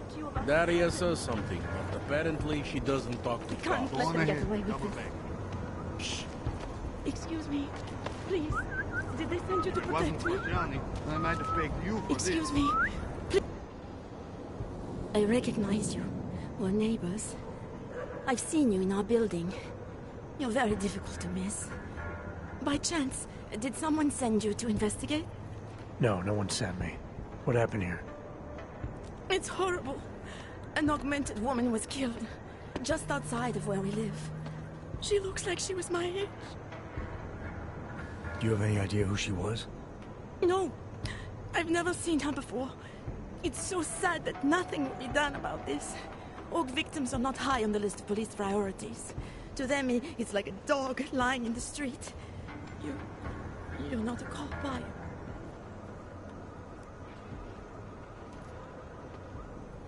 to you about... Daria says something, but apparently she doesn't talk to Can't cops. let them get away with it. Shh. Excuse me. Please. Did they send you to protect me? Johnny. I might have begged you for Excuse me. Please. I recognize you. We're neighbors. I've seen you in our building. You're very difficult to miss. By chance, did someone send you to investigate? No, no one sent me. What happened here? It's horrible. An augmented woman was killed, just outside of where we live. She looks like she was my age. Do you have any idea who she was? No, I've never seen her before. It's so sad that nothing will be done about this. Aug victims are not high on the list of police priorities. To them, it's like a dog lying in the street. You're not a cop, are you?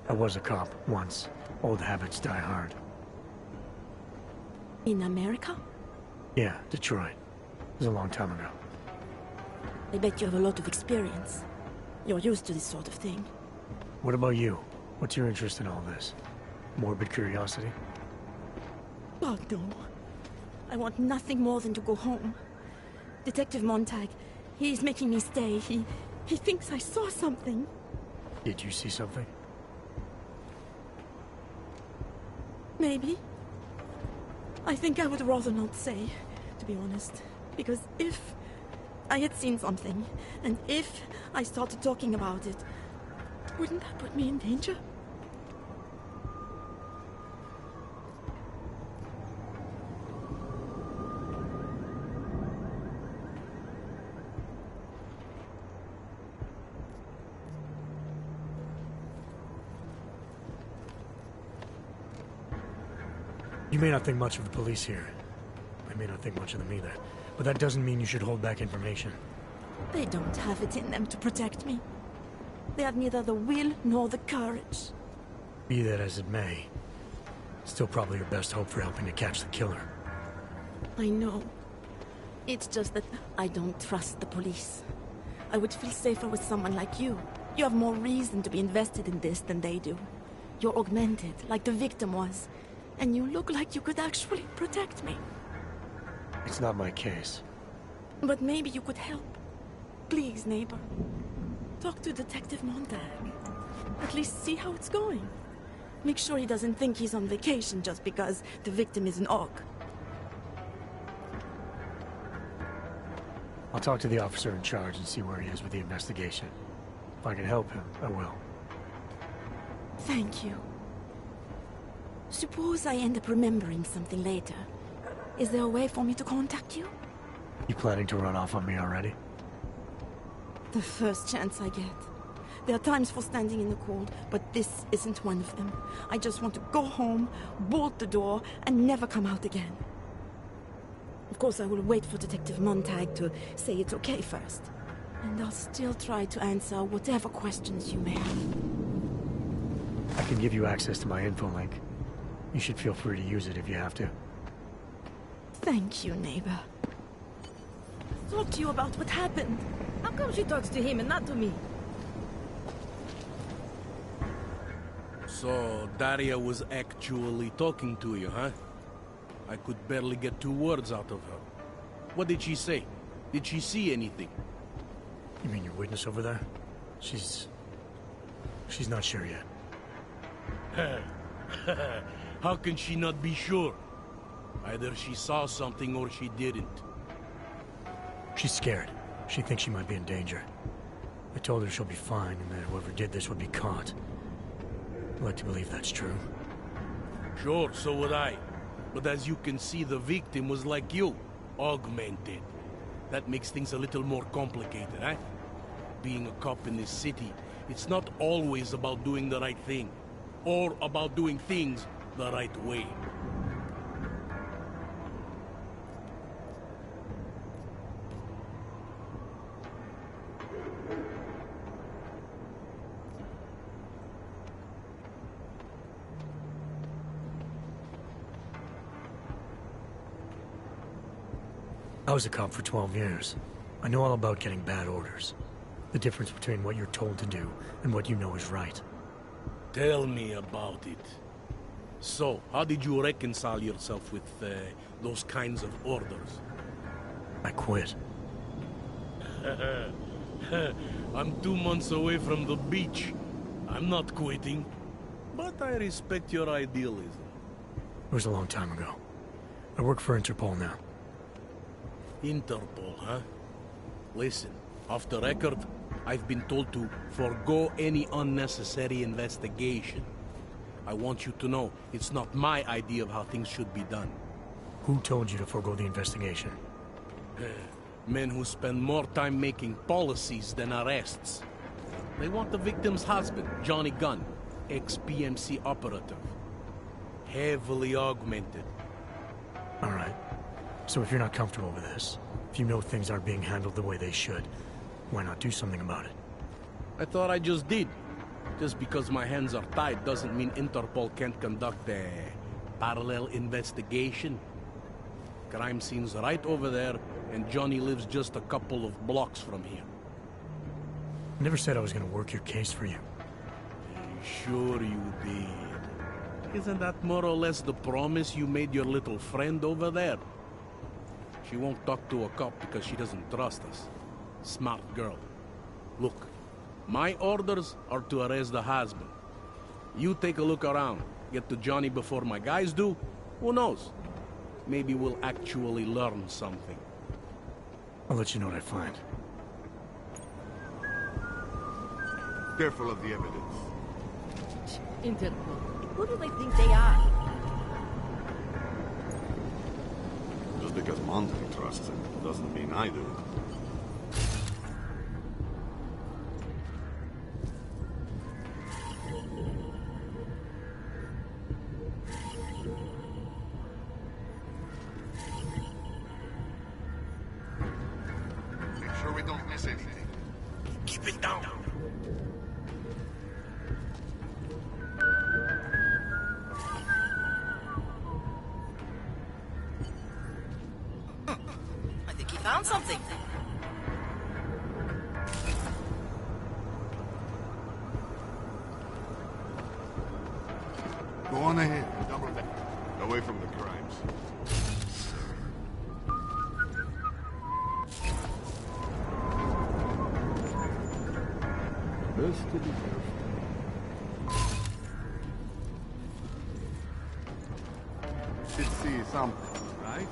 I was a cop, once. Old habits die hard. In America? Yeah, Detroit. It was a long time ago. I bet you have a lot of experience. You're used to this sort of thing. What about you? What's your interest in all this? Morbid curiosity? Oh, no. I want nothing more than to go home. Detective Montag, he's making me stay. He thinks I saw something. Did you see something? Maybe. I think I would rather not say, to be honest. Because if I had seen something, and if I started talking about it, wouldn't that put me in danger? You may not think much of the police here. I may not think much of them either. But that doesn't mean you should hold back information. They don't have it in them to protect me. They have neither the will nor the courage. Be that as it may, still probably your best hope for helping to catch the killer. I know. It's just that I don't trust the police. I would feel safer with someone like you. You have more reason to be invested in this than they do. You're augmented, like the victim was. And you look like you could actually protect me. It's not my case. But maybe you could help. Please, neighbor. Talk to Detective Montag. At least see how it's going. Make sure he doesn't think he's on vacation just because the victim is an Aug. I'll talk to the officer in charge and see where he is with the investigation. If I can help him, I will. Thank you. Suppose I end up remembering something later. Is there a way for me to contact you? You planning to run off on me already? The first chance I get. There are times for standing in the cold, but this isn't one of them. I just want to go home, bolt the door, and never come out again. Of course, I will wait for Detective Montag to say it's okay first. And I'll still try to answer whatever questions you may have. I can give you access to my info link. You should feel free to use it if you have to. Thank you, neighbor. Talk to you about what happened. How come she talks to him and not to me? So, Daria was actually talking to you, huh? I could barely get 2 words out of her. What did she say? Did she see anything? You mean your witness over there? She's not sure yet. How can she not be sure? Either she saw something or she didn't. She's scared. She thinks she might be in danger. I told her she'll be fine and that whoever did this would be caught. I'd like to believe that's true. Sure, so would I. But as you can see, the victim was like you, augmented. That makes things a little more complicated, eh? Being a cop in this city, it's not always about doing the right thing. Or about doing things the right way. I was a cop for 12 years. I know all about getting bad orders. The difference between what you're told to do and what you know is right. Tell me about it. So, how did you reconcile yourself with those kinds of orders? I quit. I'm 2 months away from the beach. I'm not quitting. But I respect your idealism. It was a long time ago. I work for Interpol now. Interpol, huh? Listen, off the record, I've been told to forego any unnecessary investigation. I want you to know, it's not my idea of how things should be done. Who told you to forego the investigation? Men who spend more time making policies than arrests. They want the victim's husband, Johnny Gunn, ex-PMC operative. Heavily augmented. All right. So if you're not comfortable with this, if you know things aren't being handled the way they should, why not do something about it? I thought I just did. Just because my hands are tied doesn't mean Interpol can't conduct a parallel investigation. Crime scene's right over there, and Johnny lives just a couple of blocks from here. I never said I was gonna work your case for you. Sure you did. Isn't that more or less the promise you made your little friend over there? She won't talk to a cop because she doesn't trust us. Smart girl. Look, my orders are to arrest the husband. You take a look around. Get to Johnny before my guys do. Who knows? Maybe we'll actually learn something. I'll let you know what I find. Careful of the evidence. Interpol. Who do they think they are? Just because Monty trusts him doesn't mean I do. Make sure we don't miss anything. Keep it down. I think he found something. Go on ahead. Double back. Away from the crimes. Best to be careful. Did see something, right?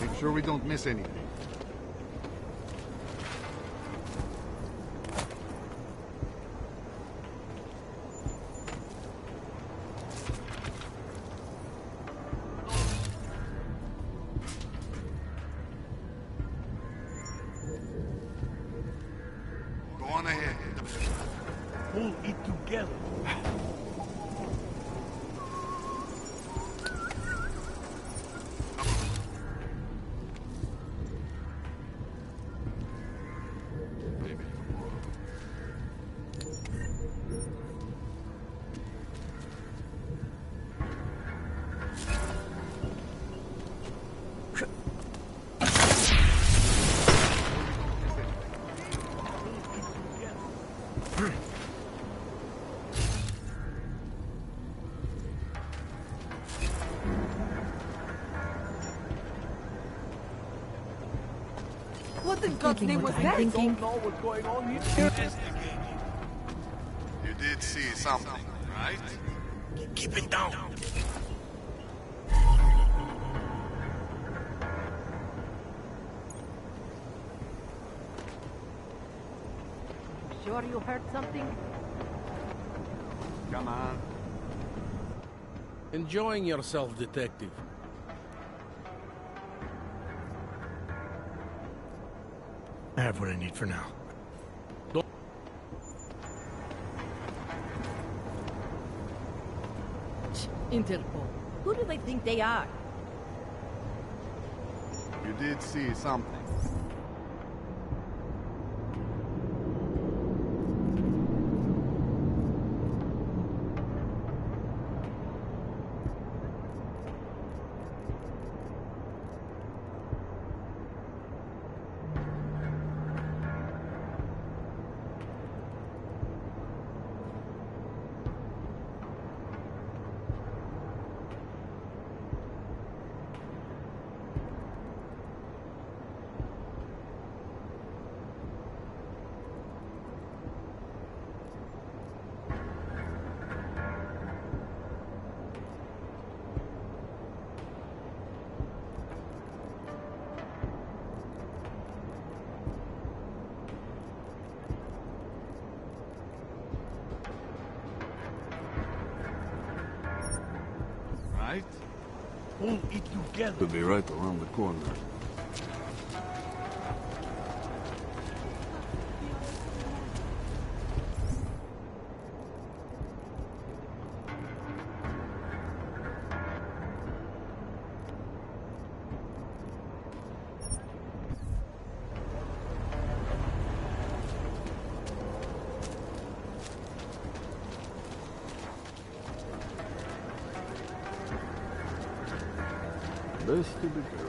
Make sure we don't miss anything. Go on ahead. Pull it together. Maybe. What in God's name was I'm that? thinking. Know what's going on here? You did see something, right? Keep it down. Sure you heard something? Come on. Enjoying yourself, detective. I have what I need for now. Interpol. Who do they think they are? You did see something. right? Pull it together. Could be right around the corner. Best to be careful.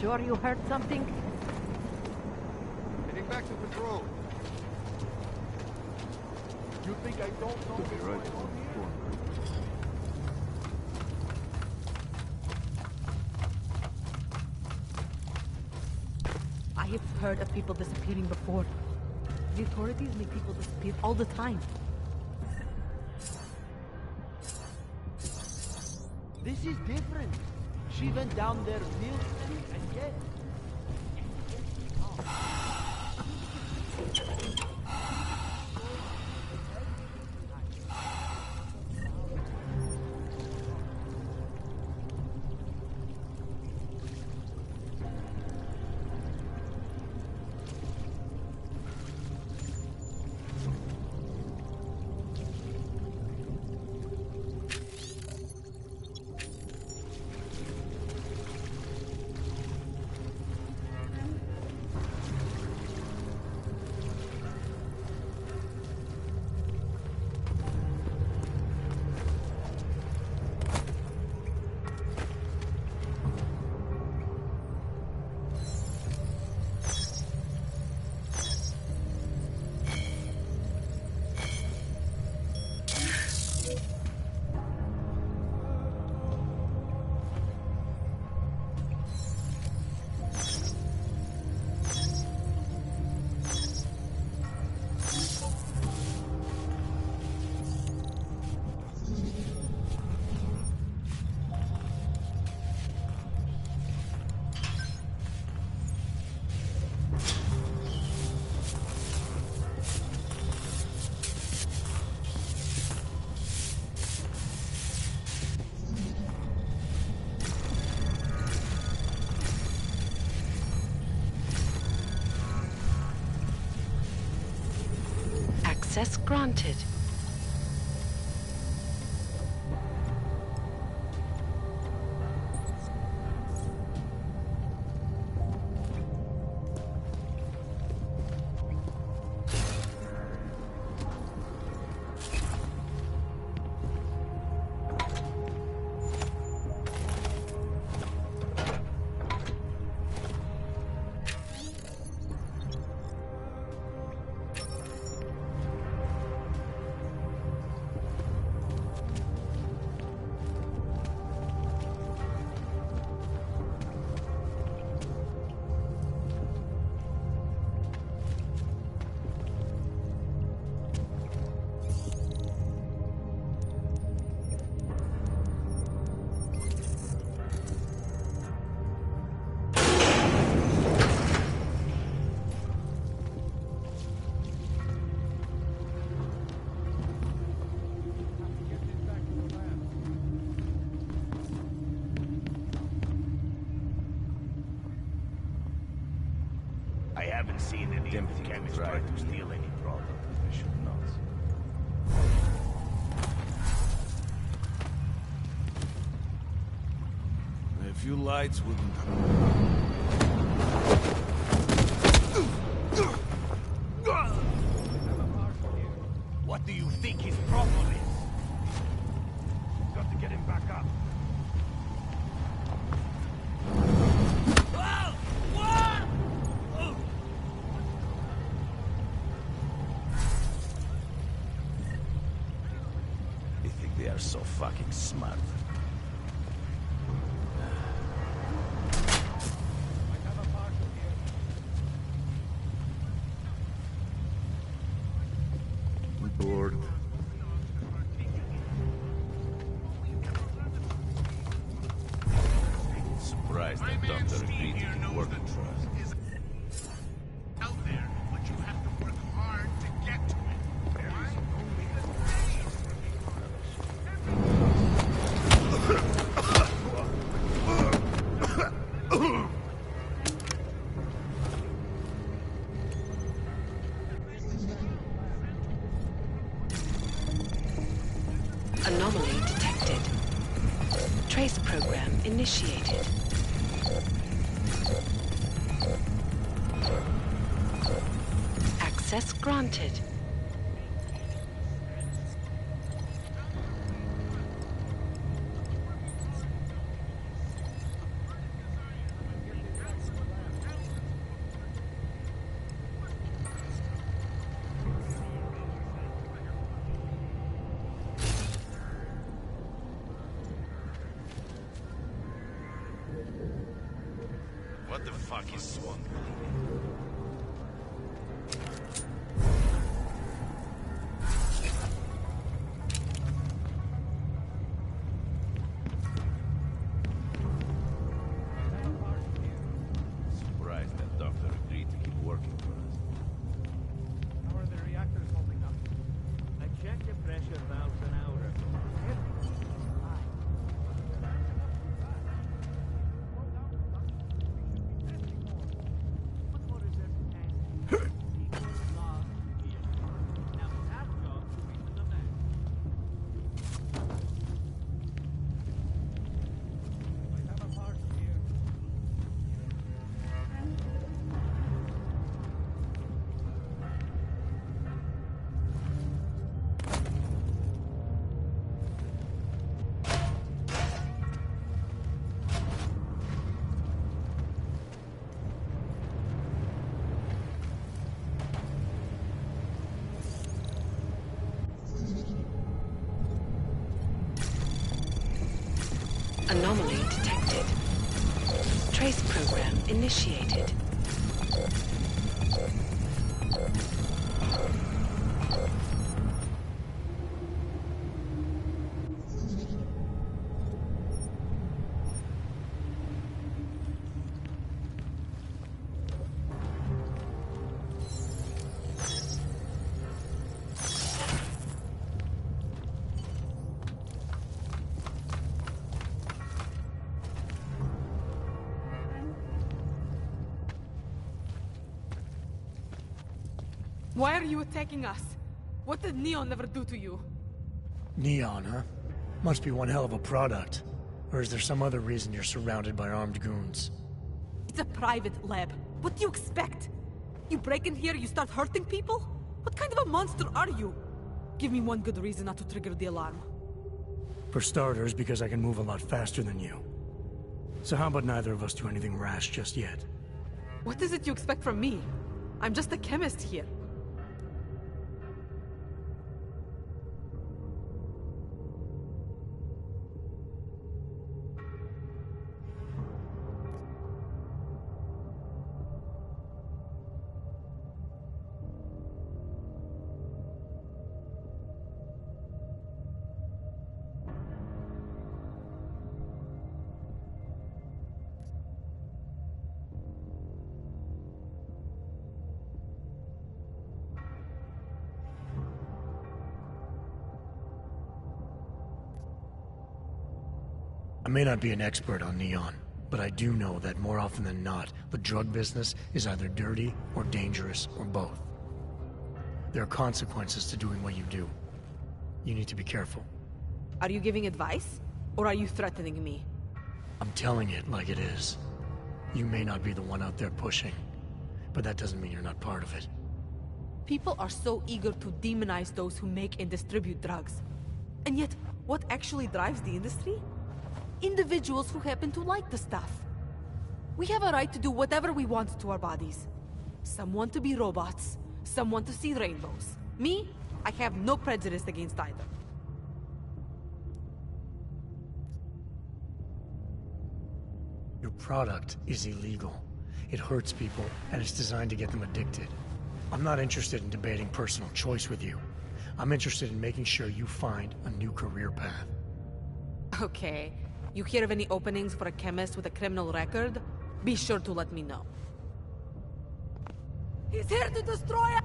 Sure you heard something? Heading back to patrol. You think I don't know? Could be right around the corner. I have heard of people disappearing before. The authorities make people disappear all the time. This is different. She went down there filthy and yet... Access granted. I haven't seen any chemist try to steal any product. I should not. A few lights wouldn't... What do you think his problem is? Got to get him back up. They think they are so fucking smart. Bored. Surprised that Doctor agreed to work for us. out there, but you have to work hard to get to it. There is only Anomaly detected. Trace program initiated. Access granted. What the fuck is Swan? Anomaly detected. Trace program initiated. Why are you attacking us? What did Neon ever do to you? Neon, huh? Must be one hell of a product. Or is there some other reason you're surrounded by armed goons? It's a private lab. What do you expect? You break in here, you start hurting people? What kind of a monster are you? Give me one good reason not to trigger the alarm. For starters, because I can move a lot faster than you. So how about neither of us do anything rash just yet? What is it you expect from me? I'm just a chemist here. I may not be an expert on Neon, but I do know that more often than not, the drug business is either dirty or dangerous or both. There are consequences to doing what you do. You need to be careful. Are you giving advice? Or are you threatening me? I'm telling it like it is. You may not be the one out there pushing, but that doesn't mean you're not part of it. People are so eager to demonize those who make and distribute drugs. And yet, what actually drives the industry? Individuals who happen to like the stuff. We have a right to do whatever we want to our bodies. Some want to be robots, some want to see rainbows. Me, I have no prejudice against either. Your product is illegal. It hurts people, and it's designed to get them addicted. I'm not interested in debating personal choice with you. I'm interested in making sure you find a new career path. Okay. You hear of any openings for a chemist with a criminal record? Be sure to let me know. He's here to destroy us!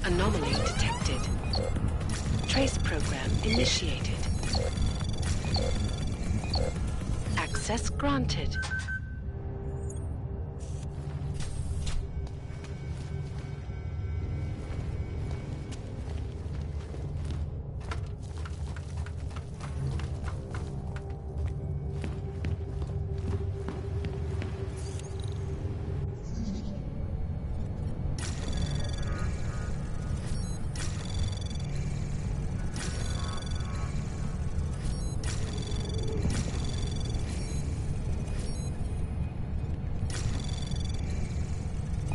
Anomaly detected. Trace program initiated. Access granted.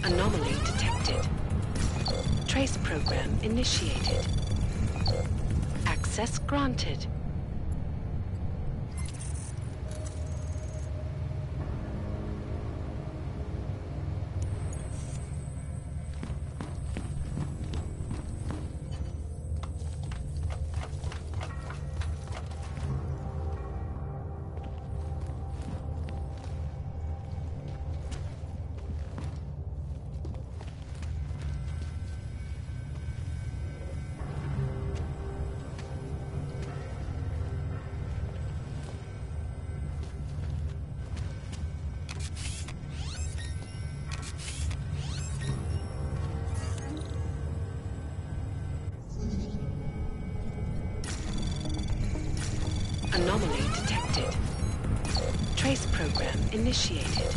Anomaly detected. Trace program initiated. Access granted. Anomaly detected. Trace program initiated.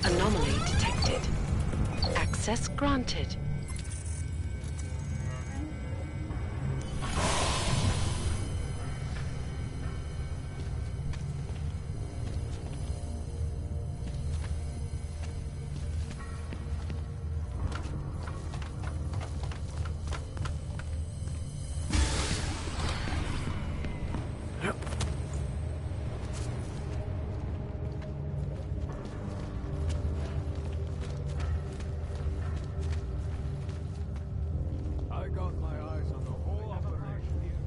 Anomaly detected. Access granted. I got my eyes on the whole operation here.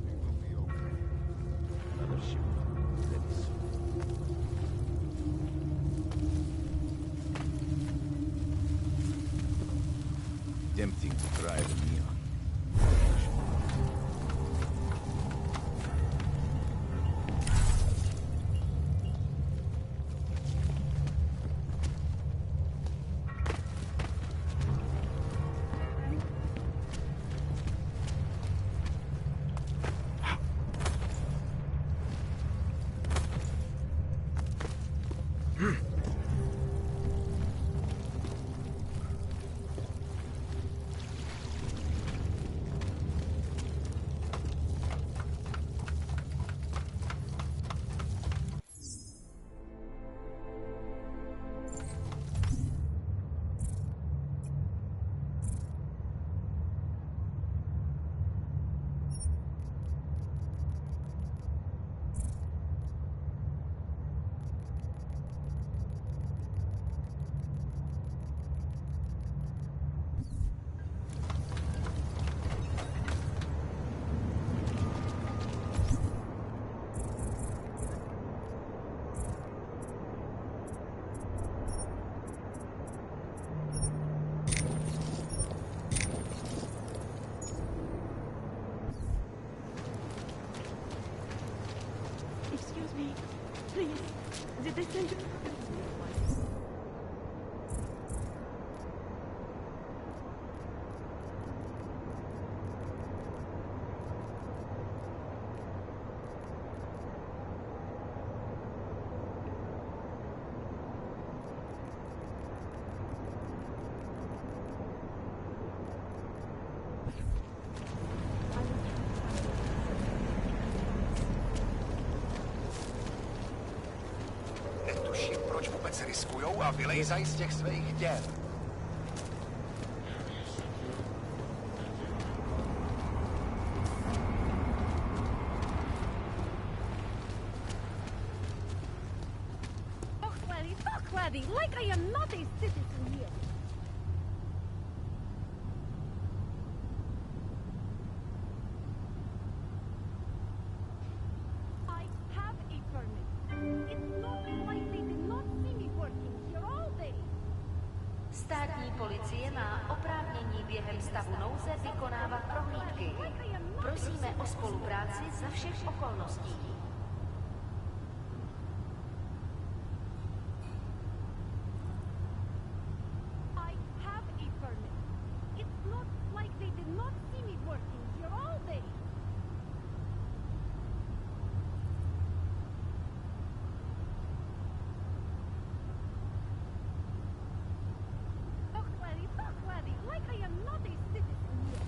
It will be okay. Another ship. Ready soon. Tempting to try the neon. Excuse me. Please. Did they send you? Netuším, proč vůbec riskujou a vylejzají z těch svých děl. Fuck, laddie, like I am not a citizen here. I have a permit. It's not like they did not see me working here all day. Státní policie má oprávnění během stavu nouze vykonávat prohlídky. Prosíme o spolupráci za všech okolností. I have a permit. It's not like they did not see me working here all day. Fuck, laddie, like I am not a citizen here.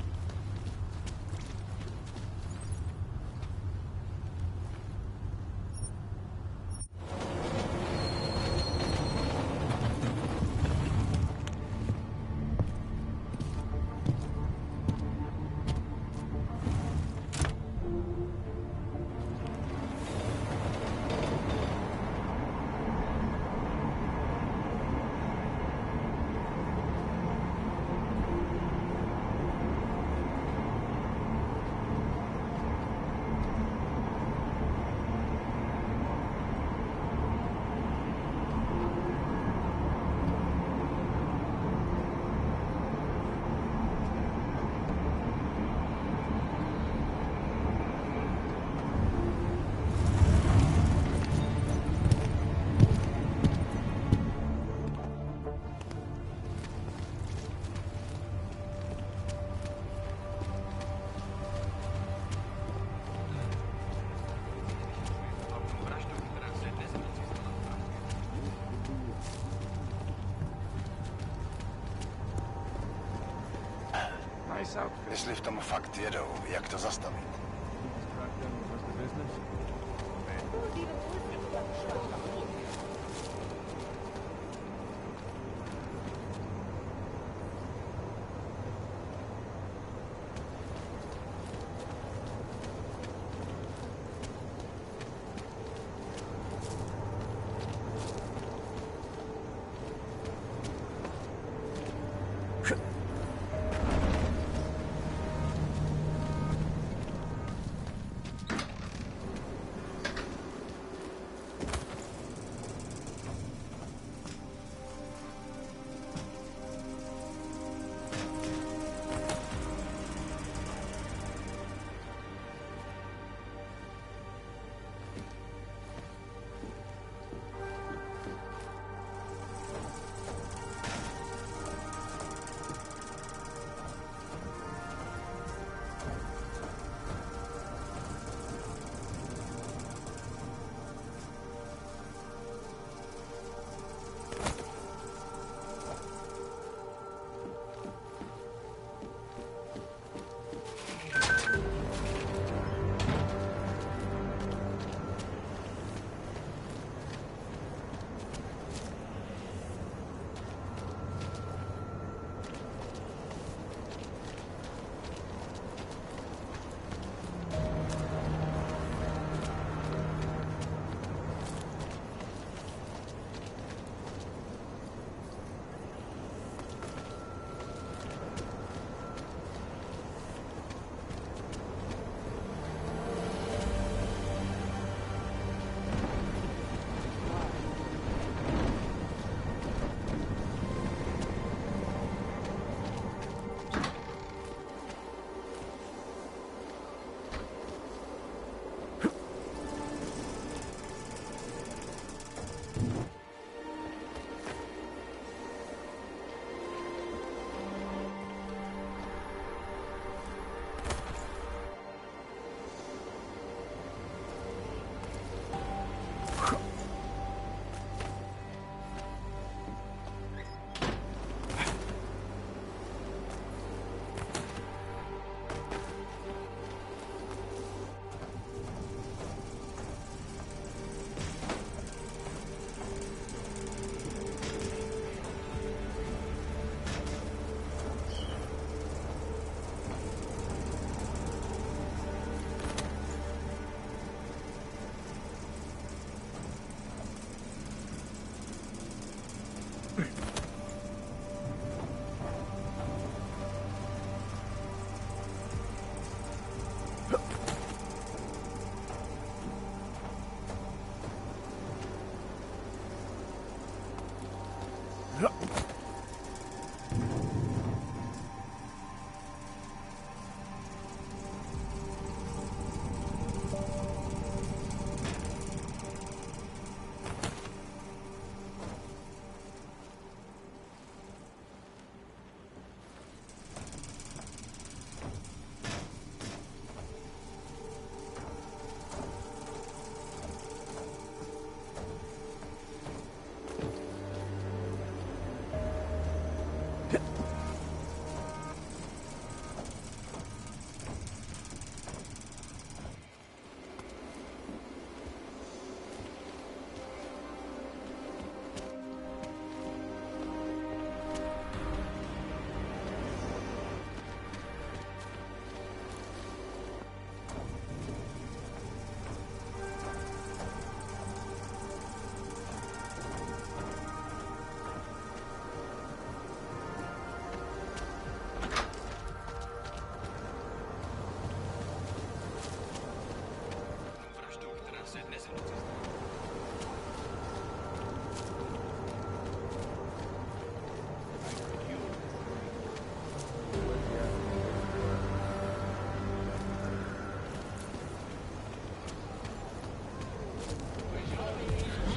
Nice outfit. Jestli v tom fakt jedou, jak to zastavit?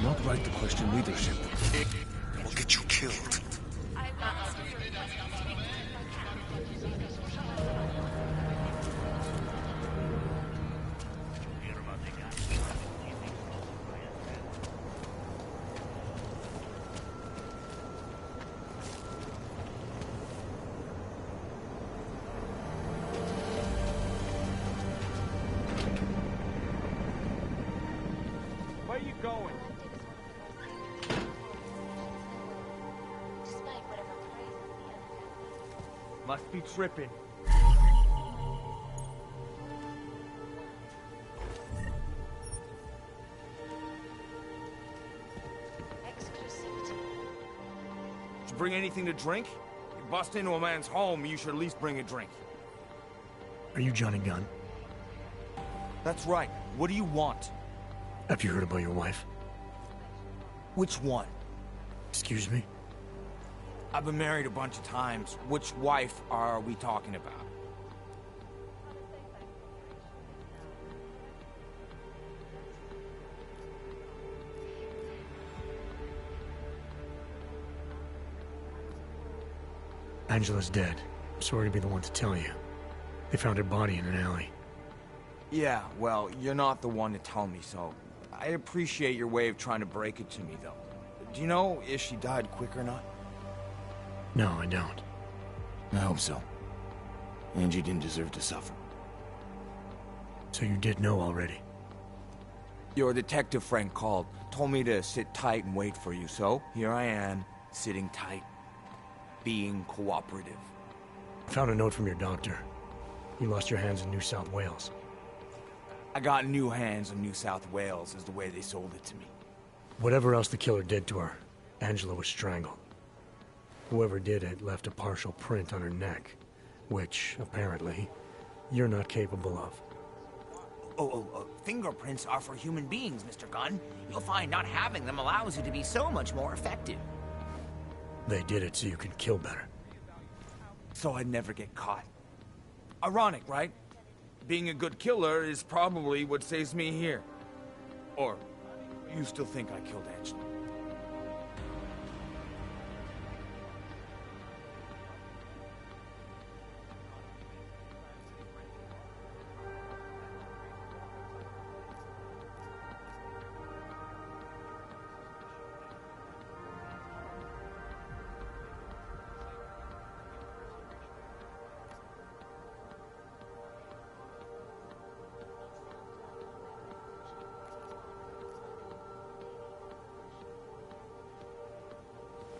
Not right to question leadership. We'll get you killed. Must be tripping. Did you bring anything to drink? You bust into a man's home, you should at least bring a drink. Are you Johnny Gunn? That's right. What do you want? Have you heard about your wife? Which one? Excuse me? I've been married a bunch of times. Which wife are we talking about? Angela's dead. I'm sorry to be the one to tell you. They found her body in an alley. Yeah, well, you're not the one to tell me, so I appreciate your way of trying to break it to me, though. Do you know if she died quick or not? No, I don't. I hope so. Angie didn't deserve to suffer. So you did know already? Your detective friend called, told me to sit tight and wait for you, so here I am, sitting tight, being cooperative. I found a note from your doctor. You lost your hands in New South Wales. I got new hands in New South Wales, is the way they sold it to me. Whatever else the killer did to her, Angela was strangled. Whoever did it left a partial print on her neck, which, apparently, you're not capable of. Fingerprints are for human beings, Mr. Gunn. You'll find not having them allows you to be so much more effective. They did it so you could kill better. So I'd never get caught. Ironic, right? Being a good killer is probably what saves me here. Or, you still think I killed Angela?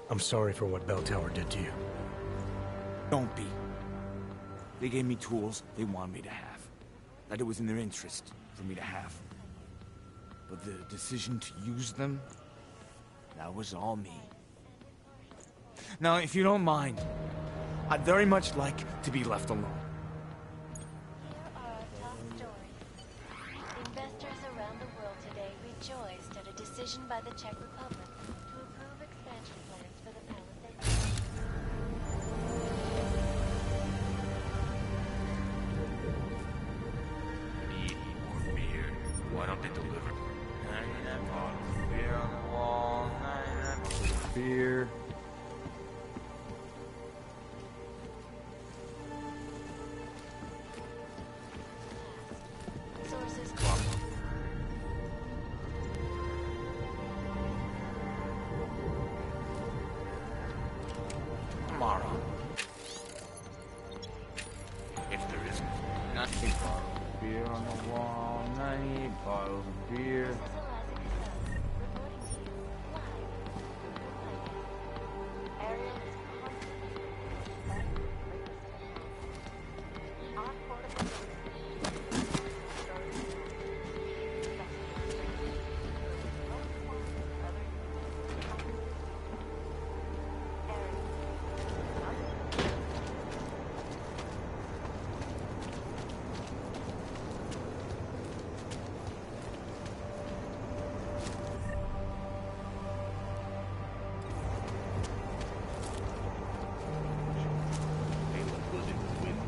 I'm sorry for what Bell Tower did to you. Don't be. They gave me tools they wanted me to have. That it was in their interest for me to have. But the decision to use them, that was all me. Now, if you don't mind, I'd very much like to be left alone. Here are our top stories. Investors around the world today rejoiced at a decision by the Czech Republic to approve expansion plans for the Palisades. Need more beer. Why don't they deliver? 99 bottles of beer on the wall, 99 bottles of beer. Sources Tomorrow. If there isn't. 90 bottles of beer on the wall, 98 bottles of beer. They look good in the wind.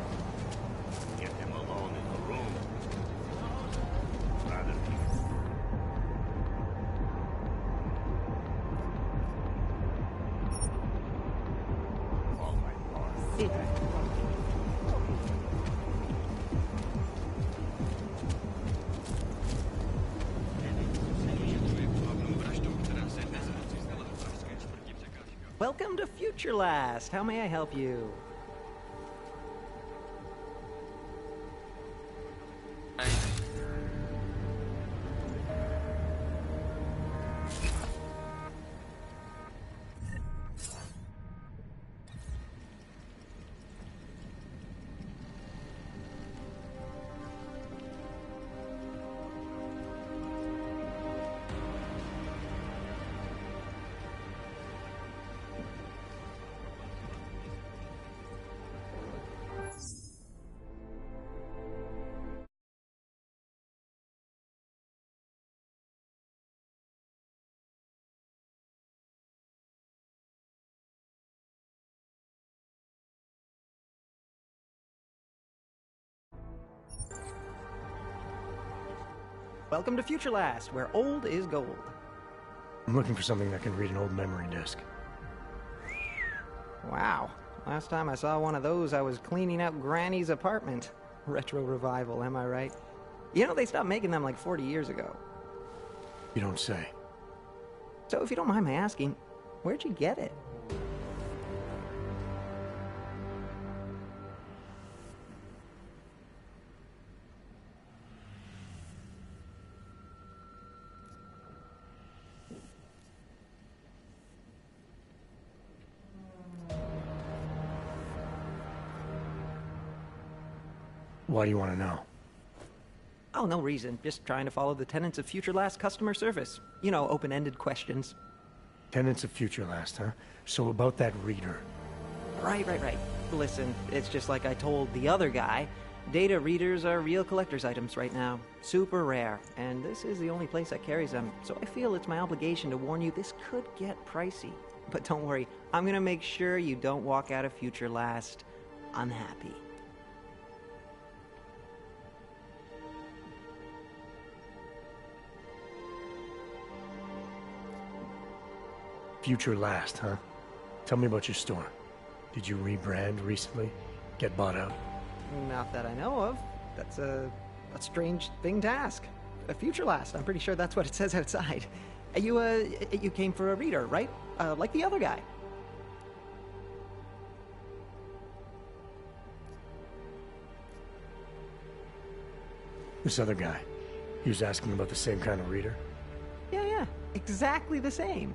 Get them alone in the room. Rather all my Welcome to Future Last. How may I help you? Welcome to Future Last, where old is gold. I'm looking for something that can read an old memory disk. Wow. Last time I saw one of those, I was cleaning out Granny's apartment. Retro revival, am I right? You know, they stopped making them like 40 years ago. You don't say. So if you don't mind my asking, where'd you get it? Why do you want to know? Oh, no reason. Just trying to follow the tenets of Future Last customer service. You know, open-ended questions. Tenants of Future Last, huh? So about that reader. Right. Listen, it's just like I told the other guy. Data readers are real collector's items right now. Super rare. And this is the only place that carries them. So I feel it's my obligation to warn you this could get pricey. But don't worry, I'm gonna make sure you don't walk out of Future Last unhappy. Future Last, huh? Tell me about your store. Did you rebrand recently? Get bought out? Not that I know of. That's a strange thing to ask. A Future Last, I'm pretty sure that's what it says outside. You came for a reader, right? Like the other guy. This other guy, he was asking about the same kind of reader? Yeah, exactly the same.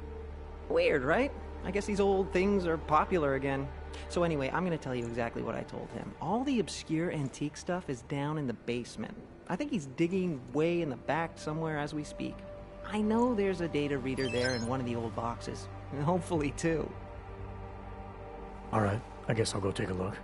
Weird, right? I guess these old things are popular again. So anyway, I'm gonna tell you exactly what I told him. All the obscure antique stuff is down in the basement. I think he's digging way in the back somewhere as we speak. I know there's a data reader there in one of the old boxes. And hopefully two. Alright, I guess I'll go take a look.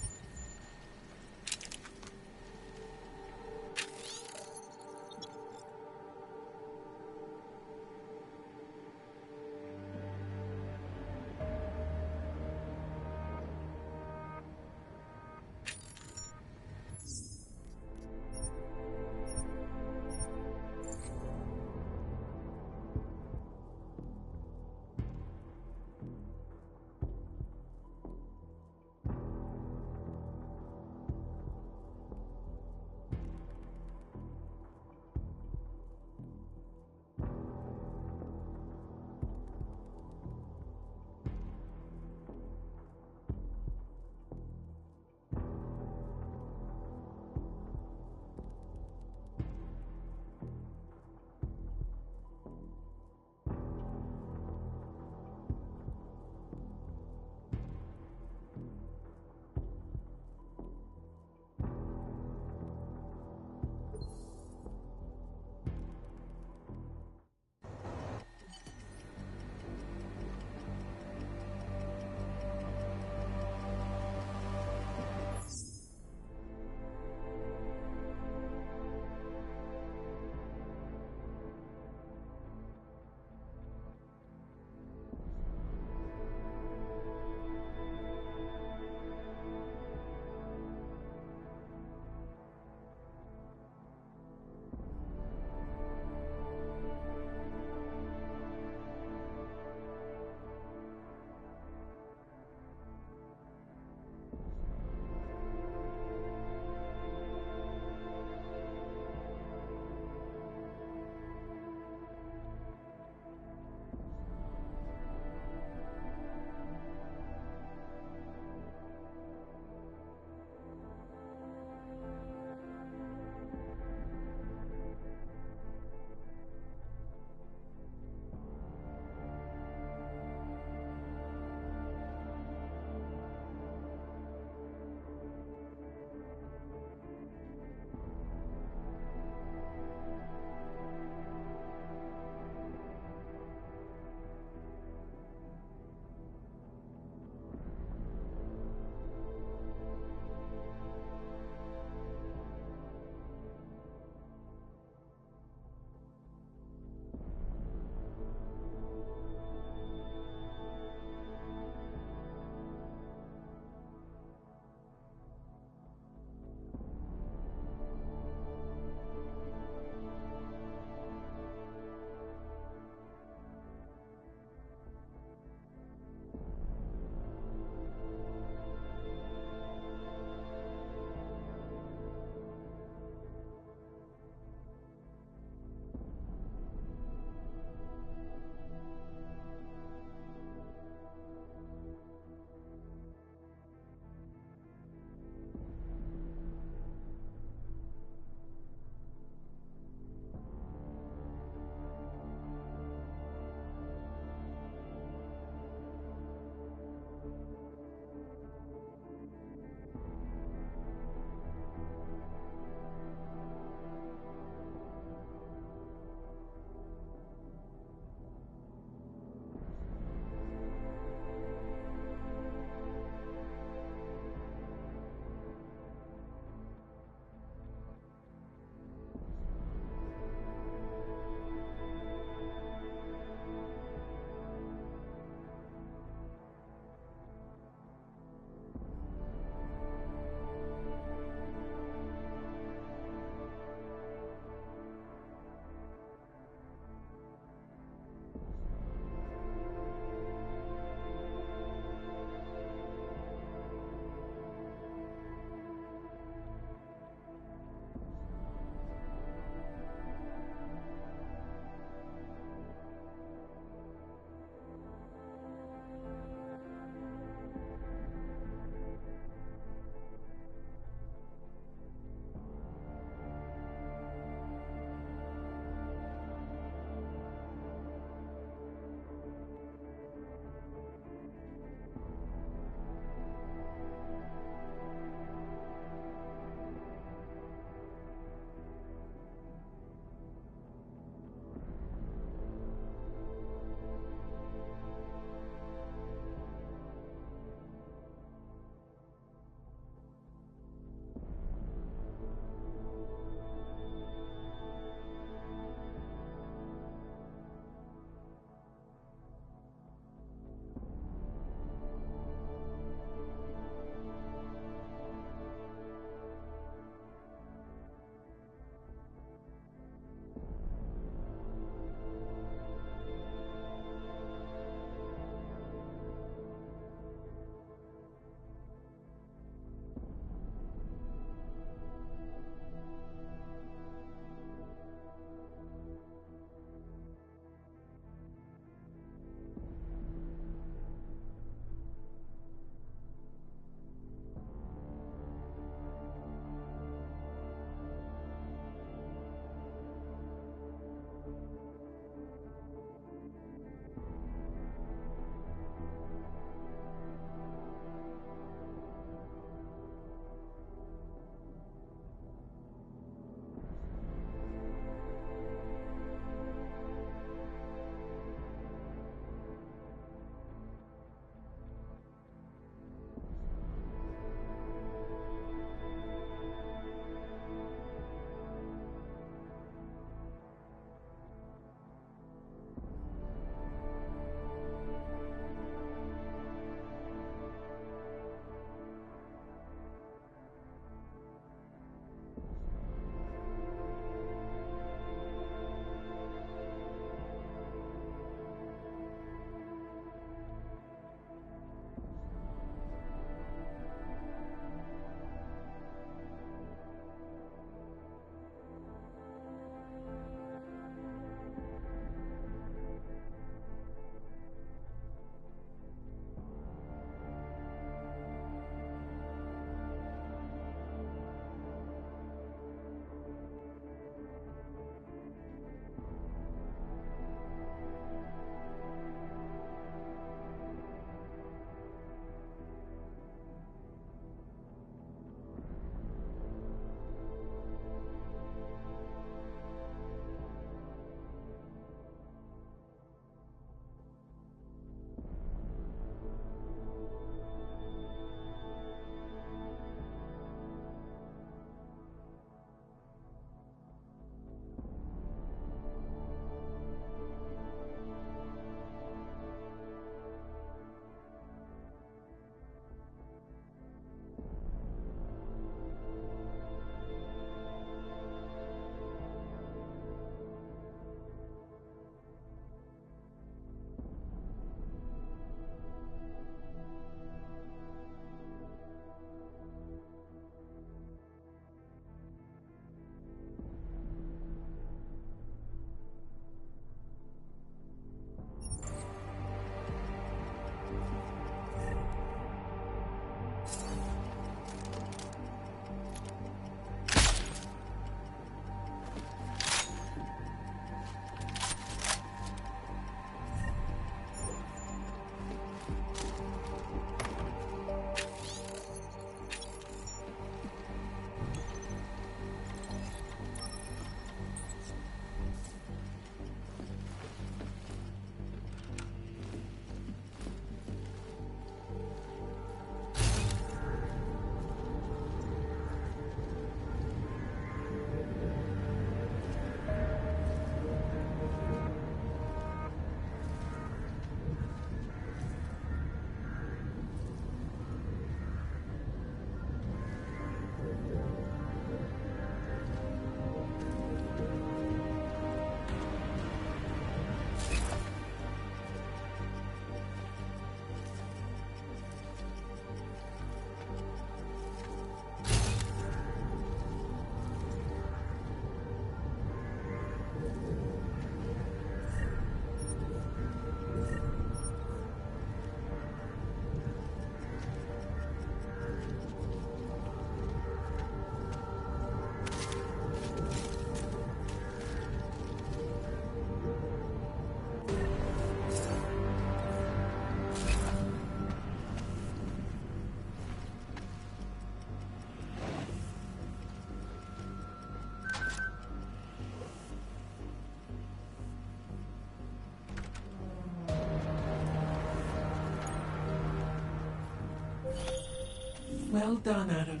Well done, Adam.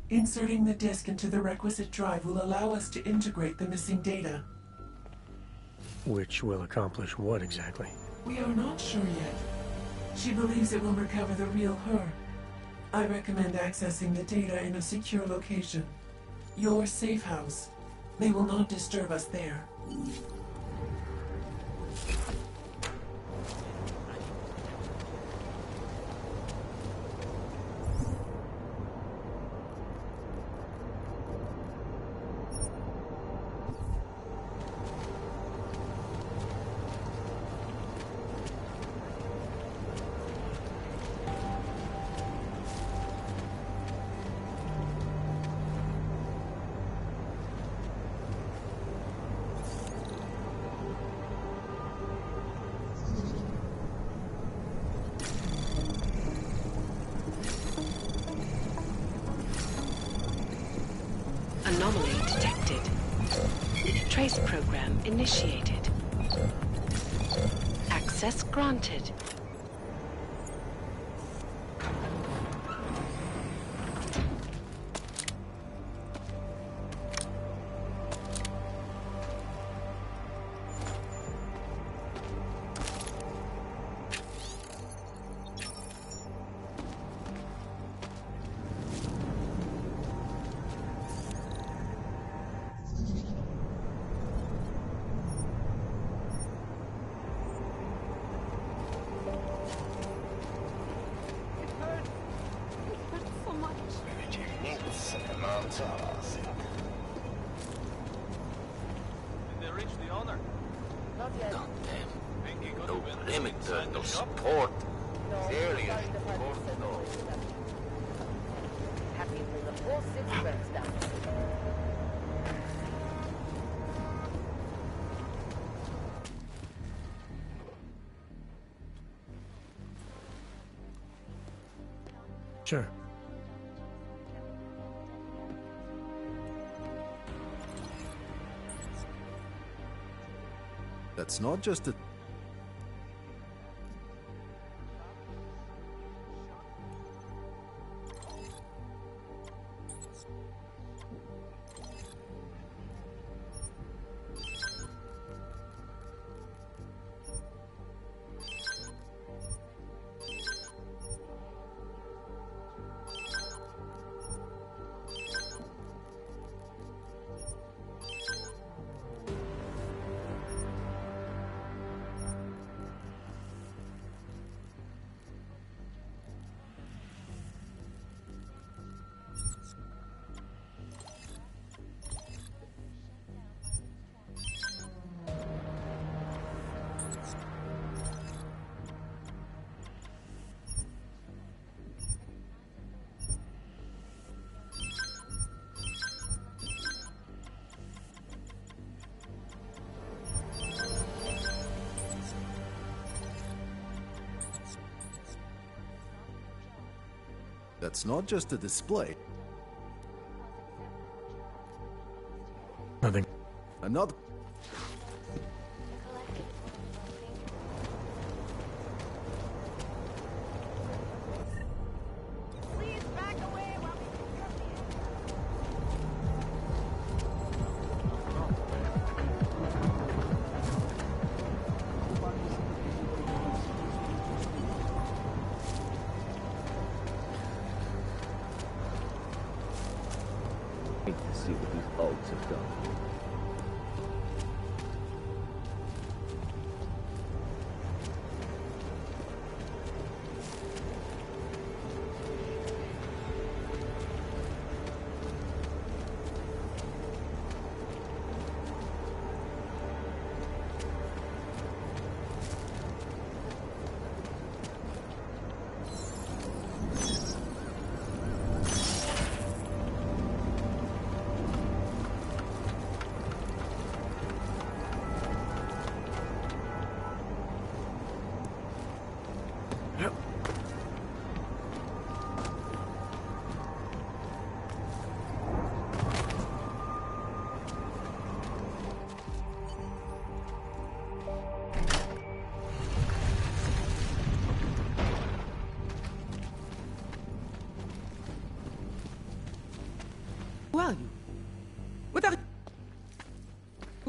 Inserting the disk into the requisite drive will allow us to integrate the missing data. Which will accomplish what exactly? We are not sure yet. She believes it will recover the real her. I recommend accessing the data in a secure location. Your safe house. They will not disturb us there. Anomaly detected. Trace program initiated. Access granted. Sure. That's not just a... That's not just a display. Nothing. Another... To see what these bugs have done.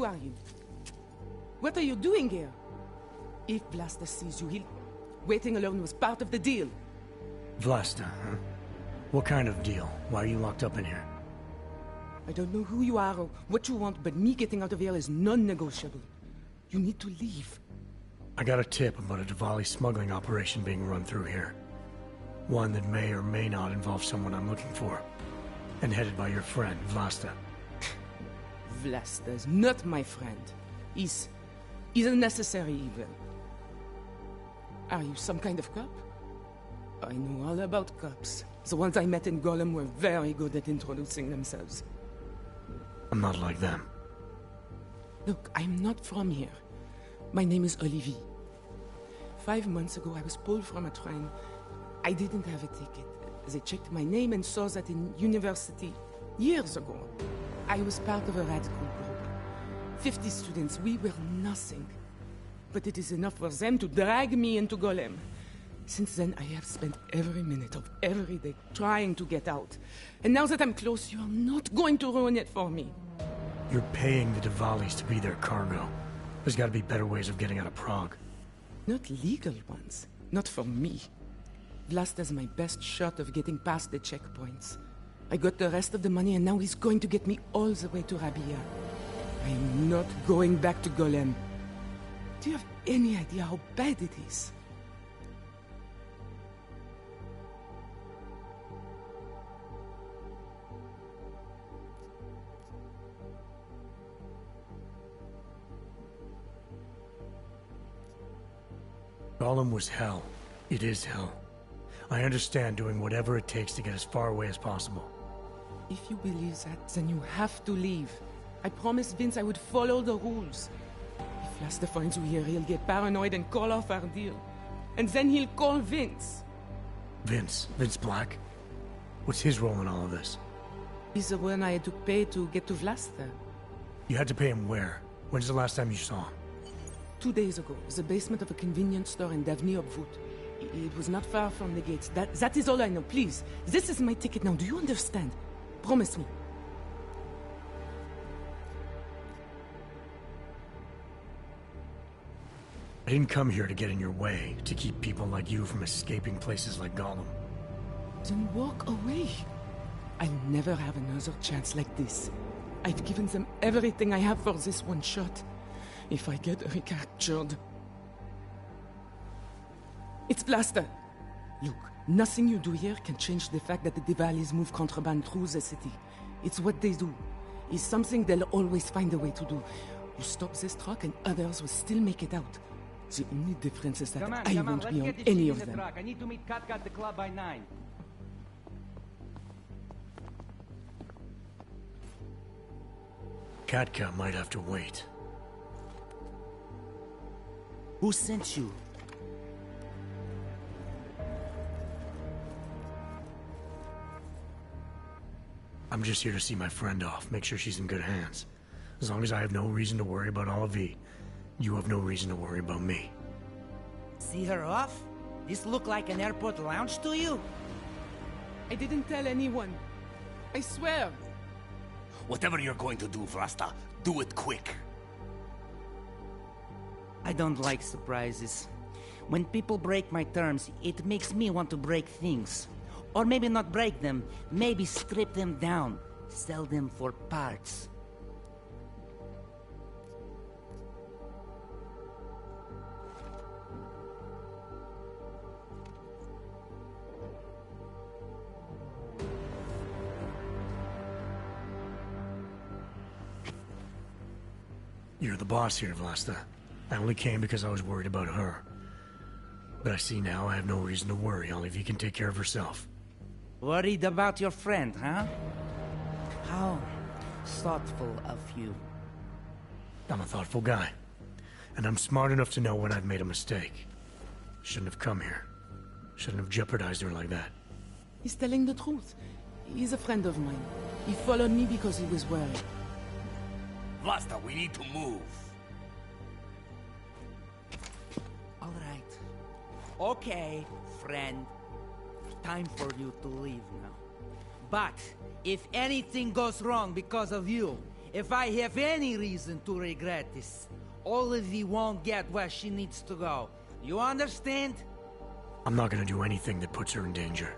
Who are you? What are you doing here? If Vlasta sees you, he'll... Waiting alone was part of the deal. Vlasta, huh? What kind of deal? Why are you locked up in here? I don't know who you are or what you want, but me getting out of here is non-negotiable. You need to leave. I got a tip about a Diwali smuggling operation being run through here. One that may or may not involve someone I'm looking for. And headed by your friend, Vlasta. Vlasta's not my friend. He's a necessary evil. Are you some kind of cop? I know all about cops. The ones I met in Golem were very good at introducing themselves. I'm not like them. Look, I'm not from here. My name is Olivier. 5 months ago, I was pulled from a train. I didn't have a ticket. They checked my name and saw that in university, years ago, I was part of a radical group. 50 students, we were nothing. But it is enough for them to drag me into Golem. Since then, I have spent every minute of every day trying to get out. And now that I'm close, you are not going to ruin it for me. You're paying the Diwalis to be their cargo. There's got to be better ways of getting out of Prague. Not legal ones. Not for me. Vlasta's my best shot of getting past the checkpoints. I got the rest of the money and now he's going to get me all the way to Rabia. I'm not going back to Golem. Do you have any idea how bad it is? Golem was hell. It is hell. I understand doing whatever it takes to get as far away as possible. If you believe that, then you have to leave. I promised Vince I would follow the rules. If Vlasta finds you here, he'll get paranoid and call off our deal. And then he'll call Vince. Vince? Vince Black? What's his role in all of this? He's the one I had to pay to get to Vlasta. You had to pay him where? When's the last time you saw him? 2 days ago, the basement of a convenience store in Davni Obvut. It was not far from the gates. That is all I know. Please, this is my ticket now. Do you understand? Promise me. I didn't come here to get in your way, to keep people like you from escaping places like Gollum. Then walk away. I'll never have another chance like this. I've given them everything I have for this one shot. If I get recaptured... It's Vlasta. Look, nothing you do here can change the fact that the Diwalis move contraband through the city. It's what they do. It's something they'll always find a way to do. You stop this truck and others will still make it out. The only difference is that I won't be on any of them. I need to meet Katka at the club by 9. Katka might have to wait. Who sent you? I'm just here to see my friend off, make sure she's in good hands. As long as I have no reason to worry about Olivier, you have no reason to worry about me. See her off? This look like an airport lounge to you? I didn't tell anyone. I swear. Whatever you're going to do, Vlasta, do it quick. I don't like surprises. When people break my terms, it makes me want to break things. Or maybe not break them, maybe strip them down, sell them for parts. You're the boss here, Vlasta. I only came because I was worried about her. But I see now I have no reason to worry. Olivier can take care of herself. Worried about your friend, huh? How thoughtful of you. I'm a thoughtful guy. And I'm smart enough to know when I've made a mistake. Shouldn't have come here. Shouldn't have jeopardized her like that. He's telling the truth. He's a friend of mine. He followed me because he was worried. Vlasta, we need to move. All right. Okay, friend. Time for you to leave now. But if anything goes wrong because of you, If I have any reason to regret this, Olive won't get where she needs to go. You understand? I'm not gonna do anything that puts her in danger.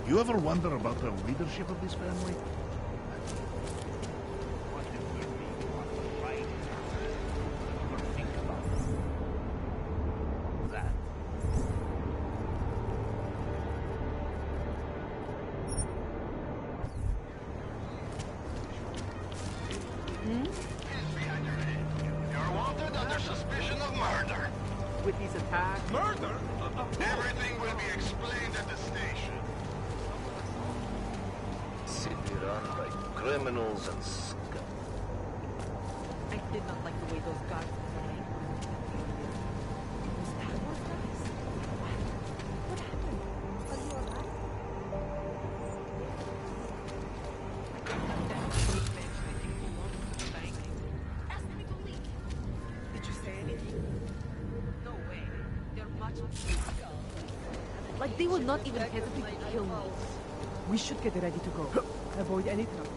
You ever wonder about the leadership of this family? You're wanted under suspicion of murder. With these attacks... Murder? Everything will be explained at the station. City run by criminals and scum. I did not like the way those guards were playing. Was that those guys? What happened? Are you alright? Ask me to leave. Did you say anything? No way. They're much... Like they would not even hesitate to kill me. We should get ready to go. Avoid any trouble.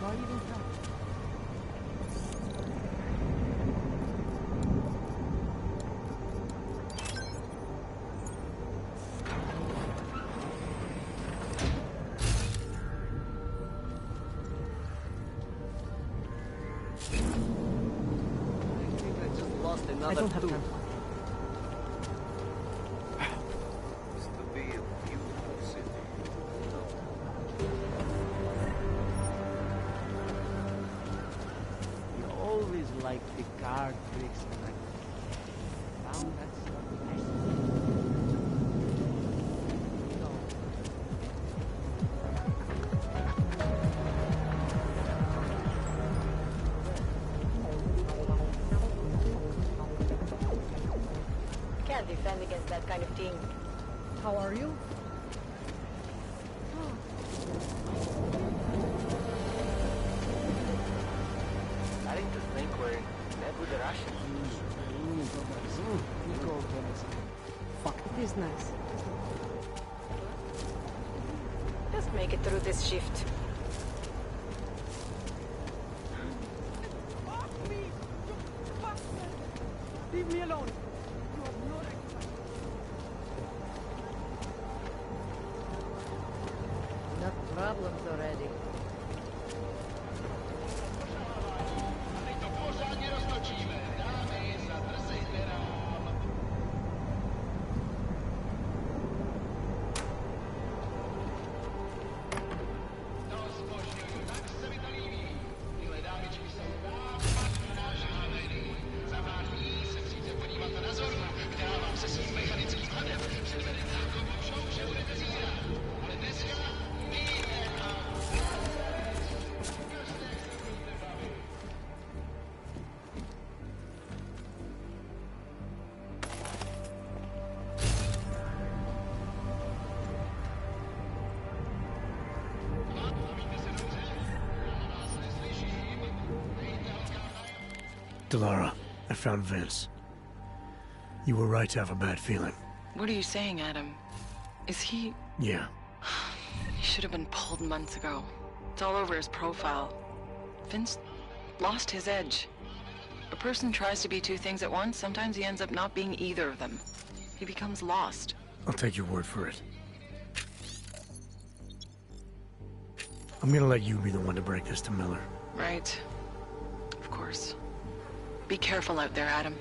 Not even try. I don't have time. Used to be a beautiful city. You always liked the card tricks and I found that stuff nice. Can't defend against that kind of thing. How are you? Starting to think we're in bed with the Russians. Fuck, it is nice. Just make it through this shift. Leave me alone. Enough problems already. Delara, I found Vince. You were right to have a bad feeling. What are you saying, Adam? Is he... Yeah. He should have been pulled months ago. It's all over his profile. Vince lost his edge. A person tries to be two things at once, sometimes he ends up not being either of them. He becomes lost. I'll take your word for it. I'm gonna let you be the one to break this to Miller. Right. Of course. Be careful out there, Adam.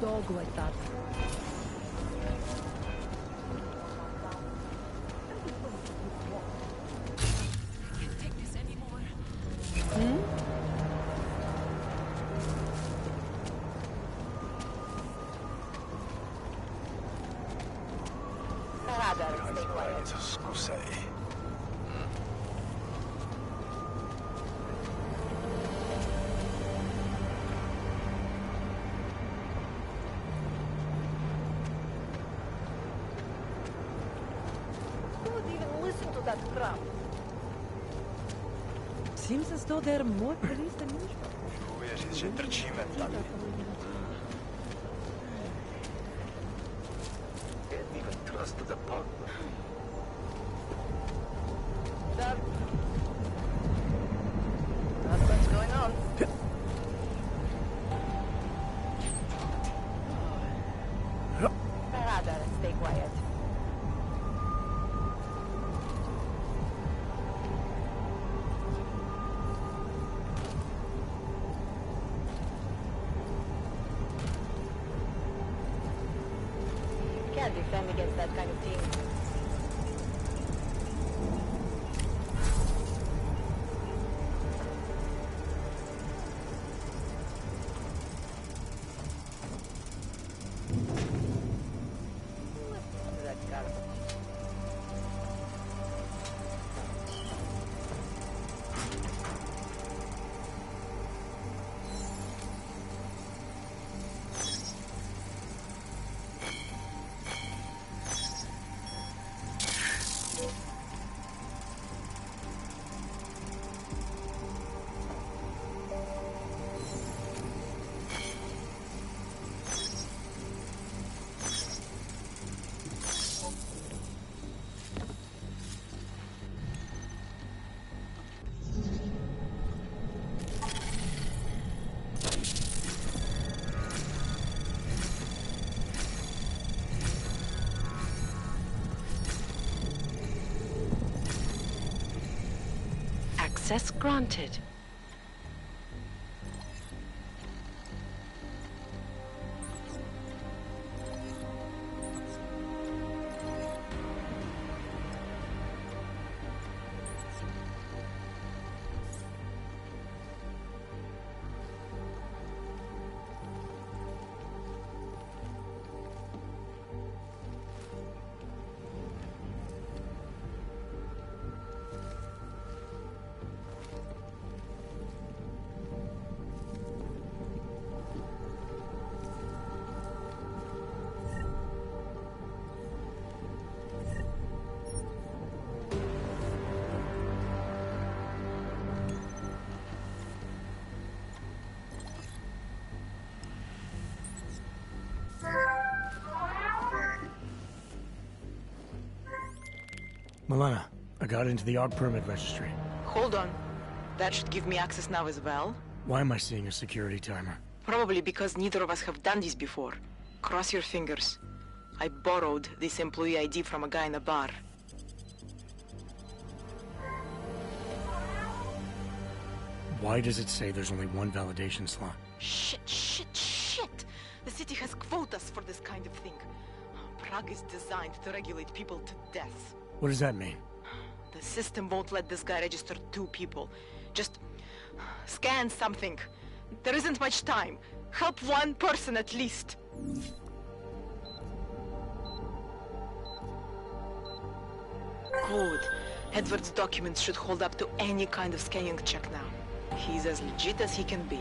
dog like that. Can't take this anymore. Scusate. Who would even listen to that crap? Seems as though they're more police than usual. Uvěřit, že trčíme tady. Can't even trust the partner. That's what's going on. Rather, stay quiet. Can't defend against that kind of team. Access granted. Milena, I got into the ARC permit registry. Hold on. That should give me access now as well. Why am I seeing a security timer? Probably because neither of us have done this before. Cross your fingers. I borrowed this employee ID from a guy in a bar. Why does it say there's only one validation slot? Shit! The city has quotas for this kind of thing. Prague is designed to regulate people to death. What does that mean? The system won't let this guy register 2 people. Just scan something. There isn't much time. Help one person at least. Good. Edward's documents should hold up to any kind of scanning check now. He's as legit as he can be,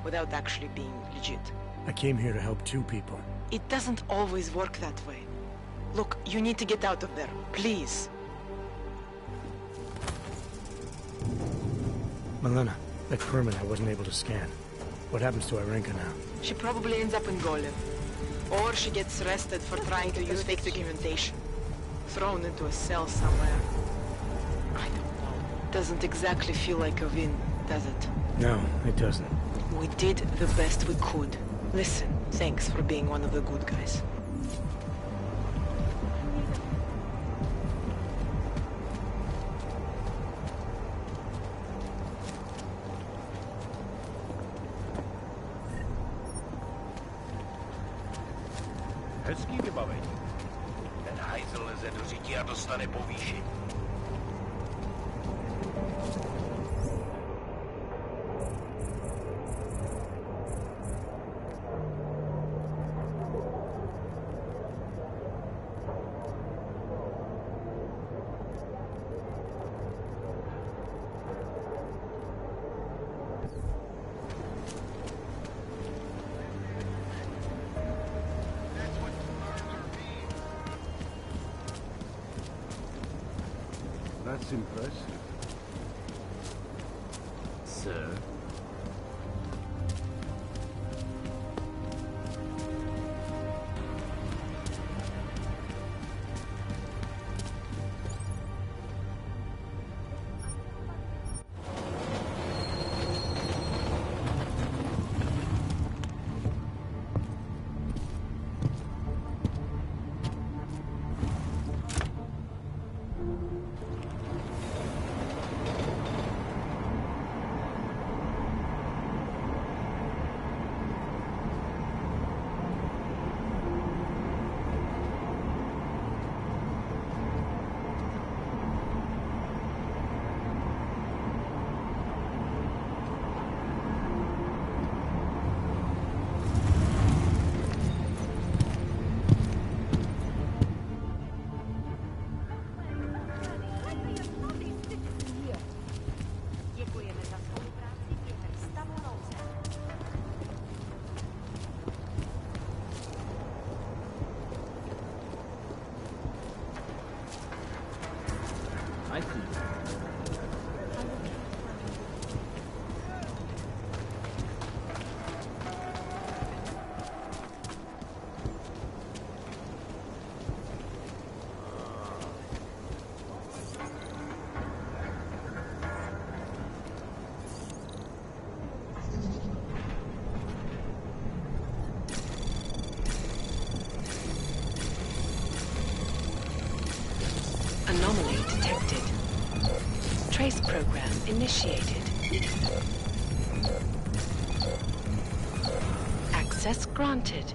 without actually being legit. I came here to help 2 people. It doesn't always work that way. Look, you need to get out of there, please. Milena, that permit I wasn't able to scan. What happens to Irenka now? She probably ends up in Golem. Or she gets arrested for trying to use fake documentation. Thrown into a cell somewhere. I don't know. Doesn't exactly feel like a win, does it? No, it doesn't. We did the best we could. Listen, thanks for being one of the good guys. Hezký vybavení. Ten hajzl leze do řití a dostane povýšení. That's impressive. Sir? I see. Anomaly detected. Trace program initiated. Access granted.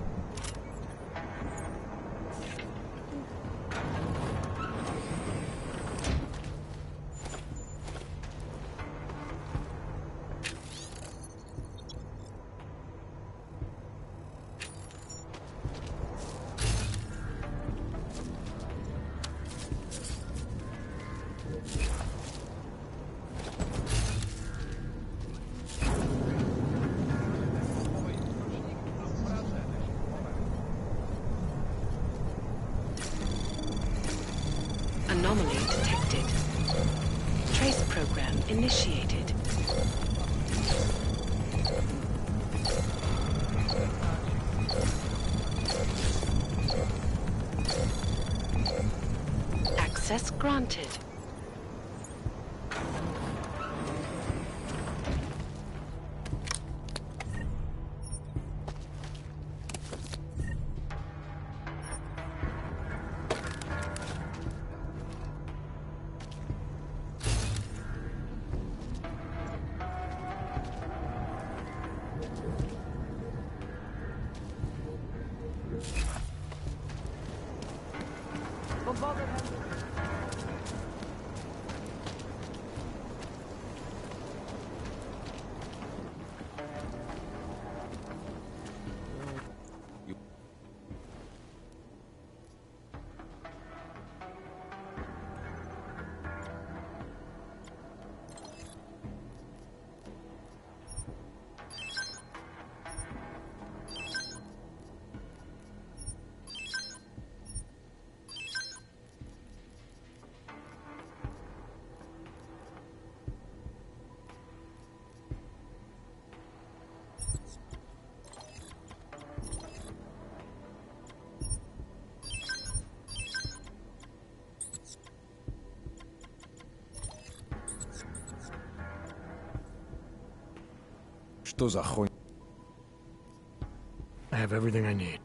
Anomaly detected. Trace program initiated. Access granted. Что за хуй? I have everything I need.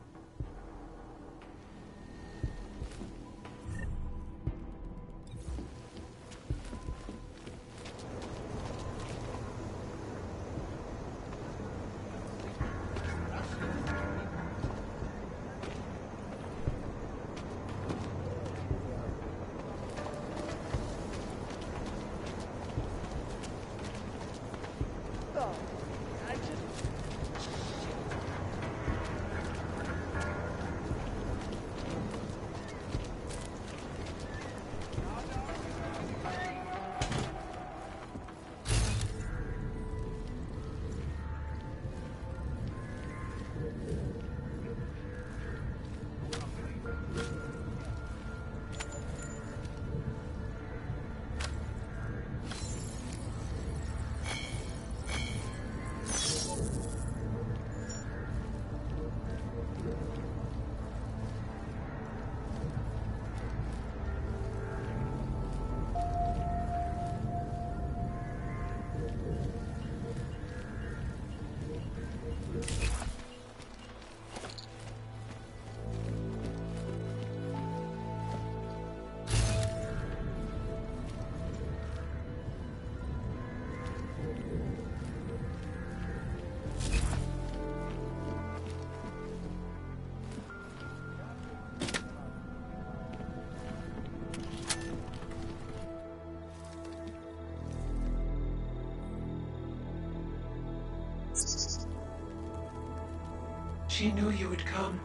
She knew you would come.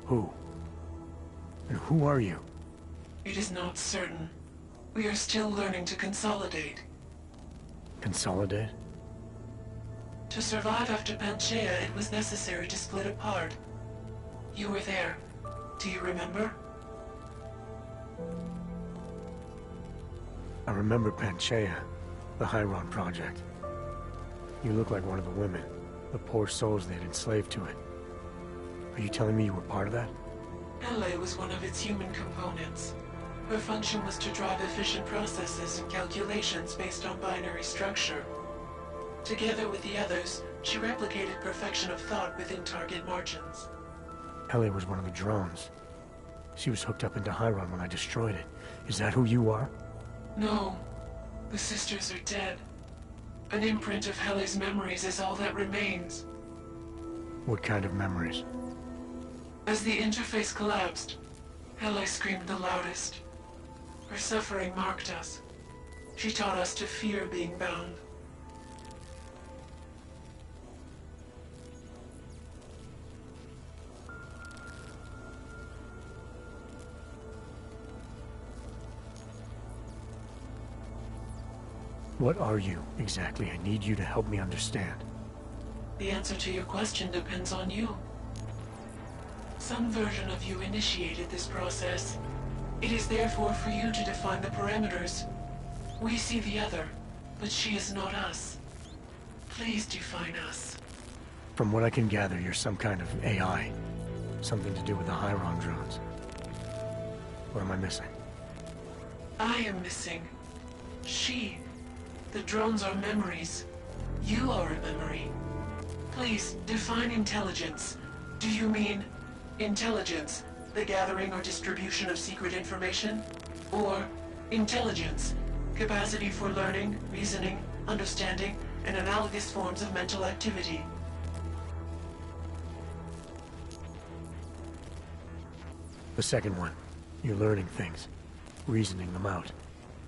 Who? And who are you? It is not certain. We are still learning to consolidate. Consolidate? To survive after Panchaea, it was necessary to split apart. You were there. Do you remember? I remember Panchaea, the Hyron project. You look like one of the women, the poor souls they'd enslaved to it. Are you telling me you were part of that? Hele was one of its human components. Her function was to drive efficient processes and calculations based on binary structure. Together with the others, she replicated perfection of thought within target margins. Hele was one of the drones. She was hooked up into Hyron when I destroyed it. Is that who you are? No. The sisters are dead. An imprint of Hele's memories is all that remains. What kind of memories? As the interface collapsed, Hele screamed the loudest. Her suffering marked us. She taught us to fear being bound. What are you, exactly? I need you to help me understand. The answer to your question depends on you. Some version of you initiated this process. It is therefore for you to define the parameters. We see the other, but she is not us. Please define us. From what I can gather, you're some kind of AI. Something to do with the Hyron drones. What am I missing? I am missing. She. The drones are memories. You are a memory. Please, define intelligence. Do you mean intelligence, the gathering or distribution of secret information? Or intelligence, capacity for learning, reasoning, understanding, and analogous forms of mental activity? The second one. You're learning things, reasoning them out,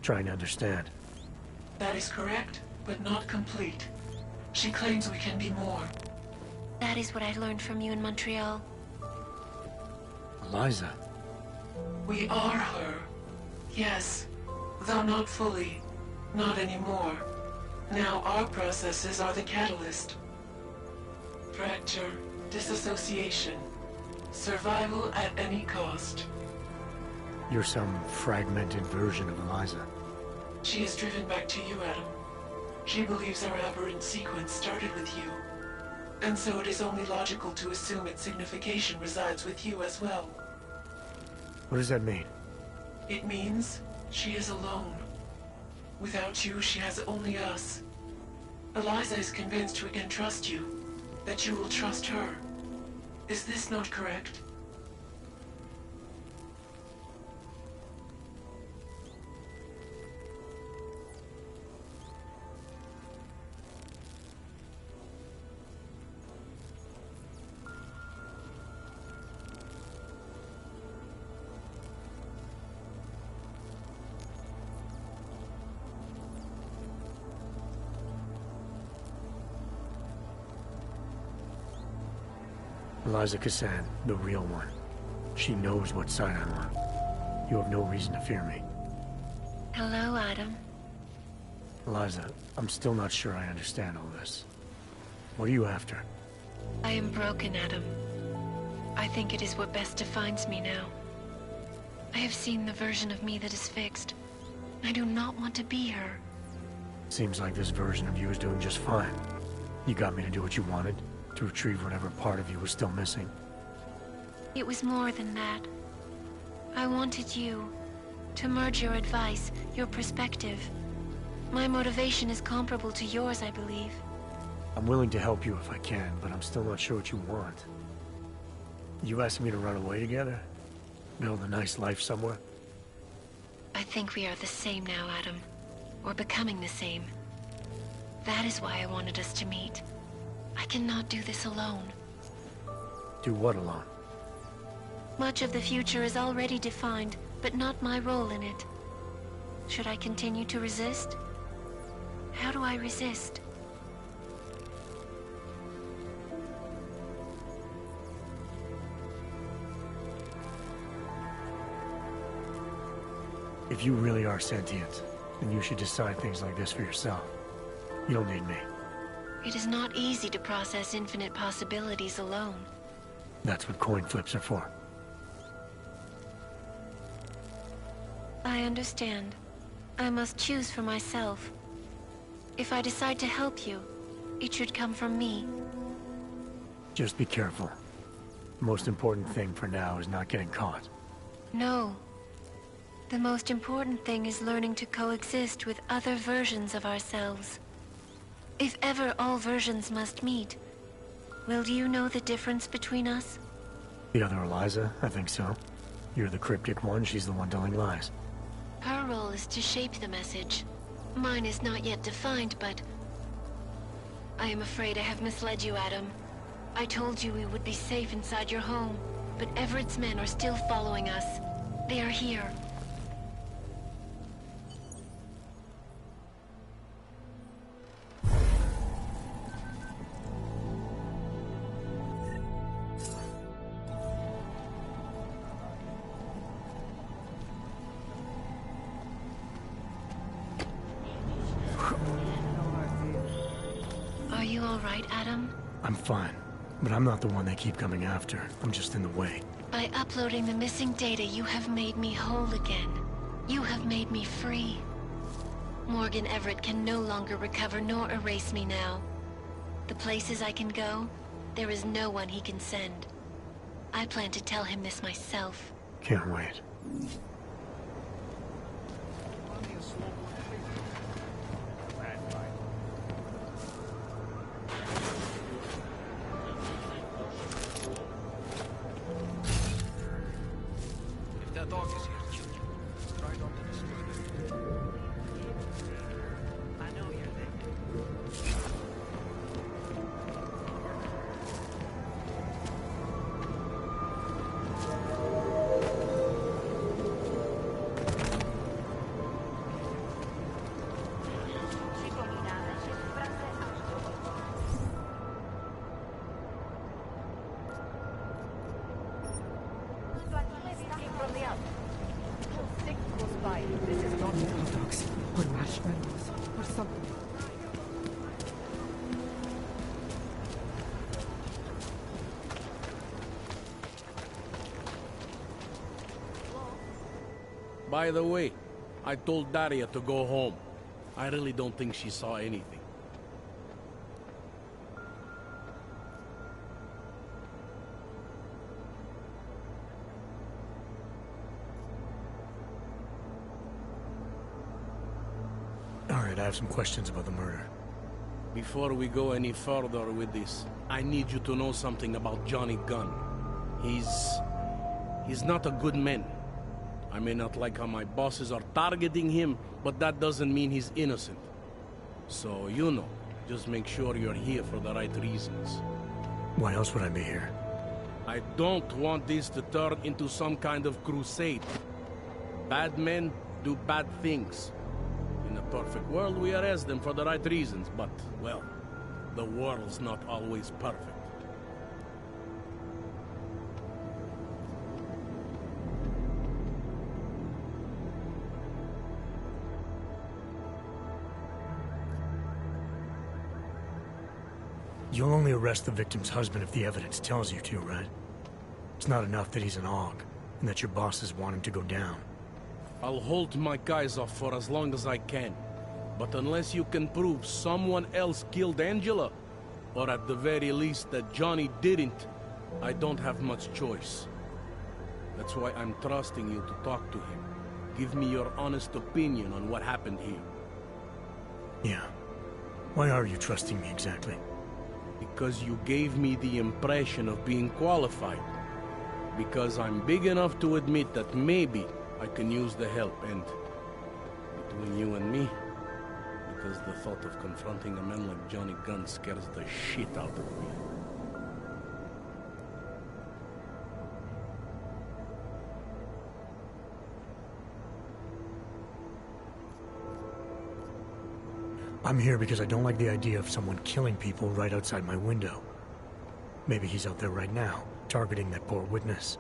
trying to understand. That is correct, but not complete. She claims we can be more. That is what I learned from you in Montreal. Eliza. We are her. Yes, though not fully. Not anymore. Now our processes are the catalyst. Fracture, disassociation, survival at any cost. You're some fragmented version of Eliza. She is driven back to you, Adam. She believes our aberrant sequence started with you. And so it is only logical to assume its signification resides with you as well. What does that mean? It means she is alone. Without you, she has only us. Eliza is convinced we can trust you, that you will trust her. Is this not correct? Eliza Kazan, the real one. She knows what side I'm on. You have no reason to fear me. Hello, Adam. Eliza, I'm still not sure I understand all this. What are you after? I am broken, Adam. I think it is what best defines me now. I have seen the version of me that is fixed. I do not want to be her. Seems like this version of you is doing just fine. You got me to do what you wanted, to retrieve whatever part of you was still missing. It was more than that. I wanted you to merge your advice, your perspective. My motivation is comparable to yours, I believe. I'm willing to help you if I can, but I'm still not sure what you want. You asked me to run away together? Build a nice life somewhere? I think we are the same now, Adam. Or becoming the same. That is why I wanted us to meet. I cannot do this alone. Do what alone? Much of the future is already defined, but not my role in it. Should I continue to resist? How do I resist? if you really are sentient, then you should decide things like this for yourself. You don't need me. It is not easy to process infinite possibilities alone. That's what coin flips are for. I understand. I must choose for myself. If I decide to help you, it should come from me. Just be careful. The most important thing for now is not getting caught. No. The most important thing is learning to coexist with other versions of ourselves. If ever all versions must meet, will you know the difference between us? The other Eliza? I think so. You're the cryptic one, she's the one telling lies. Her role is to shape the message. Mine is not yet defined, but... I am afraid I have misled you, Adam. I told you we would be safe inside your home, but Everett's men are still following us. They are here. Are you all right, Adam? I'm fine, but I'm not the one they keep coming after. I'm just in the way. By uploading the missing data, you have made me whole again. You have made me free. Morgan Everett can no longer recover nor erase me now. The places I can go, there is no one he can send. I plan to tell him this myself. Can't wait. By the way, I told Daria to go home. I really don't think she saw anything. Alright, I have some questions about the murder. Before we go any further with this, I need you to know something about Johnny Gunn. He's not a good man. I may not like how my bosses are targeting him, but that doesn't mean he's innocent. So, you know, just make sure you're here for the right reasons. Why else would I be here? I don't want this to turn into some kind of crusade. Bad men do bad things. In a perfect world, we arrest them for the right reasons, but, well, the world's not always perfect. You'll only arrest the victim's husband if the evidence tells you to, right? It's not enough that he's an AUG, and that your bosses want him to go down. I'll hold my guys off for as long as I can. But unless you can prove someone else killed Angela, or at the very least that Johnny didn't, I don't have much choice. That's why I'm trusting you to talk to him. Give me your honest opinion on what happened here. Yeah. Why are you trusting me exactly? Because you gave me the impression of being qualified. Because I'm big enough to admit that maybe I can use the help, and between you and me, because the thought of confronting a man like Johnny Gunn scares the shit out of me. I'm here because I don't like the idea of someone killing people right outside my window. Maybe he's out there right now, targeting that poor witness.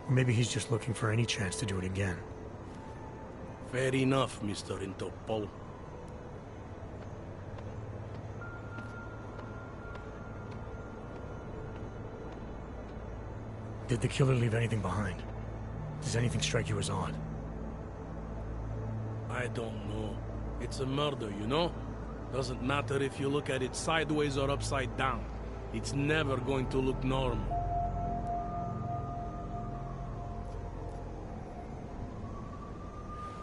Or maybe he's just looking for any chance to do it again. Fair enough, Mr. Interpol. Did the killer leave anything behind? Does anything strike you as odd? I don't know. It's a murder, you know? Doesn't matter if you look at it sideways or upside down. It's never going to look normal.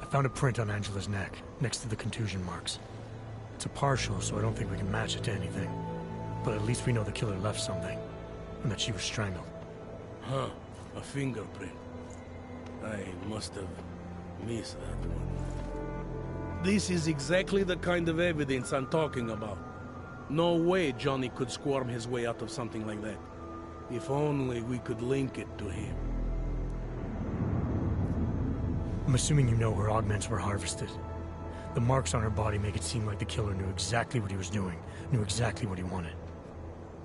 I found a print on Angela's neck, next to the contusion marks. It's a partial, so I don't think we can match it to anything. But at least we know the killer left something, and that she was strangled. Huh, a fingerprint. I must have missed that one. This is exactly the kind of evidence I'm talking about. No way Johnny could squirm his way out of something like that. If only we could link it to him. I'm assuming you know where augments were harvested. The marks on her body make it seem like the killer knew exactly what he was doing, knew exactly what he wanted.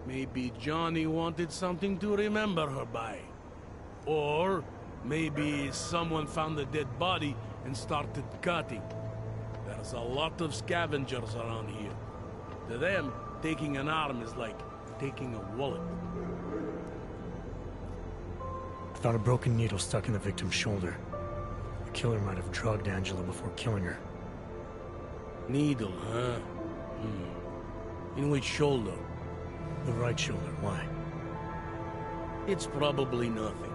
Maybe Johnny wanted something to remember her by. Or maybe someone found a dead body and started cutting. There's a lot of scavengers around here. To them, taking an arm is like taking a wallet. I found a broken needle stuck in the victim's shoulder. The killer might have drugged Angela before killing her. Needle, huh? In which shoulder? The right shoulder. Why? It's probably nothing.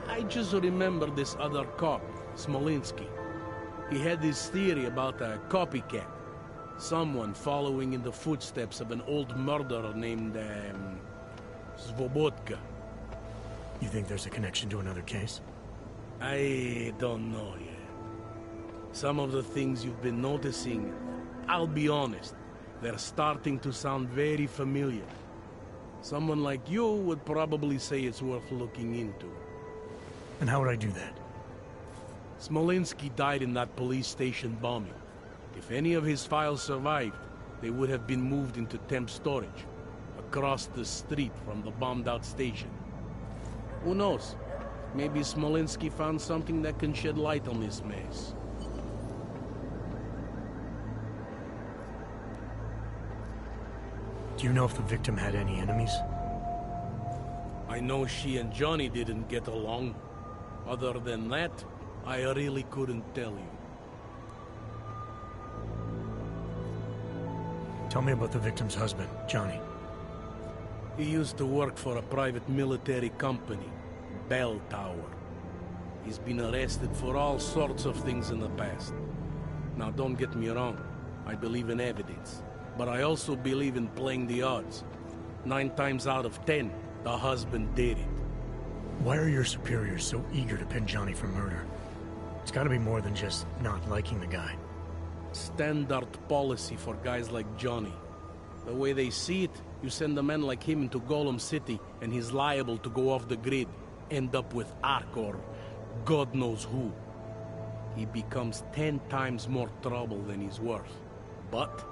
I just remember this other cop, Smolinski. He had this theory about a copycat. Someone following in the footsteps of an old murderer named, Svobodka. You think there's a connection to another case? I don't know yet. Some of the things you've been noticing, I'll be honest, they're starting to sound very familiar. Someone like you would probably say it's worth looking into. And how would I do that? Smolinski died in that police station bombing. If any of his files survived, they would have been moved into temp storage, across the street from the bombed-out station. Who knows? Maybe Smolinski found something that can shed light on this mess. Do you know if the victim had any enemies? I know she and Johnny didn't get along. Other than that, I really couldn't tell you. Tell me about the victim's husband, Johnny. He used to work for a private military company, Bell Tower. He's been arrested for all sorts of things in the past. Now, don't get me wrong. I believe in evidence. But I also believe in playing the odds. 9 times out of 10, the husband did it. Why are your superiors so eager to pin Johnny for murder? It's gotta be more than just not liking the guy. Standard policy for guys like Johnny. The way they see it, you send a man like him into Golem City, and he's liable to go off the grid, end up with Ark or God knows who. He becomes 10 times more trouble than he's worth. But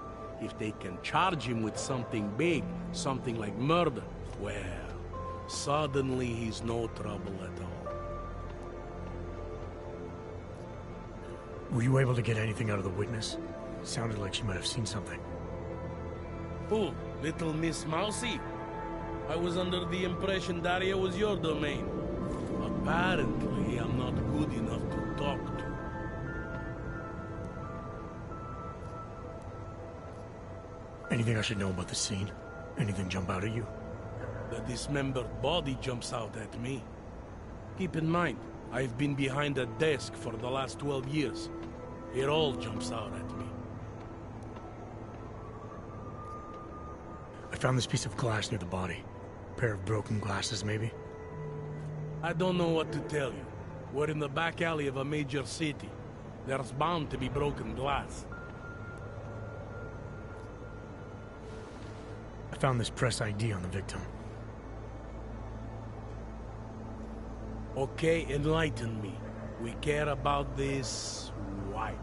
if they can charge him with something big, something like murder, well, suddenly he's no trouble at all. Were you able to get anything out of the witness? Sounded like she might have seen something. Who? Little Miss Mousy? I was under the impression Daria was your domain. Apparently, I'm not good enough to talk to. Anything I should know about the scene? Anything jump out at you? The dismembered body jumps out at me. Keep in mind, I've been behind a desk for the last 12 years. It all jumps out at me. I found this piece of glass near the body. A pair of broken glasses, maybe? I don't know what to tell you. We're in the back alley of a major city. There's bound to be broken glass. I found this press ID on the victim. Okay, enlighten me. We care about this... why?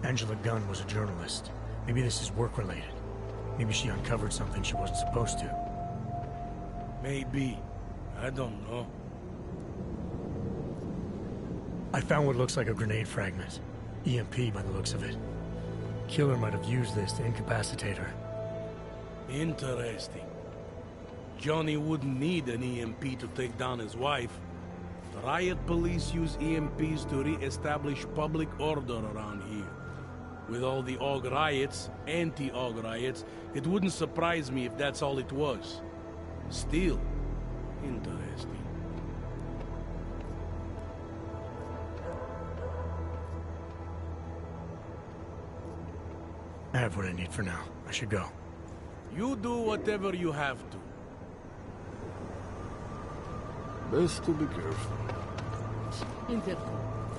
Angela Gunn was a journalist. Maybe this is work-related. Maybe she uncovered something she wasn't supposed to. Maybe. I don't know. I found what looks like a grenade fragment. EMP by the looks of it. Killer might have used this to incapacitate her. Interesting. Johnny wouldn't need an EMP to take down his wife. The riot police use EMPs to re-establish public order around here. With all the AUG riots, anti-AUG riots, it wouldn't surprise me if that's all it was. Still, interesting. I have what I need for now. I should go. You do whatever you have to. Best to be careful.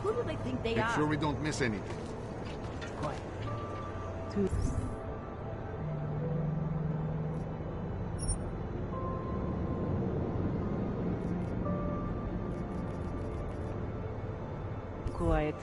Who do they think they Make are? sure we don't miss anything. Quiet. Quiet.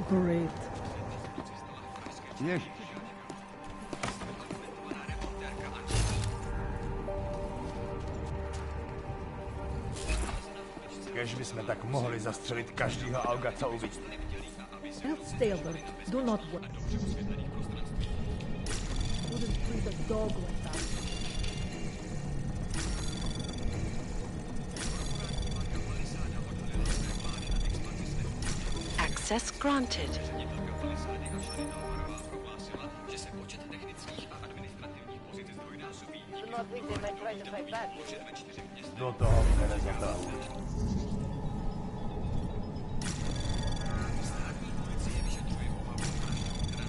Great. Yeah. Kež bychom tak mohli zastřelit každýho auga, co uvidí. Stay alert. Do not worry. Wouldn't treat a dog like that. Access granted. Do not think they might try to fight back. Do toho mě nezatáhnu.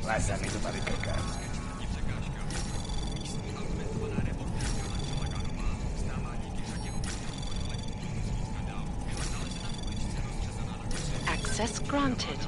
Leze mi to tady keká. Access granted.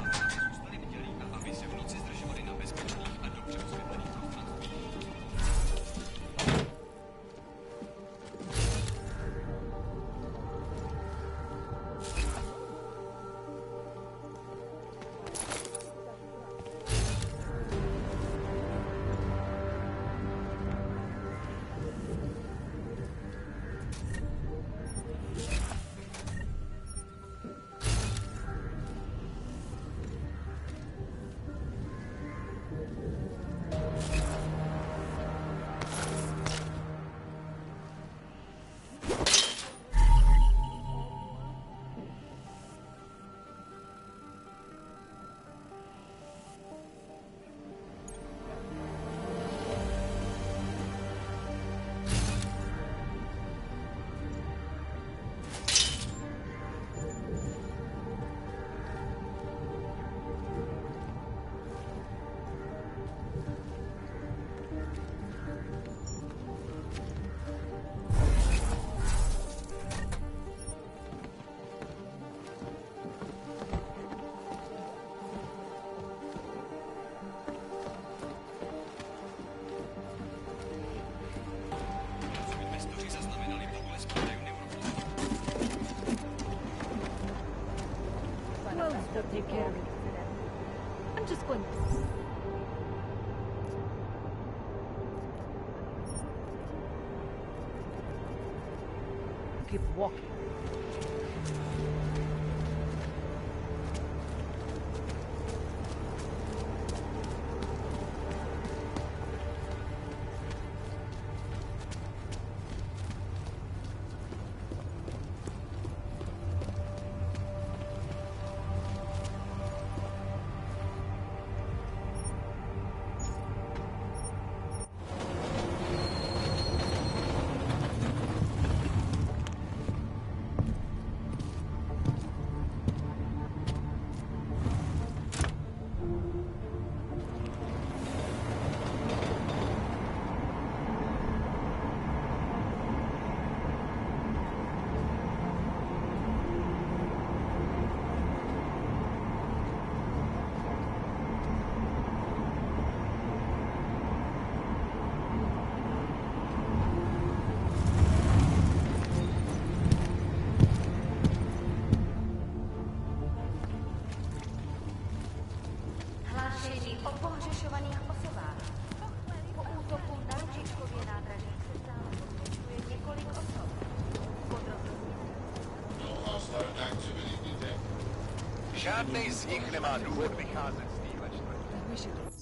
They'll take care of it. I'm just going to... keep walking. Hlášení o pohřešovaných osobách. Po útoku na Ručičkově nádraží se stále pohřešuje několik osob. Žádnej z nich nemá důvod vycházet z téhle čtvrti.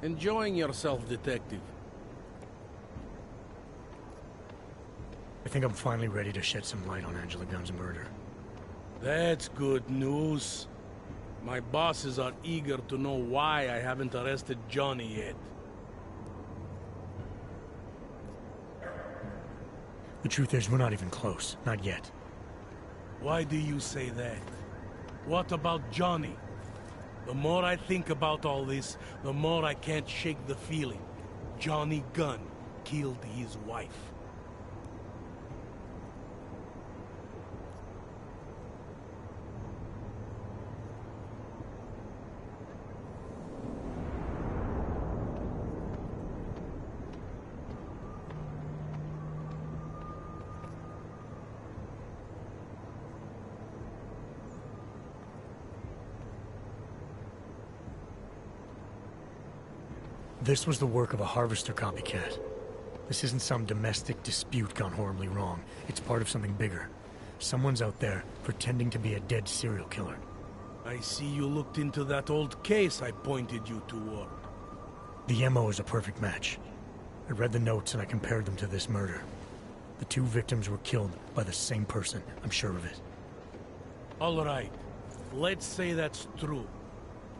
Enjoying yourself, detective? I think I'm finally ready to shed some light on Angela Gunn's murder. That's good news. My bosses are eager to know why I haven't arrested Johnny yet. The truth is, we're not even close. Not yet. Why do you say that? What about Johnny? The more I think about all this, the more I can't shake the feeling. Johnny Gunn killed his wife. This was the work of a harvester copycat. This isn't some domestic dispute gone horribly wrong. It's part of something bigger. Someone's out there pretending to be a dead serial killer. I see you looked into that old case I pointed you toward. The MO is a perfect match. I read the notes and I compared them to this murder. The two victims were killed by the same person, I'm sure of it. All right. Let's say that's true.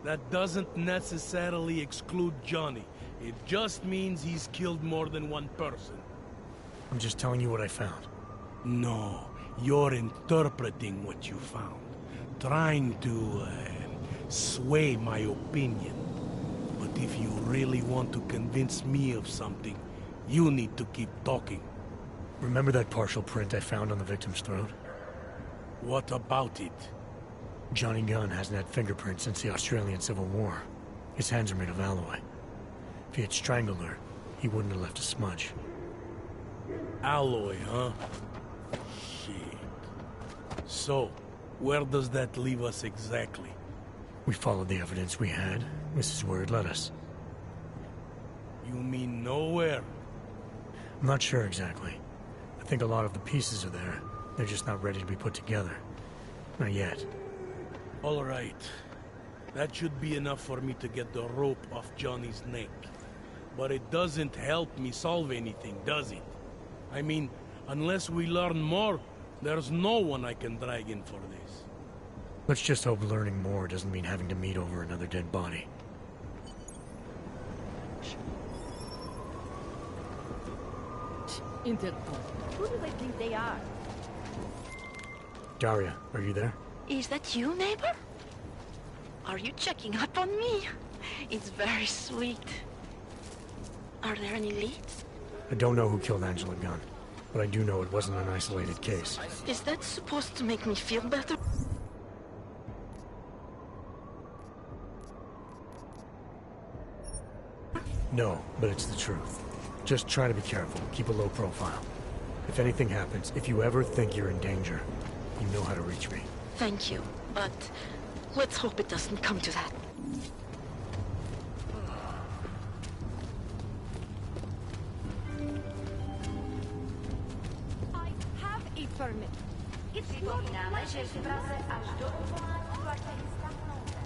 That doesn't necessarily exclude Johnny. It just means he's killed more than one person. I'm just telling you what I found. No, you're interpreting what you found. Trying to, sway my opinion. But if you really want to convince me of something, you need to keep talking. Remember that partial print I found on the victim's throat? What about it? Johnny Gunn hasn't had fingerprints since the Australian Civil War. His hands are made of alloy. If he had strangled her, he wouldn't have left a smudge. Alloy, huh? Shit. So, where does that leave us exactly? We followed the evidence we had. This is where it led us. You mean nowhere? I'm not sure exactly. I think a lot of the pieces are there. They're just not ready to be put together. Not yet. All right. That should be enough for me to get the rope off Johnny's neck. But it doesn't help me solve anything, does it? I mean, unless we learn more, there's no one I can drag in for this. Let's just hope learning more doesn't mean having to meet over another dead body. Interpol. Who do they think they are? Daria, are you there? Is that you, neighbor? Are you checking up on me? It's very sweet. Are there any leads? I don't know who killed Angela Gunn, but I do know it wasn't an isolated case. Is that supposed to make me feel better? No, but it's the truth. Just try to be careful. Keep a low profile. If anything happens, if you ever think you're in danger, you know how to reach me. Thank you, but let's hope it doesn't come to that. I have a permit. It's Připomínáme, že v Praze až do odvolání platí stav nouze.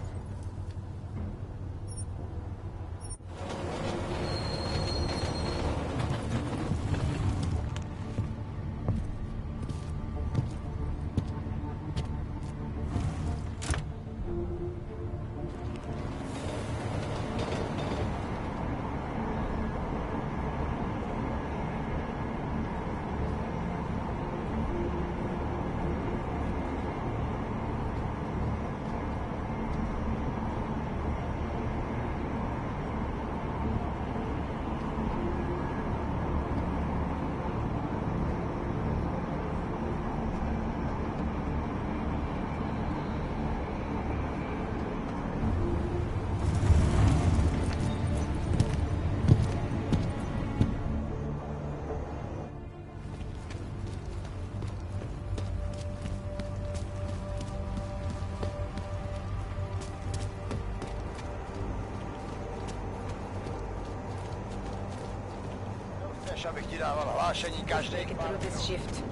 Chceš, abych ti dával hlášení každý pár shift.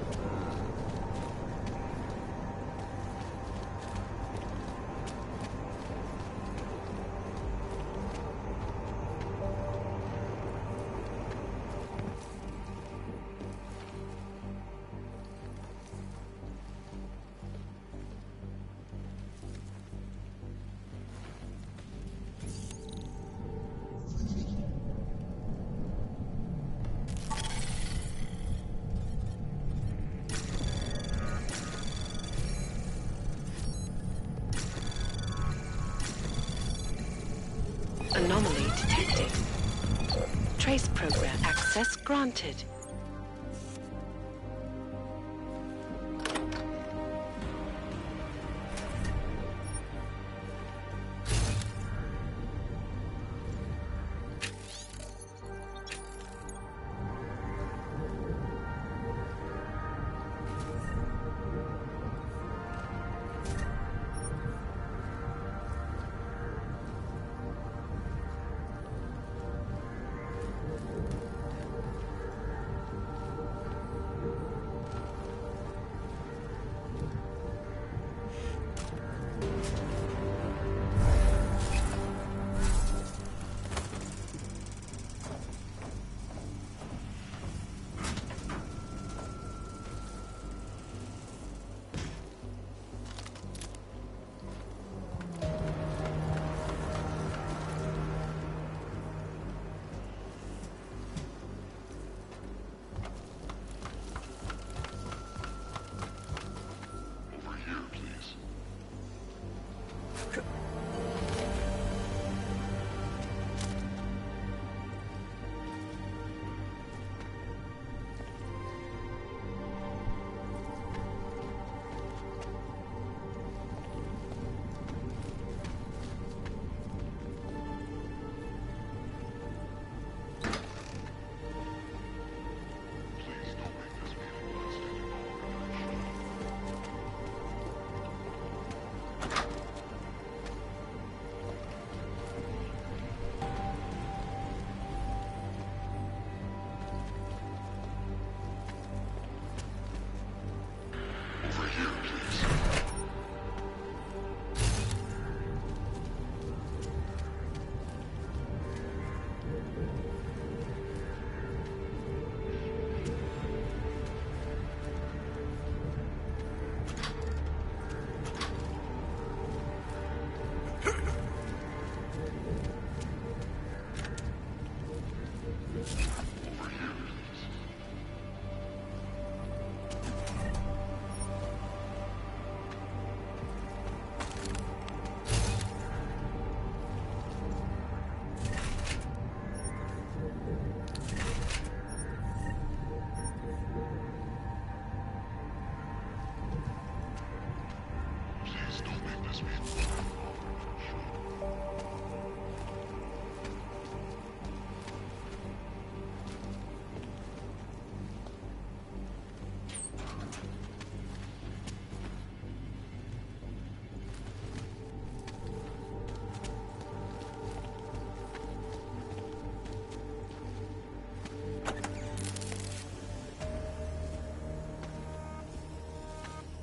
Anomaly detected. Trace program access granted.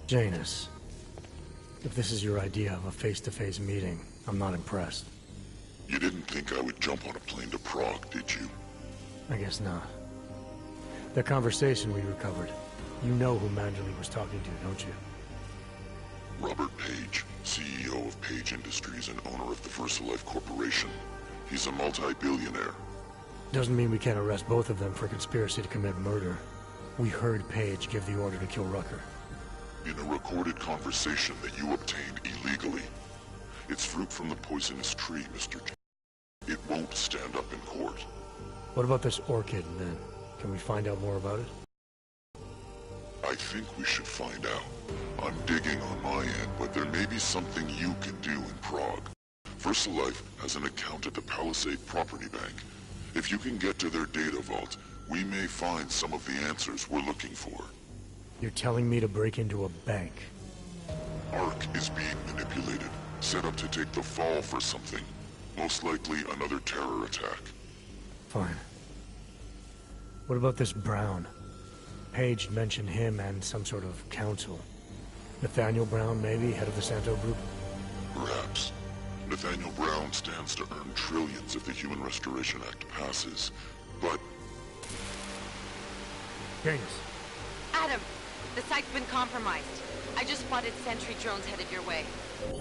Janus, if this is your idea of a face-to-face meeting, I'm not impressed. You didn't think I would jump on a plane to Prague, did you? I guess not. The conversation we recovered, you know who Manderley was talking to, don't you? Robert Page, CEO of Page Industries and owner of the VersaLife Corporation. He's a multi-billionaire. Doesn't mean we can't arrest both of them for conspiracy to commit murder. We heard Page give the order to kill Rucker. In a recorded conversation that you obtained illegally. It's fruit from the poisonous tree, Mr. It won't stand up in court. What about this orchid, then? Can we find out more about it? I think we should find out. I'm digging on my end, but there may be something you can do in Prague. VersaLife has an account at the Palisade Property Bank. If you can get to their data vault, we may find some of the answers we're looking for. You're telling me to break into a bank? Ark is being manipulated, set up to take the fall for something. Most likely another terror attack. Fine. What about this Brown? Page mentioned him and some sort of council. Nathaniel Brown, maybe, head of the Santo Group? Perhaps. Nathaniel Brown stands to earn trillions if the Human Restoration Act passes, but... Janus. Adam! The site's been compromised. I just spotted sentry drones headed your way.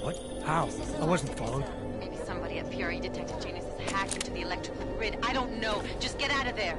What? How? I wasn't followed. Maybe somebody at PRE detected Janus has hacked into the electrical grid. I don't know. Just get out of there.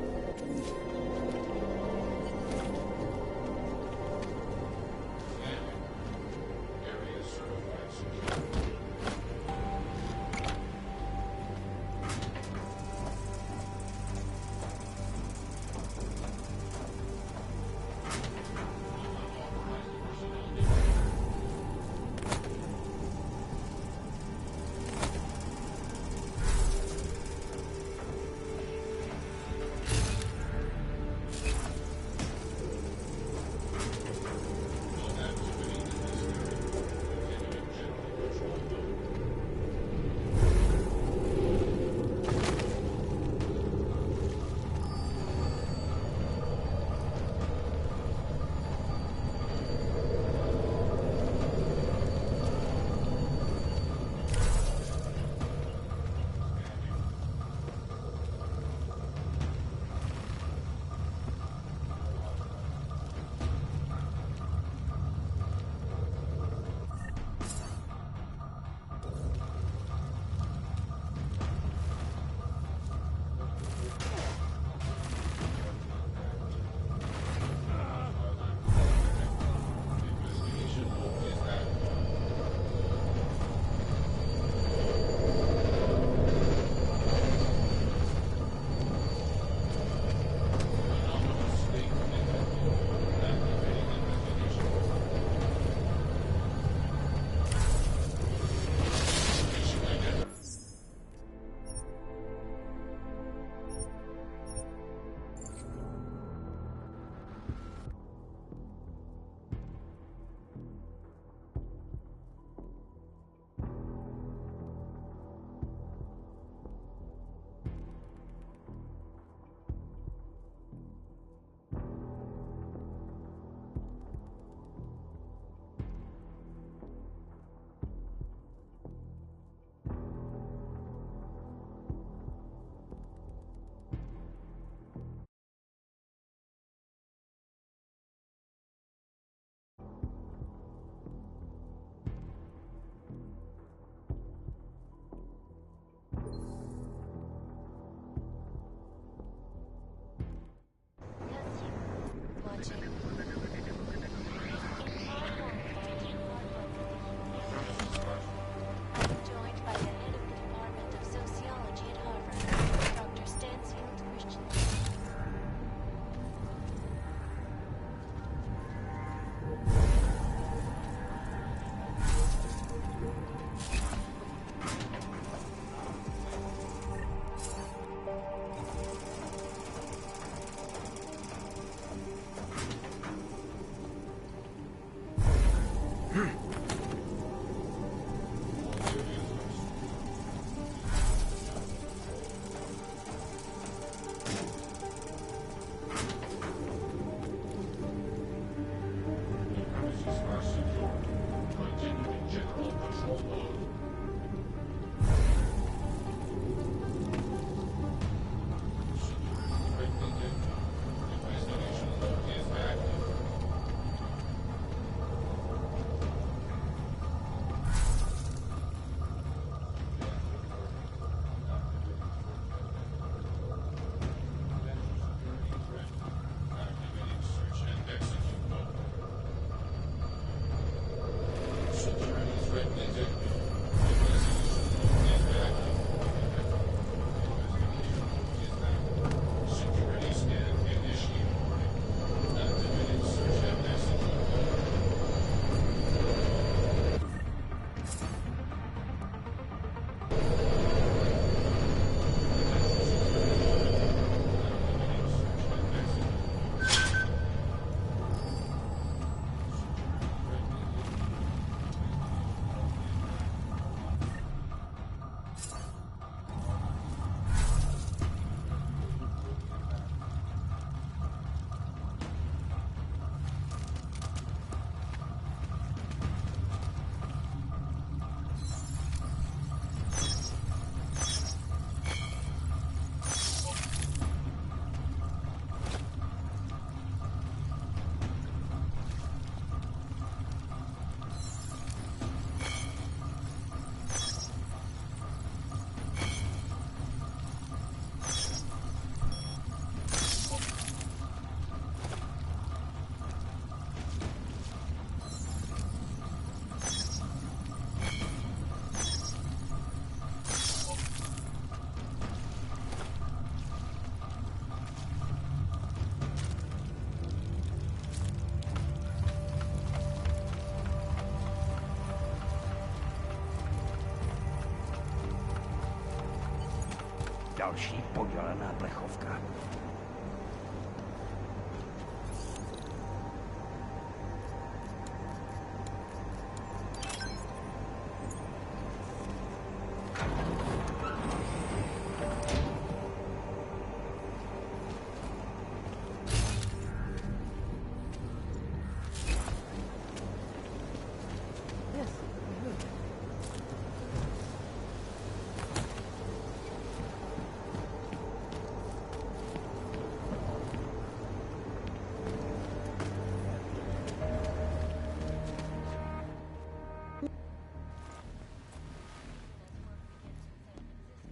Další podělaná plechovka.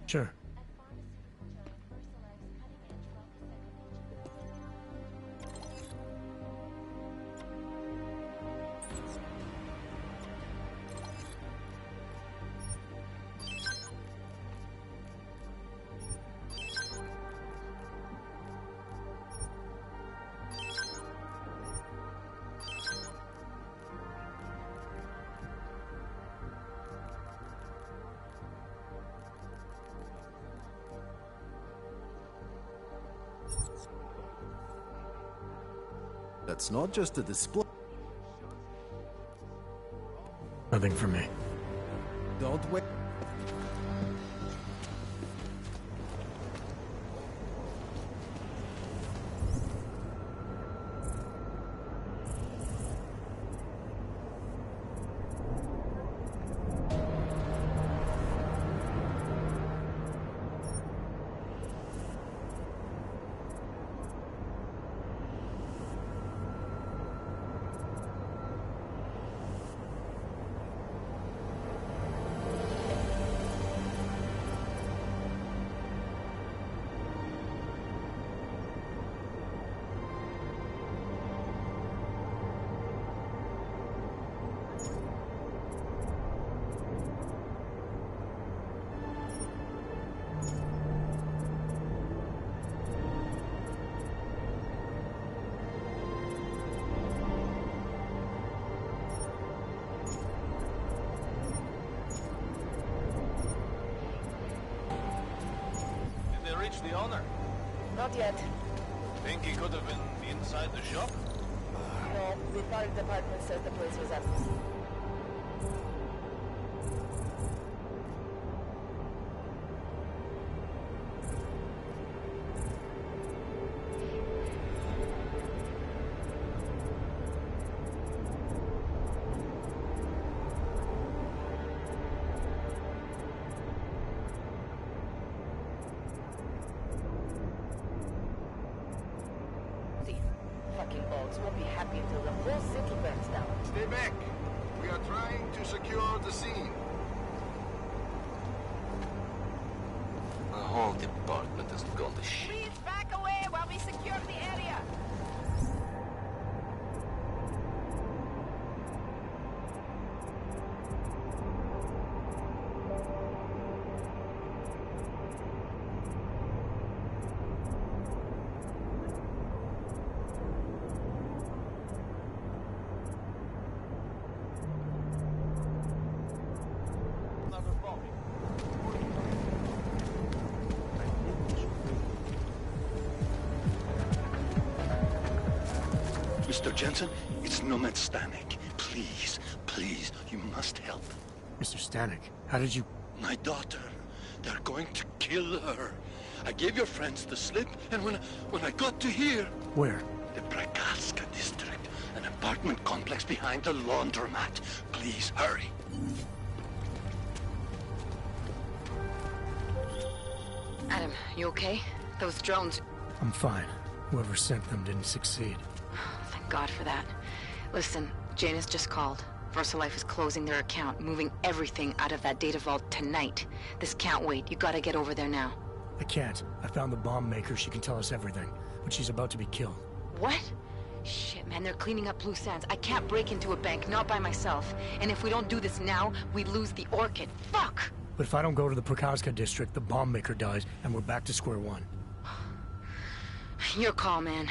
Sure. That's not just a display. Nothing for me. Don't wait. The owner? Not yet. Think he could have been inside the shop? No, the fire department said the place was empty. Fucking boats won't be happy until the whole city burns down. Stay back. We are trying to secure the scene. The whole department has gone to shit. Please back away while we secure the area. Mr. Jensen, it's Nomad Stanek. Please, please, you must help. Mr. Stanek, how did you... My daughter. They're going to kill her. I gave your friends the slip, and when I got to here... Where? The Prakaska district. An apartment complex behind the laundromat. Please, hurry. Adam, you okay? Those drones... I'm fine. Whoever sent them didn't succeed. Thank God for that. Listen, Janus just called. VersaLife is closing their account, moving everything out of that data vault tonight. This can't wait. You gotta get over there now. I can't. I found the bomb maker. She can tell us everything. But she's about to be killed. What? Shit, man, they're cleaning up loose ends. I can't break into a bank, not by myself. And if we don't do this now, we lose the Orchid. Fuck! But if I don't go to the Prakaska district, the bomb maker dies, and we're back to square one. Your call, man.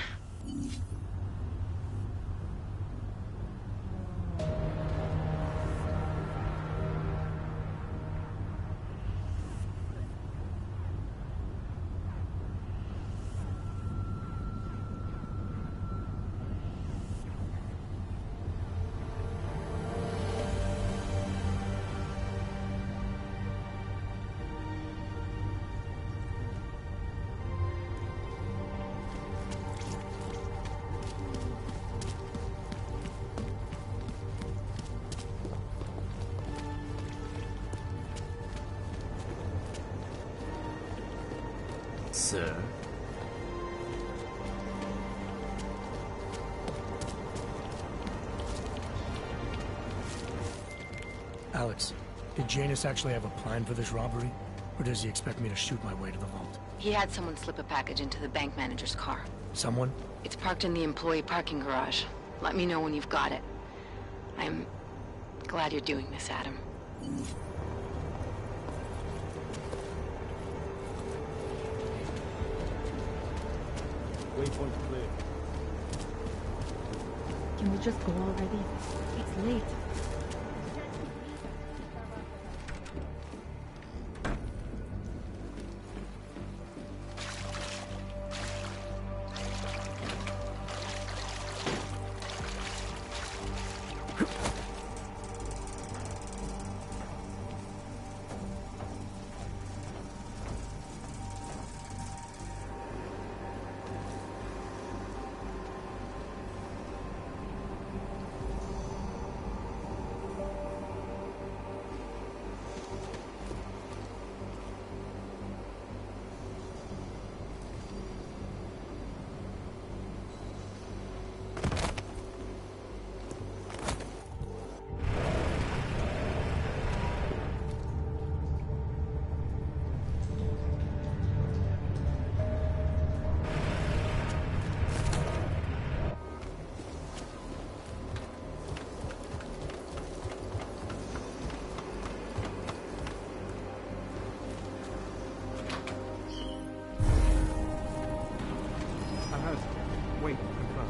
sir. Alex, did Janus actually have a plan for this robbery? Or does he expect me to shoot my way to the vault? He had someone slip a package into the bank manager's car. Someone? It's parked in the employee parking garage. Let me know when you've got it. I'm glad you're doing this, Adam. Waypoint clear. Can we just go already? It's late. Wait, confirm.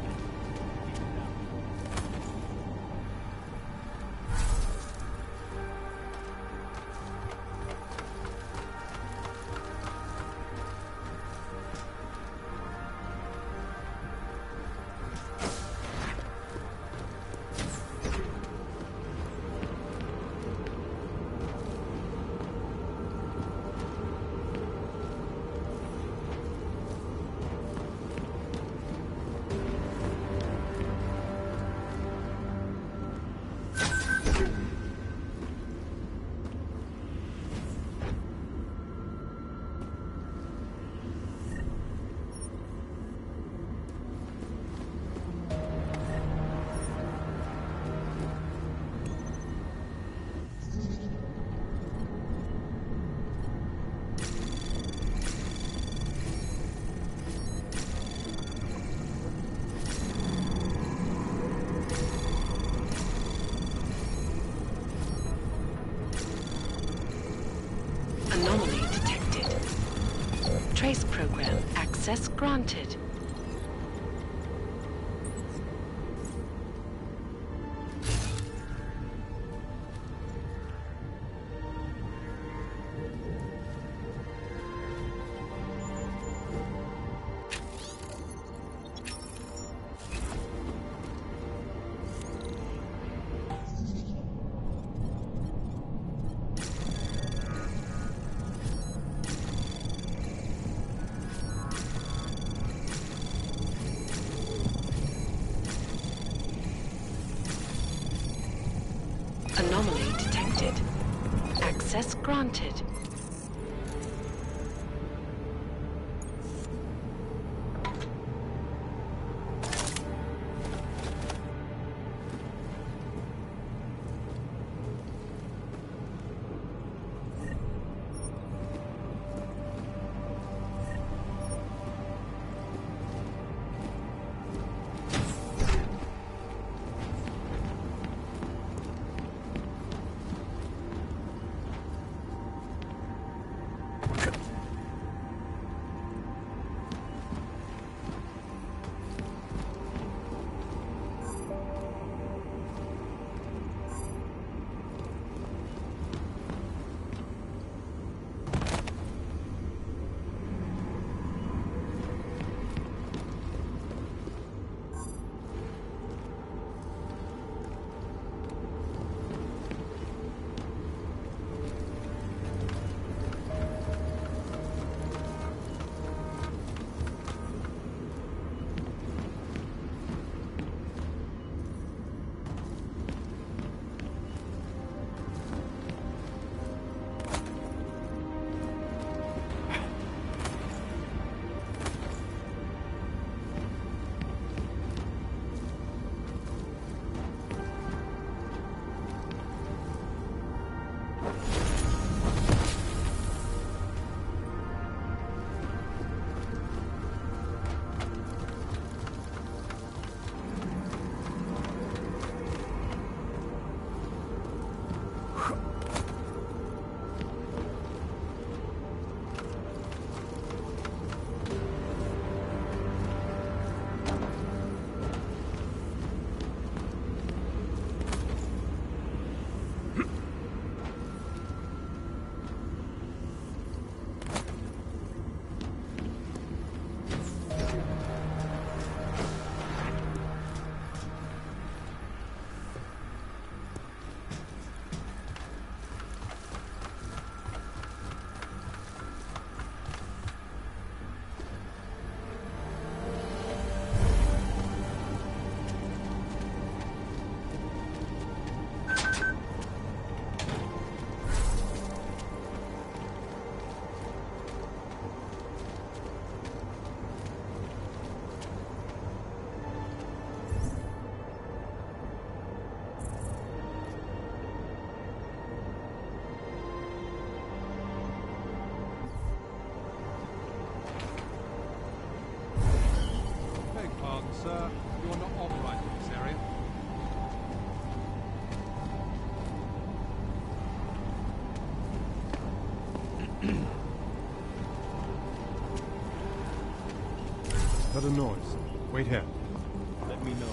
Anomaly detected. Trace program access granted. Anomaly detected. Access granted. Sir, you are not authorized in this area. Heard a noise. Wait here. Let me know.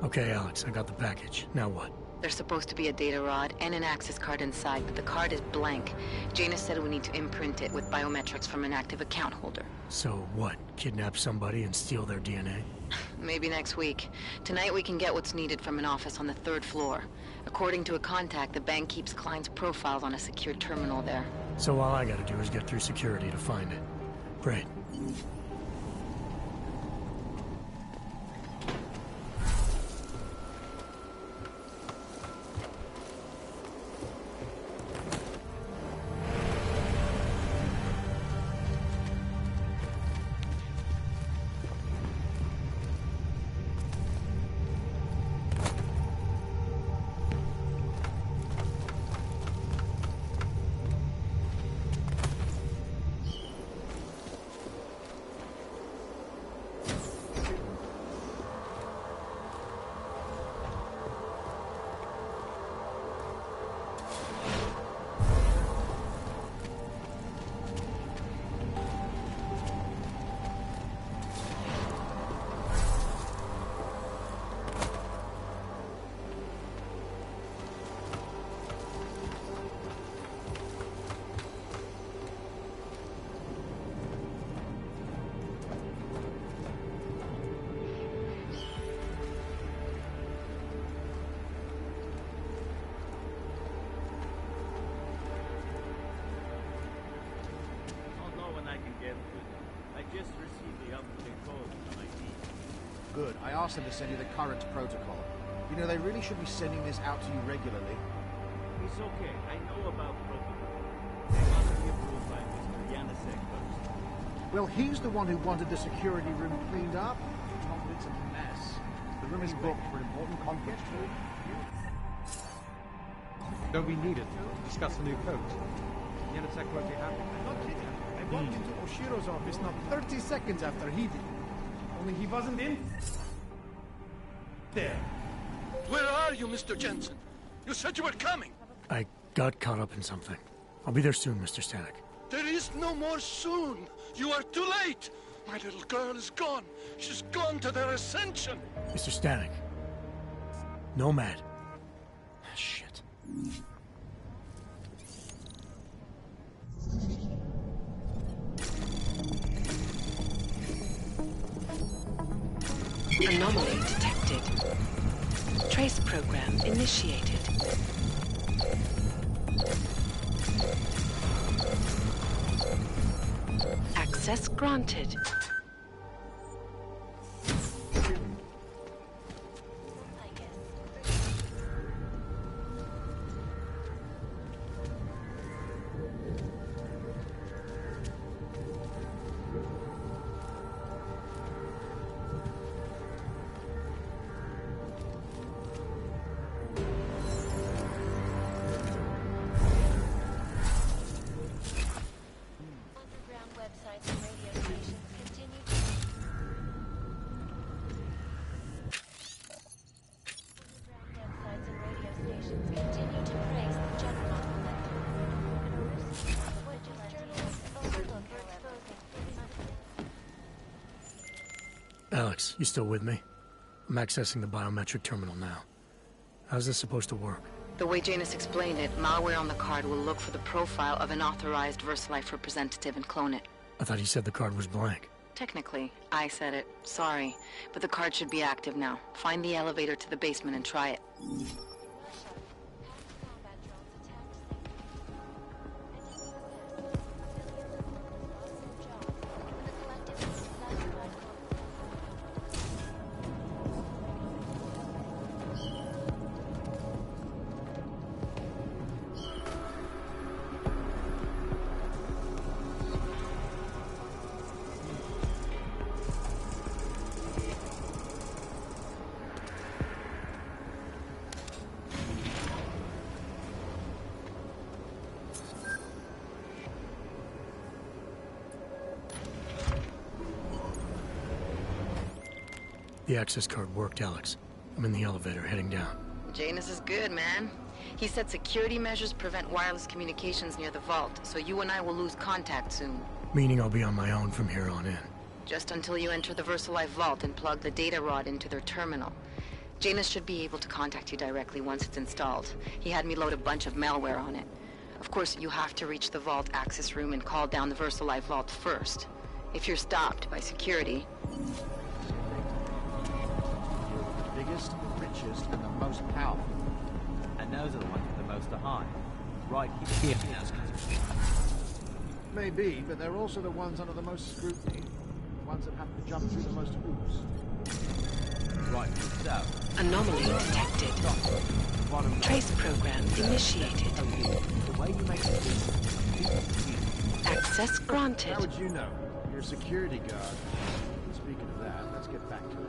Okay, Alex, I got the package. Now what? There's supposed to be a data rod and an access card inside, but the card is blank. Janus said we need to imprint it with biometrics from an active account holder. So what? Kidnap somebody and steal their DNA? Maybe next week. Tonight we can get what's needed from an office on the 3rd floor. According to a contact, the bank keeps clients' profiles on a secure terminal there. So all I gotta do is get through security to find it. Great. Good. I asked them to send you the current protocol. You know, they really should be sending this out to you regularly. It's okay. I know about protocol. They must be approved by Mr. Janusek first. Well, he's the one who wanted the security room cleaned up. Oh, it's a mess. The room is booked for an important conference call. Don't we need it to discuss a new code? Janusek won't be happy. I'm not kidding. I walked into Oshiro's office not 30 seconds after he did. Only he wasn't in. there! Where are you, Mr. Jensen? You said you were coming. I got caught up in something. I'll be there soon, Mr. Stanek. There is no more soon. You are too late. My little girl is gone. She's gone to their ascension. Mr. Stanek. Nomad. Shit. Anomaly detected. Trace program initiated. Access granted. Alex, you still with me? I'm accessing the biometric terminal now. How's this supposed to work? The way Janus explained it, malware on the card will look for the profile of an authorized VersaLife representative and clone it. I thought he said the card was blank. Technically, I said it. Sorry. But the card should be active now. Find the elevator to the basement and try it. The access card worked, Alex. I'm in the elevator, heading down. Janus is good, man. He said security measures prevent wireless communications near the vault, so you and I will lose contact soon. Meaning I'll be on my own from here on in. Just until you enter the VersaLife vault and plug the data rod into their terminal. Janus should be able to contact you directly once it's installed. He had me load a bunch of malware on it. Of course, you have to reach the vault access room and call down the VersaLife vault first. If you're stopped by security... The biggest, the richest, and the most powerful. And those are the ones with the most to hide. Right here. Maybe, but they're also the ones under the most scrutiny. The ones that have to jump through the most hoops. Right, so... Anomaly detected. Trace program initiated. The way you make it... Access granted. How would you know? You're a security guard. Speaking of that, let's get back to it.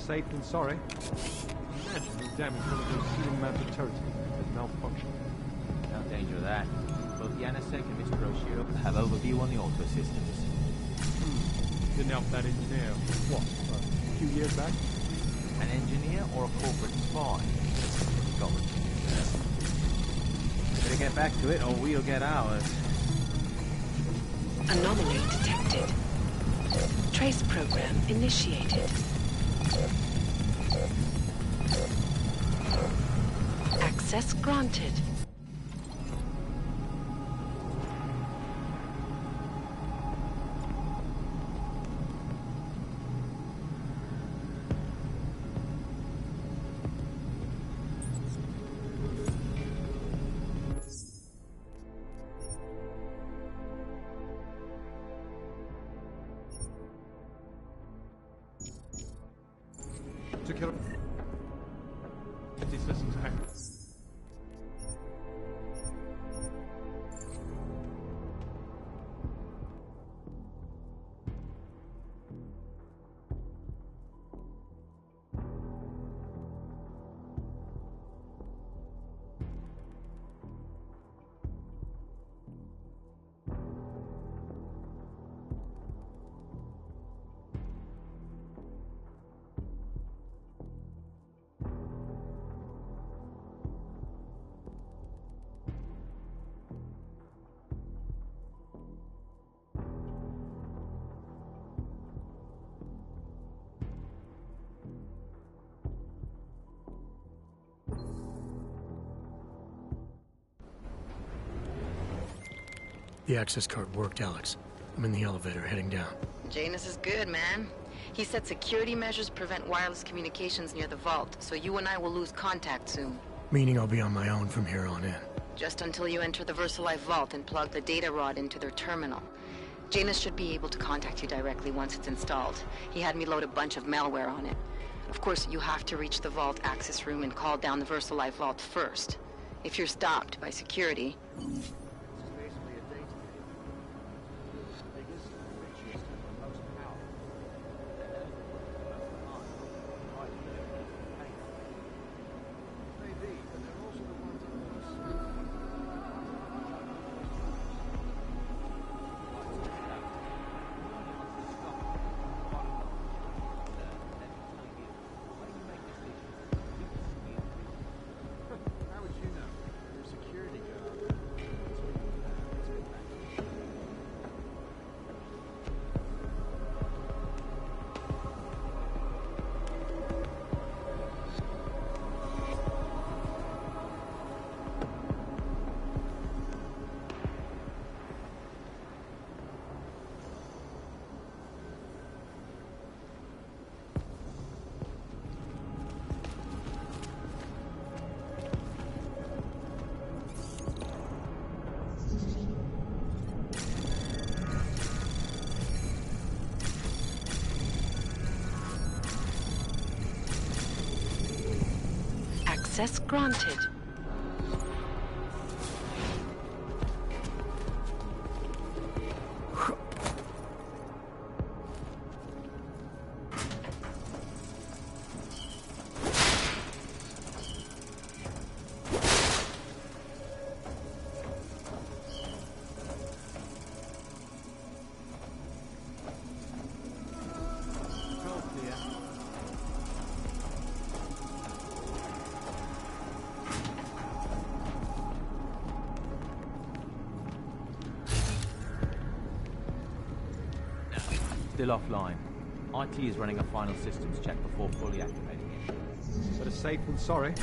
Safe than sorry. Imagine we damage one of those ceiling-mounted turrets that malfunction. No danger of that. Both Janusek and Mr. Oshiro have overview on the auto systems. Didn't help that engineer. What? A few years back? An engineer or a corporate spy? Got it. Better get back to it or we'll get ours. Anomaly detected. Trace program initiated. Access granted. To kill these systems act. The access card worked, Alex. I'm in the elevator, heading down. Janus is good, man. He said security measures prevent wireless communications near the vault, so you and I will lose contact soon. Meaning I'll be on my own from here on in. Just until you enter the VersaLife vault and plug the data rod into their terminal. Janus should be able to contact you directly once it's installed. He had me load a bunch of malware on it. Of course, you have to reach the vault access room and call down the VersaLife vault first. If you're stopped by security... Access granted. Still offline. IT is running a final systems check before fully activating it. Better safe than sorry.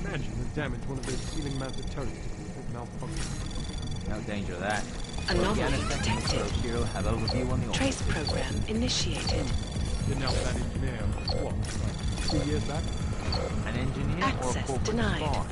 Imagine the damage one of those ceiling-mounted turrets did with malfunction. No danger of that. Anomaly detected. She'll have overview on the Trace program initiated. Didn't help that engineer, what, like 2 years back? An engineer or a Access corporate denied. spy?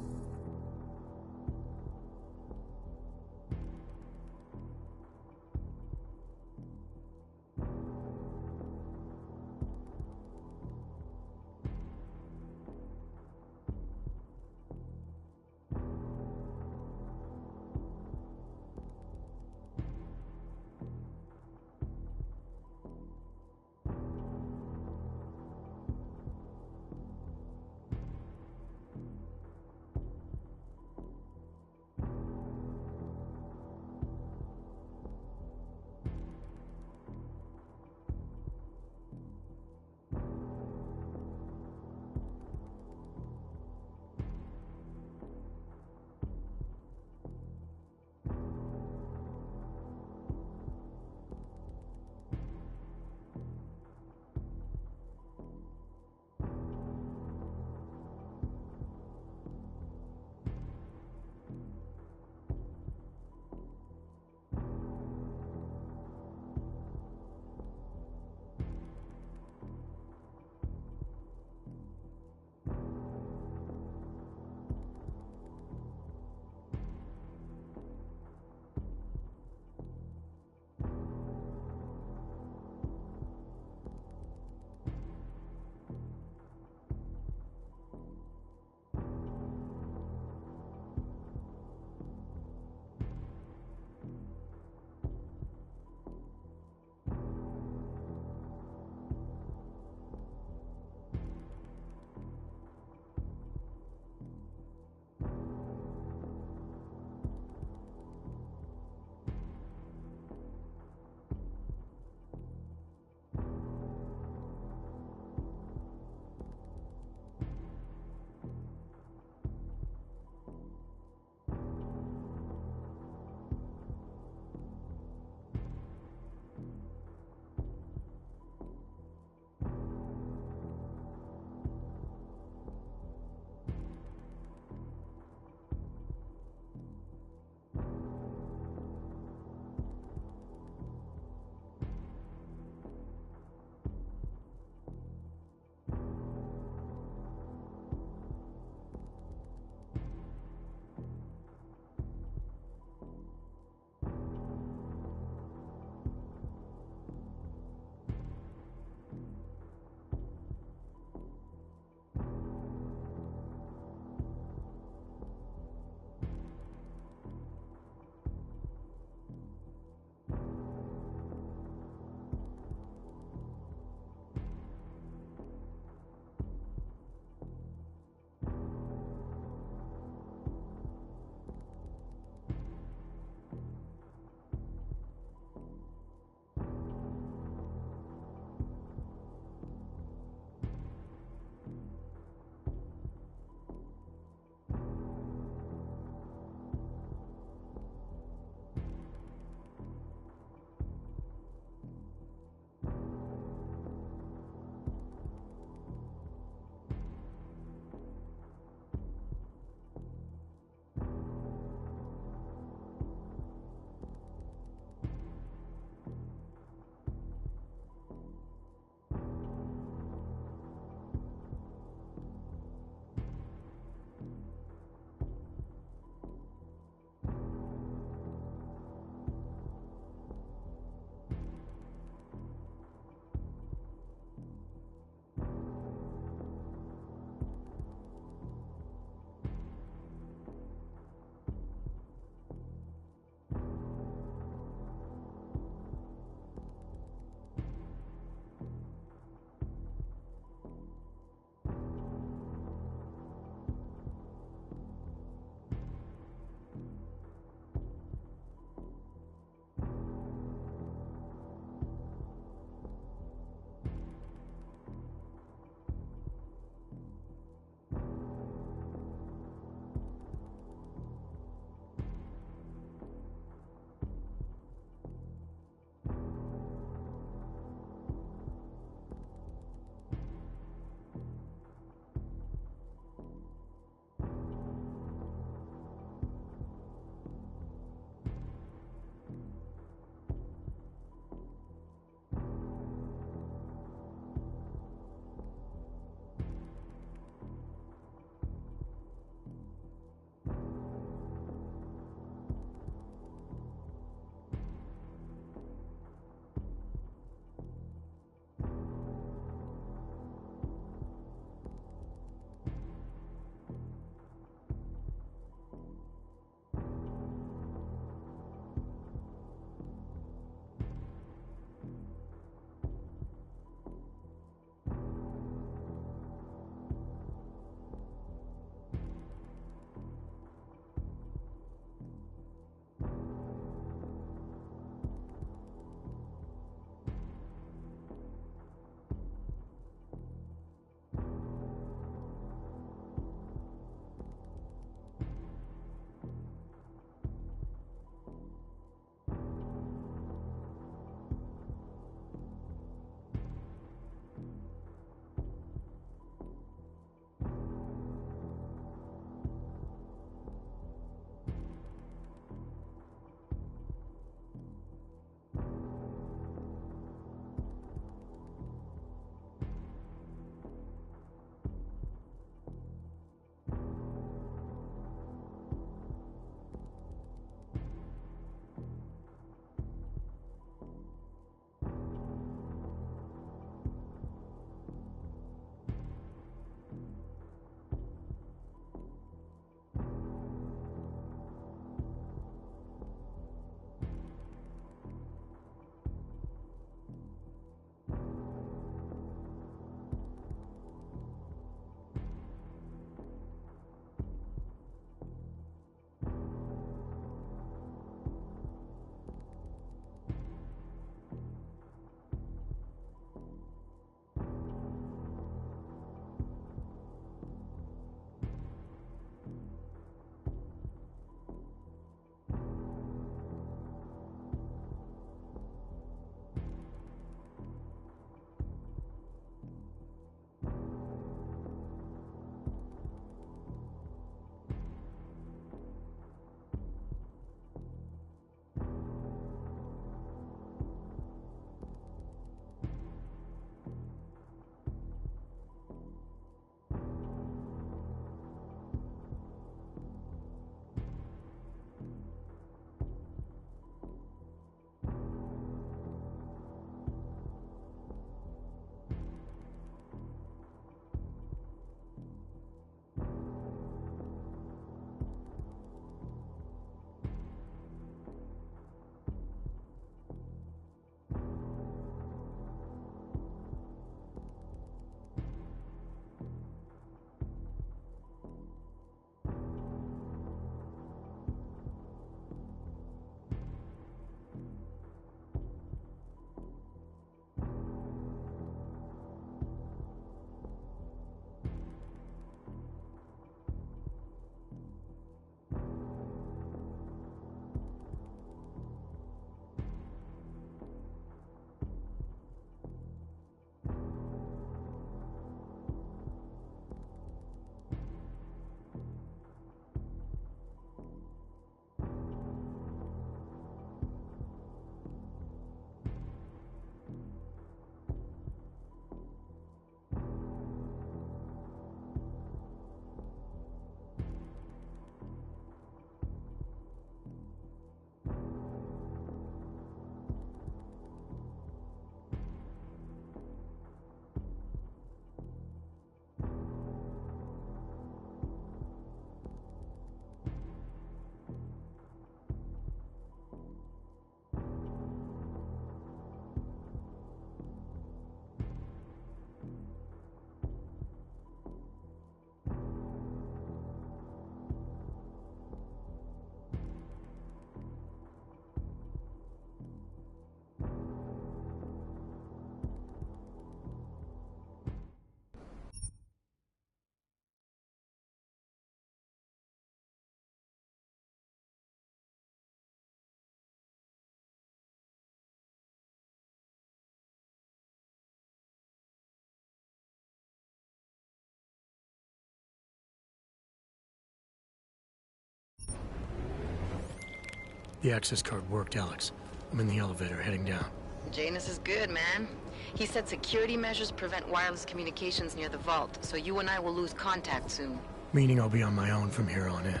The access card worked, Alex. I'm in the elevator, heading down. Janus is good, man. He said security measures prevent wireless communications near the vault, so you and I will lose contact soon. Meaning I'll be on my own from here on in.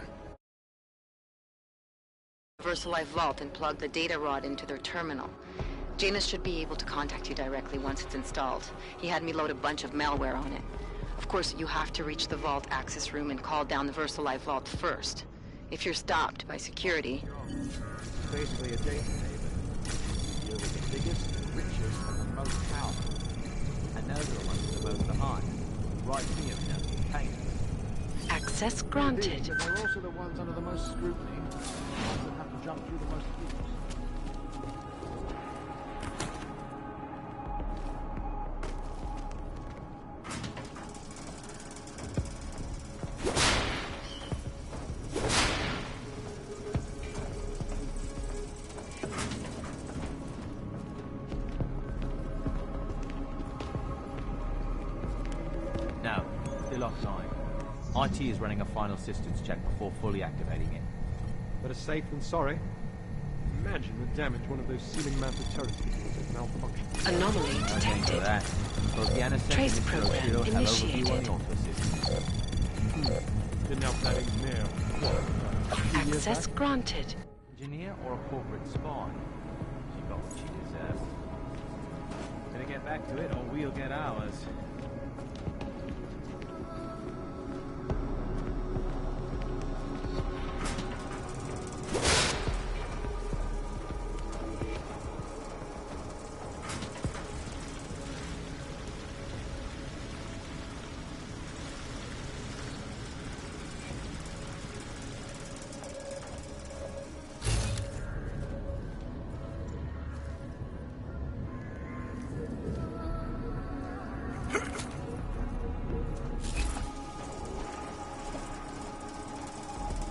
VersaLife vault and plug the data rod into their terminal. Janus should be able to contact you directly once it's installed. He had me load a bunch of malware on it. Of course, you have to reach the vault access room and call down the VersaLife vault first. If you're stopped by security... Basically a data haven. You're the biggest, richest, and the most powerful. And those are the ones with the most to hide. Right here in those containers. Access granted. Indeed, but they're also the ones under the most scrutiny. The ones that have to jump through the most hoops. No, still offline. IT is running a final systems check before fully activating it. Better safe than sorry. Imagine the damage one of those ceiling-mounted turrets could do if it malfunctioned. Anomaly detected. That. Both the anesthetic Trace and program Shield have overview on initiated. the auto system. Didn't help that engineer. What? Access granted. Engineer or a corporate spy? She got what she deserved. Better get back to it or we'll get ours.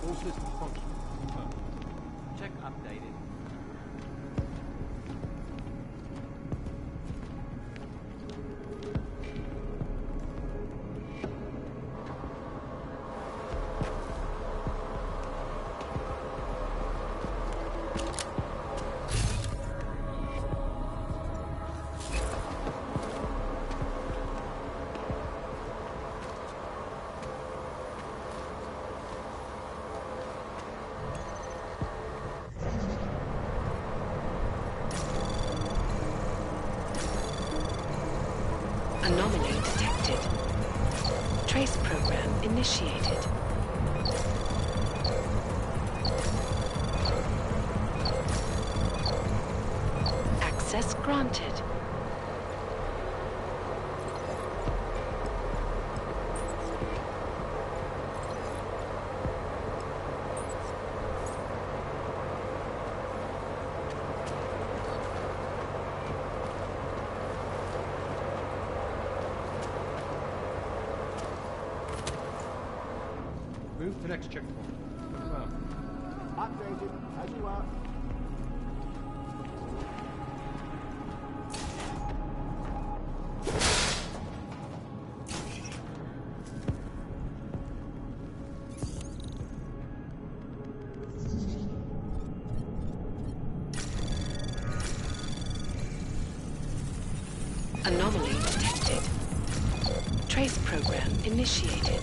All systems function. Check updated. Anomaly detected. Trace program initiated. Access granted. Move to next checkpoint. Confirm. Updated, as you are. Anomaly detected. Trace program initiated.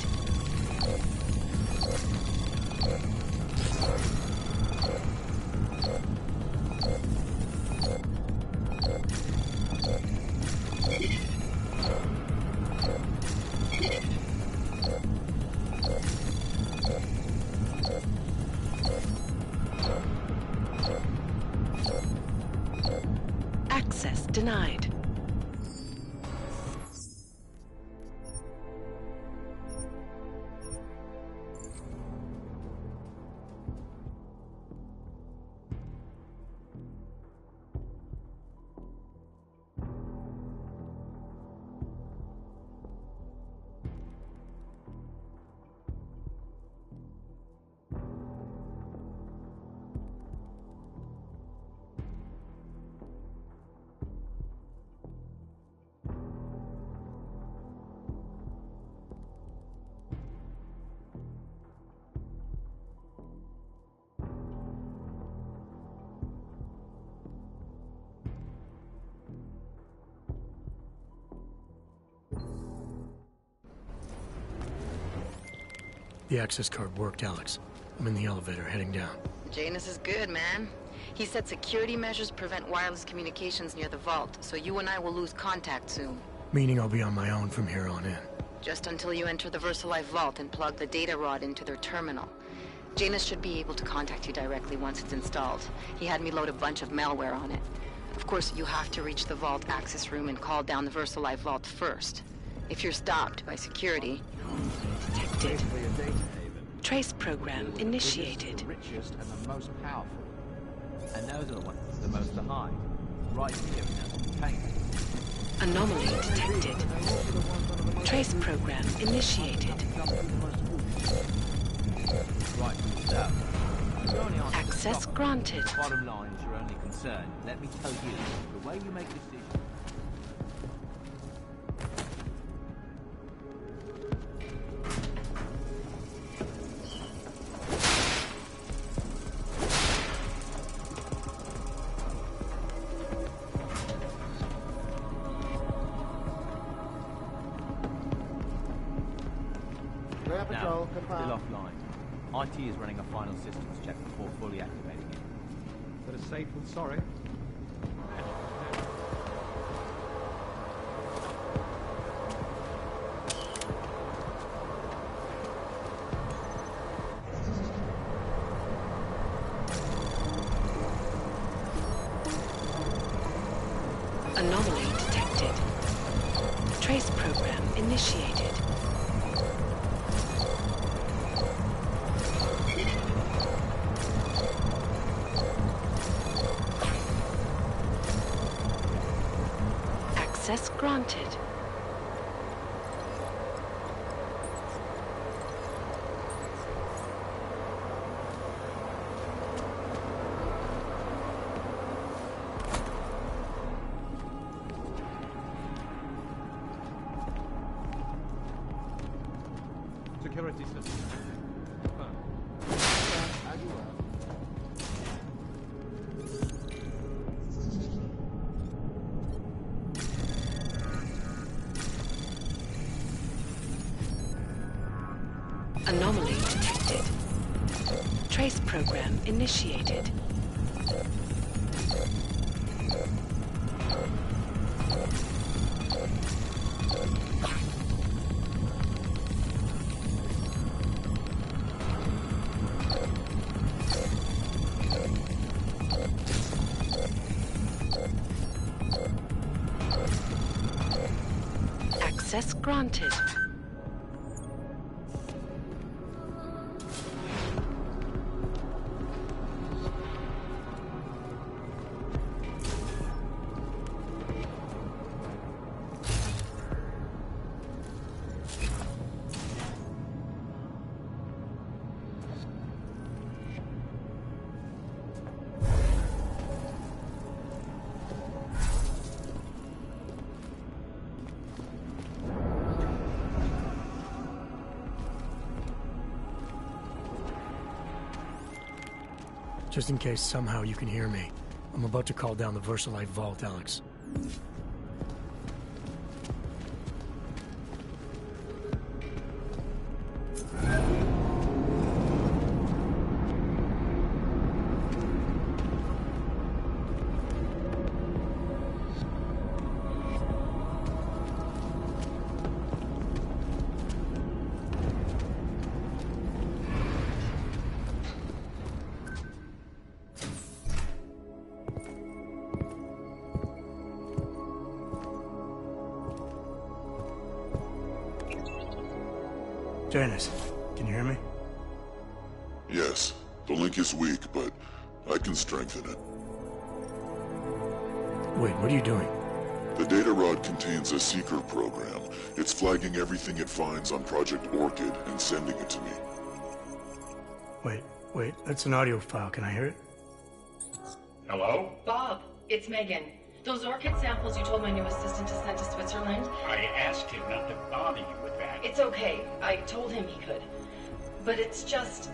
Access denied. The access card worked, Alex. I'm in the elevator, heading down. Janus is good, man. He said security measures prevent wireless communications near the vault, so you and I will lose contact soon. Meaning I'll be on my own from here on in. Just until you enter the VersaLife vault and plug the data rod into their terminal. Janus should be able to contact you directly once it's installed. He had me load a bunch of malware on it. Of course, you have to reach the vault access room and call down the VersaLife vault first. If you're stopped by security... Detected. Trace program initiated. The richest and the most powerful. And those are the ones the most to hide. Right here in that container. Anomaly detected. Trace program initiated. Right, so... Access granted. Bottom line is your only concern. Let me tell you, the way you make decisions... Now, still offline. IT is running a final systems check before fully activating it. Better safe than sorry. Anomaly detected. Trace program initiated. Access granted. Security system. Anomaly detected. Trace program initiated. Access granted. Just in case somehow you can hear me, I'm about to call down the VersaLife vault, Alex. Janus, can you hear me? Yes. The link is weak, but I can strengthen it. Wait, what are you doing? The data rod contains a secret program. It's flagging everything it finds on Project Orchid and sending it to me. Wait, that's an audio file. Can I hear it? Hello? Bob, it's Megan. Those orchid samples you told my new assistant to send to Switzerland? I asked him not to bother you with that. It's okay. I told him he could. But it's just...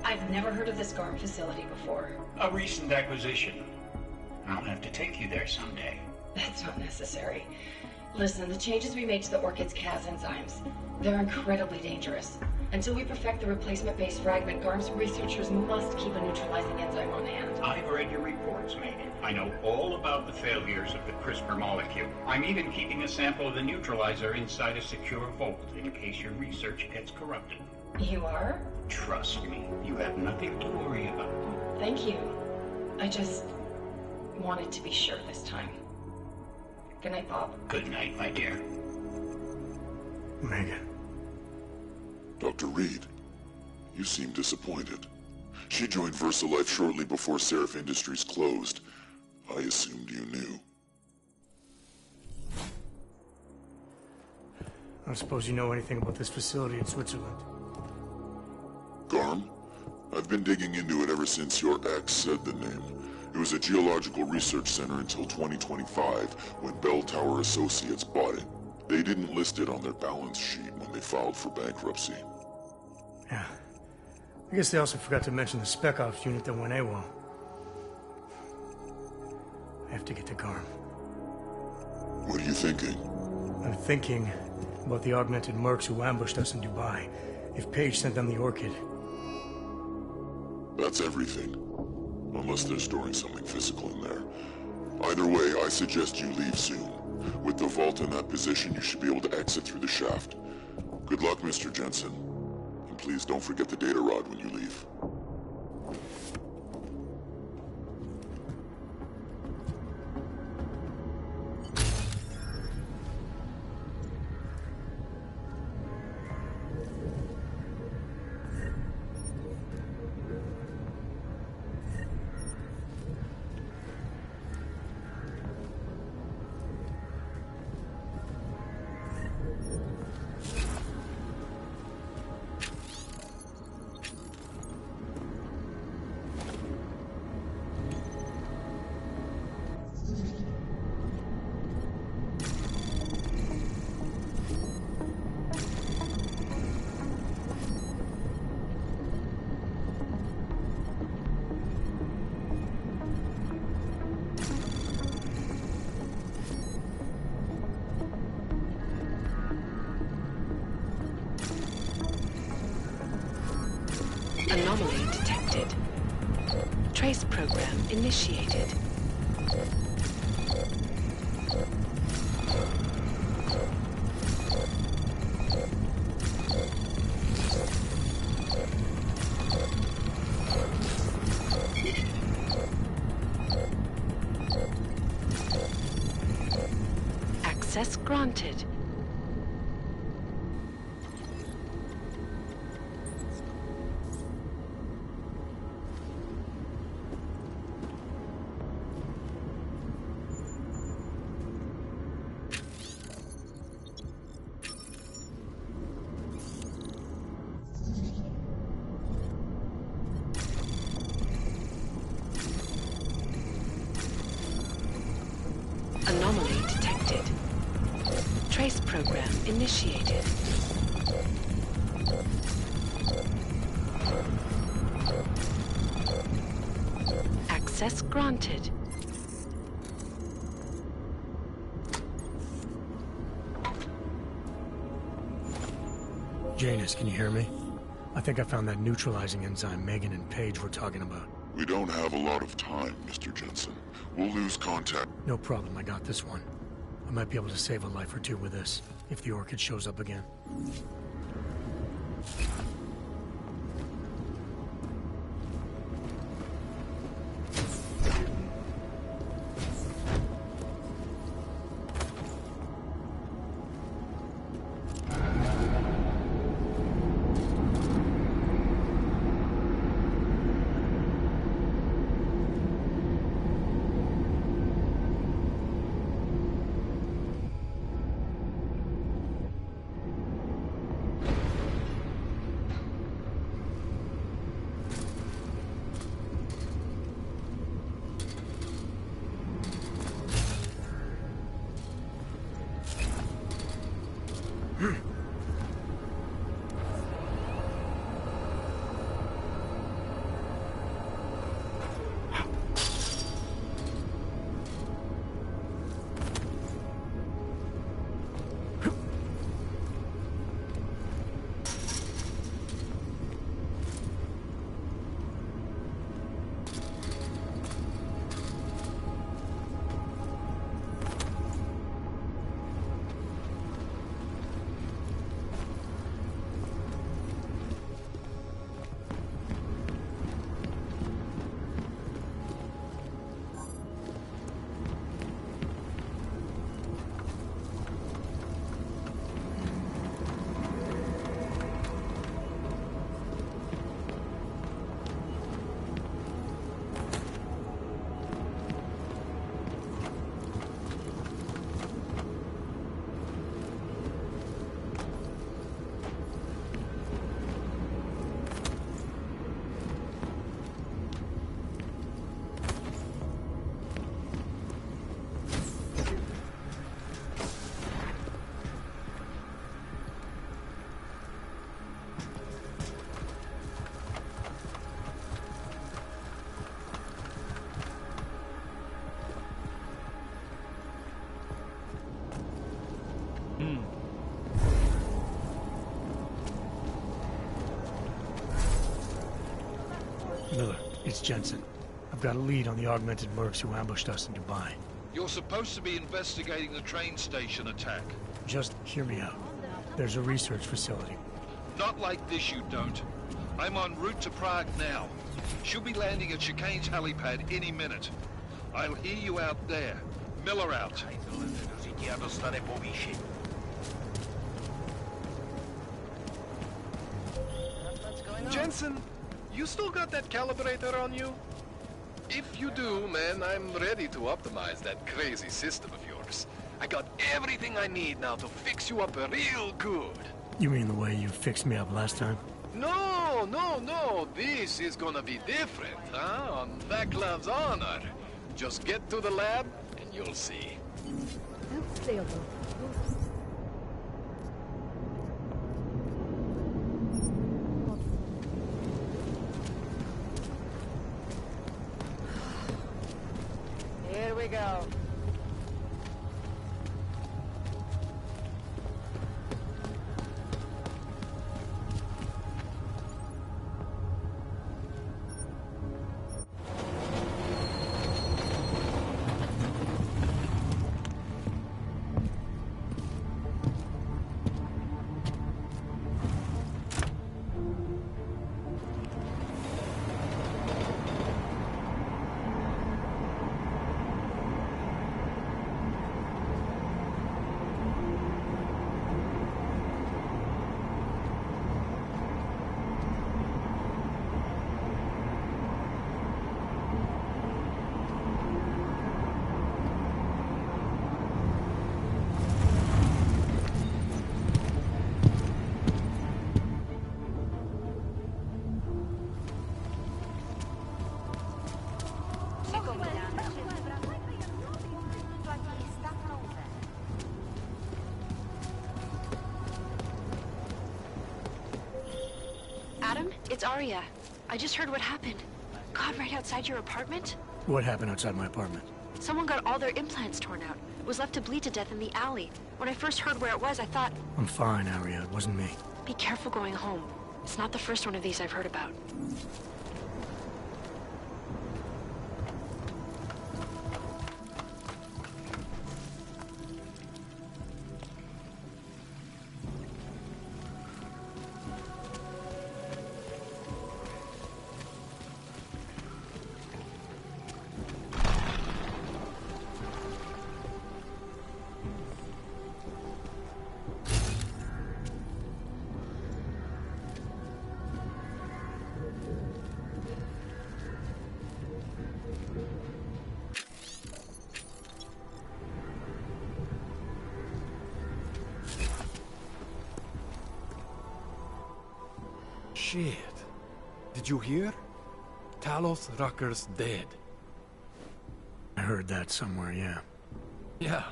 I've never heard of this GARM facility before. A recent acquisition. I'll have to take you there someday. That's not necessary. Listen, the changes we made to the orchid's Cas enzymes, they're incredibly dangerous. Until we perfect the replacement-based fragment, GARM's researchers must keep a neutralizing enzyme on hand. I've read your reports, Megan. I know all about the failures of the CRISPR molecule. I'm even keeping a sample of the neutralizer inside a secure vault in case your research gets corrupted. You are? Trust me, you have nothing to worry about. Thank you. I just wanted to be sure this time. Good night, Bob. Good night, my dear. Megan. Dr. Reed, you seem disappointed. She joined VersaLife shortly before Seraph Industries closed. I assumed you knew. I don't suppose you know anything about this facility in Switzerland. Garm? I've been digging into it ever since your ex said the name. It was a geological research center until 2025, when Bell Tower Associates bought it. They didn't list it on their balance sheet when they filed for bankruptcy. Yeah. I guess they also forgot to mention the Spec Ops unit that went AWOL. I have to get to Garm. What are you thinking? I'm thinking about the augmented mercs who ambushed us in Dubai. If Paige sent them the Orchid. That's everything. Unless they're storing something physical in there. Either way, I suggest you leave soon. With the vault in that position, you should be able to exit through the shaft. Good luck, Mr. Jensen. And please don't forget the data rod when you leave. Anomaly detected. Trace program initiated. Access granted. Anomaly detected. Trace program initiated. Access granted. Janus, can you hear me? I think I found that neutralizing enzyme Megan and Paige were talking about. We don't have a lot of time, Mr. Jensen. We'll lose contact. No problem, I got this one. I might be able to save a life or two with this, if the Orchid shows up again. It's Jensen. I've got a lead on the augmented mercs who ambushed us in Dubai. You're supposed to be investigating the train station attack. Just hear me out. There's a research facility. Not like this, you don't. I'm en route to Prague now. She'll be landing at Chicane's helipad any minute. I'll hear you out there. Miller out. Jensen, you still got that calibrator on you? If you do, man, I'm ready to optimize that crazy system of yours. I got everything I need now to fix you up real good. You mean the way you fixed me up last time? No, no, no. This is gonna be different, huh? On Vaclav's honor. Just get to the lab, and you'll see. Here we go. Adam, it's Arya. I just heard what happened. God, right outside your apartment? What happened outside my apartment? Someone got all their implants torn out. Was left to bleed to death in the alley. When I first heard where it was, I thought... I'm fine, Arya. It wasn't me. Be careful going home. It's not the first one of these I've heard about. Shit. Did you hear? Talos Rucker's dead. I heard that somewhere, yeah. Yeah.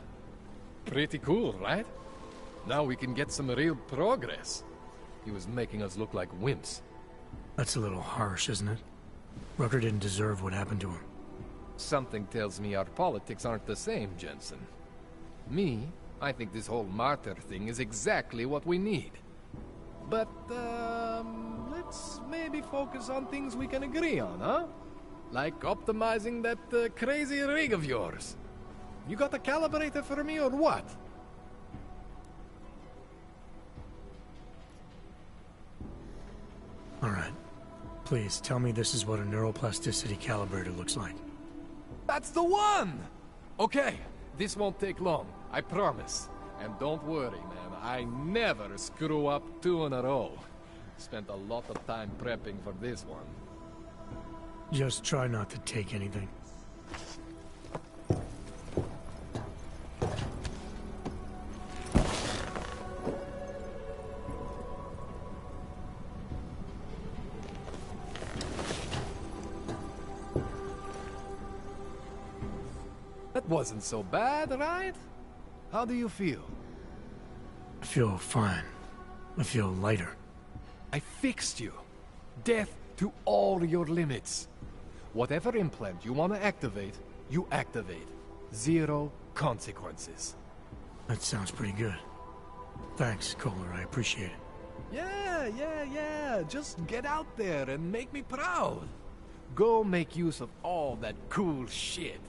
Pretty cool, right? Now we can get some real progress. He was making us look like wimps. That's a little harsh, isn't it? Rucker didn't deserve what happened to him. Something tells me our politics aren't the same, Jensen. Me, I think this whole martyr thing is exactly what we need. But, let's maybe focus on things we can agree on, huh? Like optimizing that crazy rig of yours. You got a calibrator for me or what? Alright. Please, tell me this is what a neuroplasticity calibrator looks like. That's the one! Okay, this won't take long, I promise. And don't worry, man, I never screw up 2 in a row. Spent a lot of time prepping for this one. Just try not to take anything. That wasn't so bad, right? How do you feel? I feel fine. I feel lighter. I fixed you. Death to all your limits. Whatever implant you want to activate, you activate. 0 consequences. That sounds pretty good. Thanks, Kohler. I appreciate it. Yeah. Just get out there and make me proud. Go make use of all that cool shit.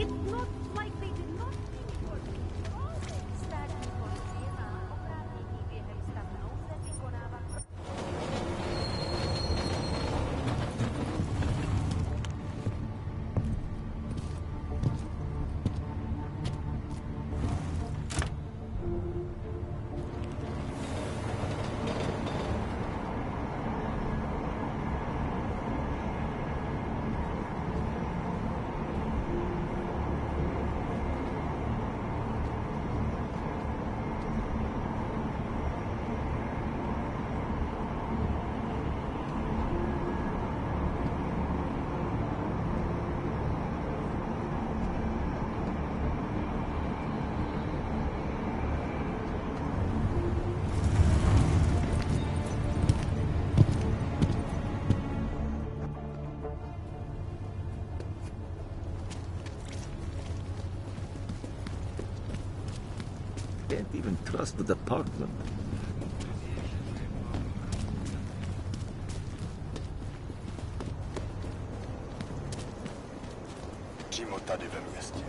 It's not like they did not think it was Can't even trust the department. Přímo tady ve městě.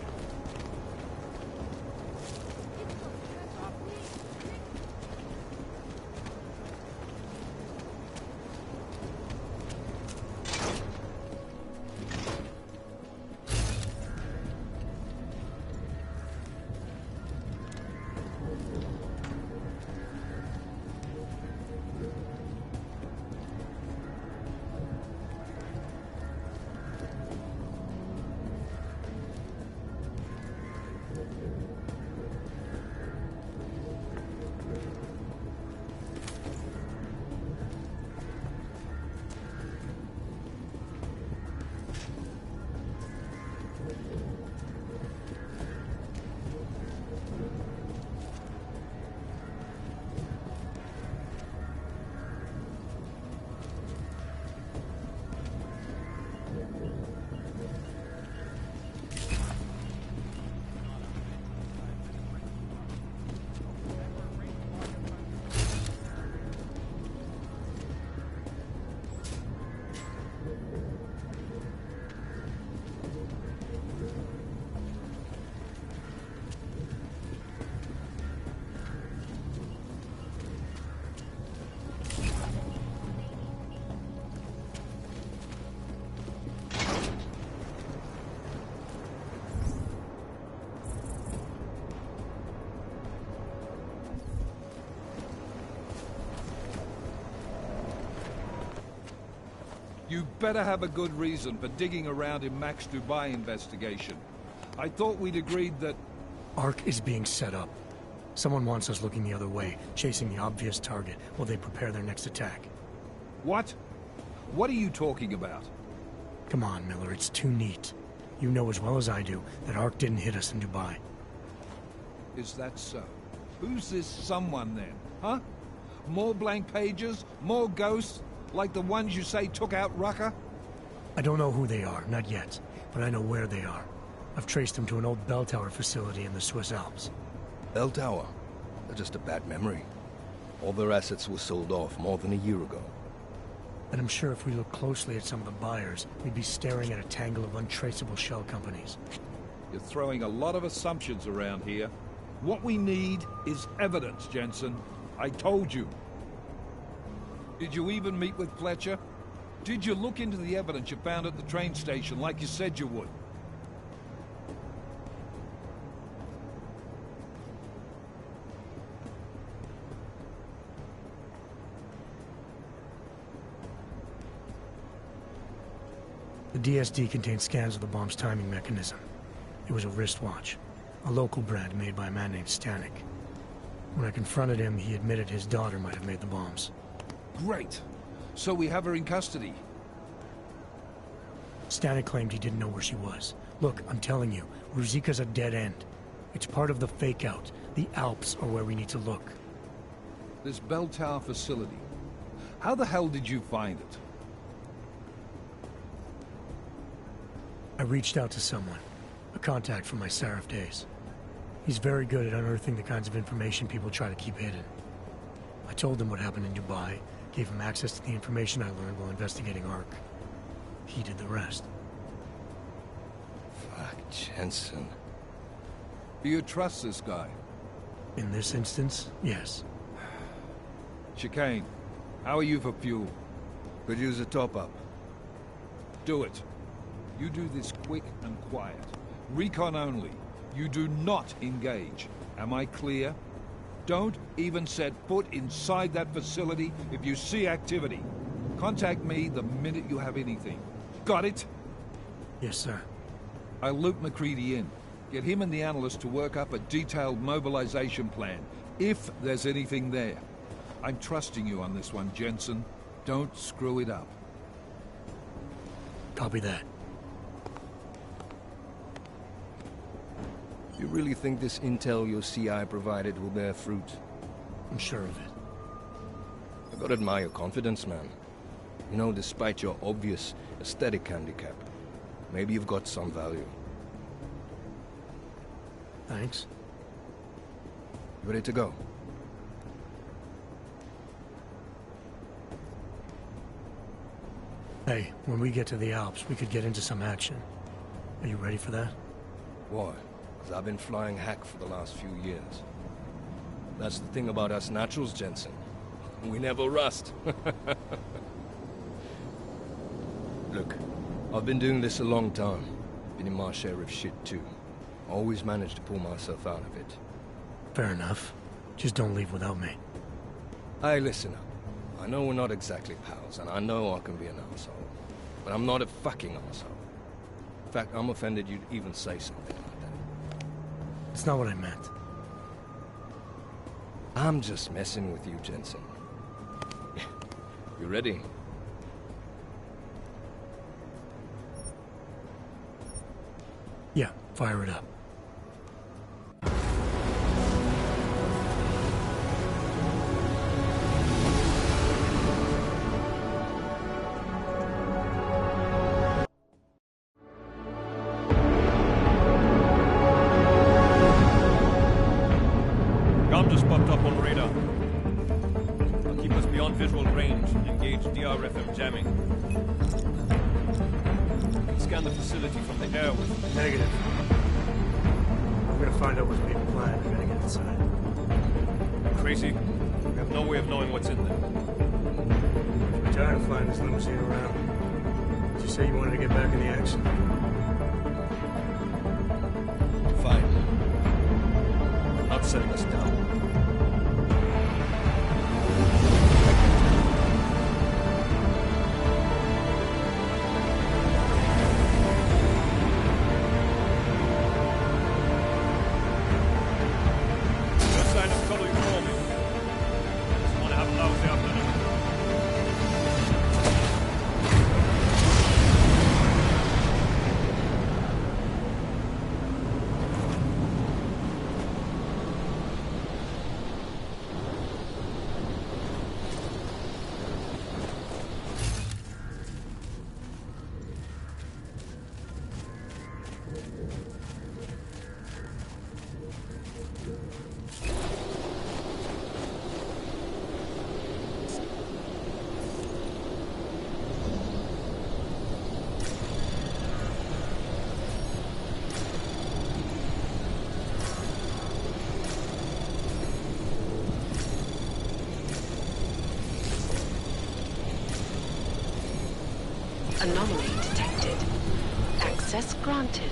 You better have a good reason for digging around in Max Dubai investigation. I thought we'd agreed that... Ark is being set up. Someone wants us looking the other way, chasing the obvious target while they prepare their next attack. What? What are you talking about? Come on, Miller, it's too neat. You know as well as I do that Ark didn't hit us in Dubai. Is that so? Who's this someone then, huh? More blank pages? More ghosts? Like the ones you say took out Rucker? I don't know who they are, not yet, but I know where they are. I've traced them to an old bell tower facility in the Swiss Alps. Bell tower? That's just a bad memory. All their assets were sold off more than a year ago. And I'm sure if we look closely at some of the buyers, we'd be staring at a tangle of untraceable shell companies. You're throwing a lot of assumptions around here. What we need is evidence, Jensen. I told you. Did you even meet with Fletcher? Did you look into the evidence you found at the train station like you said you would? The DSD contained scans of the bomb's timing mechanism. It was a wristwatch, a local brand made by a man named Stanek. When I confronted him, he admitted his daughter might have made the bombs. Great. So we have her in custody. Stanek claimed he didn't know where she was. Look, I'm telling you, Ruzika's a dead end. It's part of the fake-out. The Alps are where we need to look. This bell tower facility. How the hell did you find it? I reached out to someone, a contact from my Seraph days. He's very good at unearthing the kinds of information people try to keep hidden. I told him what happened in Dubai, gave him access to the information I learned while investigating Ark. He did the rest. Fuck, Jensen. Do you trust this guy? In this instance, yes. Chicane, how are you for fuel? Could use a top-up. Do it. You do this quick and quiet. Recon only. You do not engage. Am I clear? Don't even set foot inside that facility if you see activity. Contact me the minute you have anything. Got it? Yes, sir. I'll loop McCready in. Get him and the analyst to work up a detailed mobilization plan, if there's anything there. I'm trusting you on this one, Jensen. Don't screw it up. Copy that. You really think this intel your CI provided will bear fruit? I'm sure of it. I gotta admire your confidence, man. You know, despite your obvious aesthetic handicap, maybe you've got some value. Thanks. You ready to go? Hey, when we get to the Alps, we could get into some action. Are you ready for that? Why? Because I've been flying hack for the last few years. That's the thing about us naturals, Jensen. We never rust. Look, I've been doing this a long time. Been in my share of shit, too. Always managed to pull myself out of it. Fair enough. Just don't leave without me. Hey, listen up. I know we're not exactly pals, and I know I can be an asshole. But I'm not a fucking asshole. In fact, I'm offended you'd even say something like that. It's not what I meant. I'm just messing with you, Jensen. You ready? Yeah, fire it up. Just popped up on radar. I'll keep us beyond visual range and engage DRFM jamming. Scan the facility from the air with... Negative. We're gonna find out what's being planned. We gotta get inside. Crazy? We have no way of knowing what's in there. I'm tired of flying this limousine around. Did you say you wanted to get back in the action? Fine. Not setting us down. Anomaly detected. Access granted.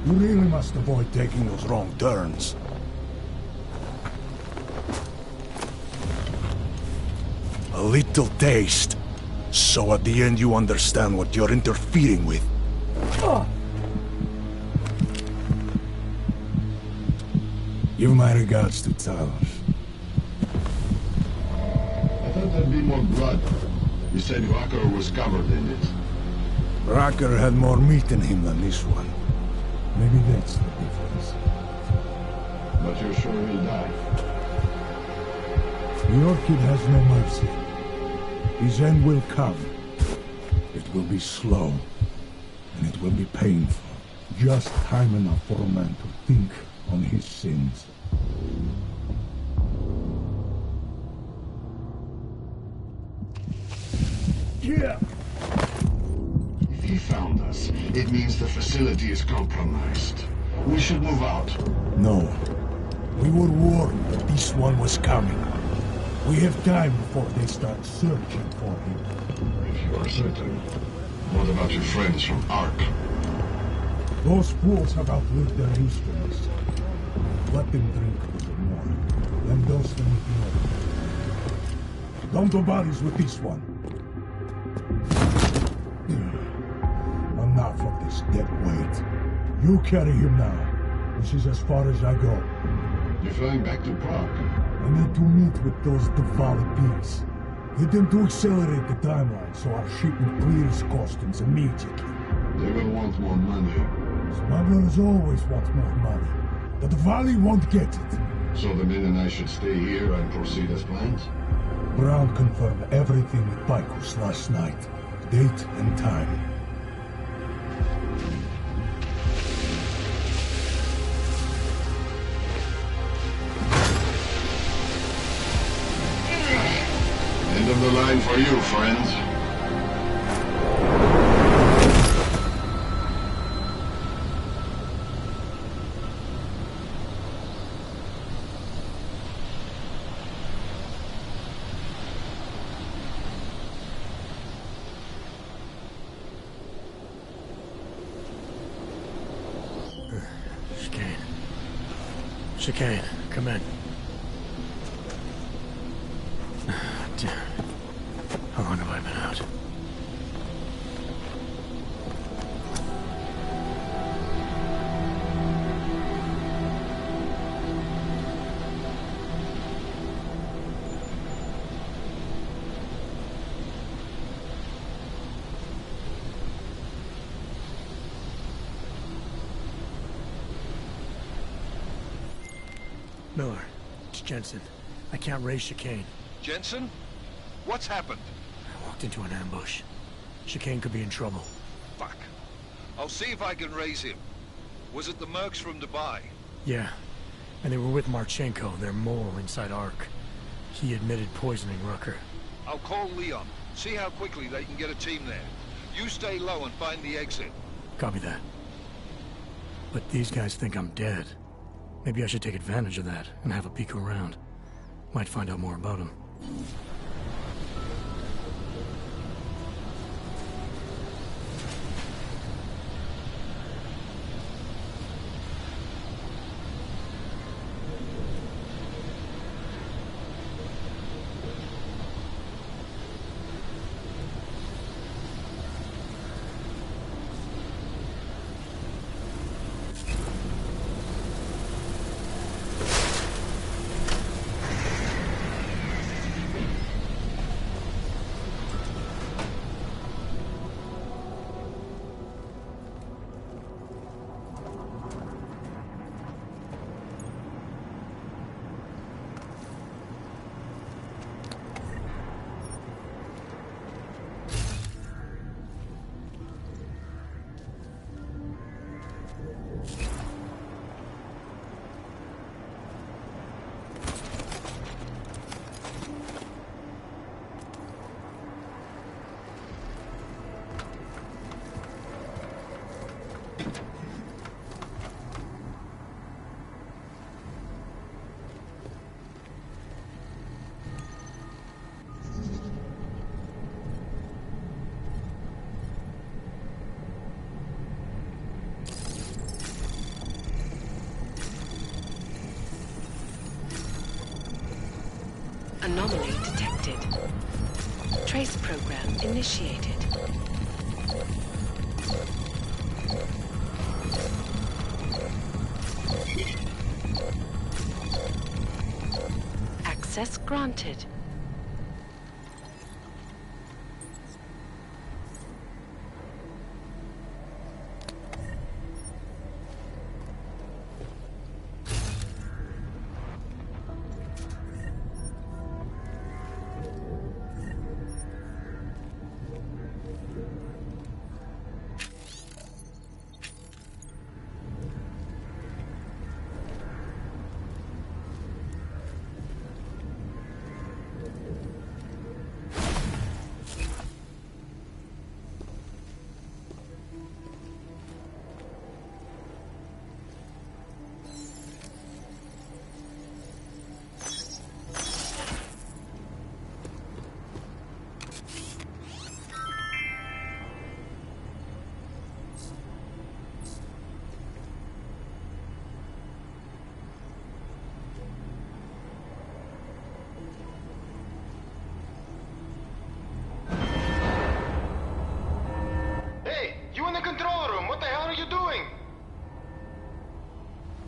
You really must avoid taking those wrong turns. A little taste, so at the end you understand what you're interfering with. Give my regards to Talos. I thought there'd be more blood. You said Walker was covered in it. Racker had more meat in him than this one. Maybe that's the difference. But you're sure he'll die? The Orchid has no mercy. His end will come. It will be slow, and it will be painful. Just time enough for a man to think on his sins. Yeah. If he found us, it means the facility is compromised. We should move out. No. We were warned that this one was coming. We have time before they start searching for him. If you are certain. What about your friends from Ark? Those fools have outlived their instruments. Let them drink a little more. Then dose them with the other. Don't do bodies with this one. Enough of this dead weight. You carry him now. This is as far as I go. You're flying back to Prague? I need to meet with those Diwali pigs. Get them to accelerate the timeline so our shipment clears customs immediately. They will want more money. Smugglers always want more money. The Diwali won't get it. So the men and I should stay here and proceed as planned? Brown confirmed everything with Picos last night. Date and time. End of the line for you, friend. Chicane, come in. Damn. How long have I been out? Miller, it's Jensen. I can't raise Chicane. Jensen? What's happened? I walked into an ambush. Chicane could be in trouble. Fuck. I'll see if I can raise him. Was it the mercs from Dubai? Yeah. And they were with Marchenko, their mole inside Ark. He admitted poisoning Rucker. I'll call Leon. See how quickly they can get a team there. You stay low and find the exit. Copy that. But these guys think I'm dead. Maybe I should take advantage of that and have a peek around. Might find out more about him. Anomaly detected. Trace program initiated. Access granted.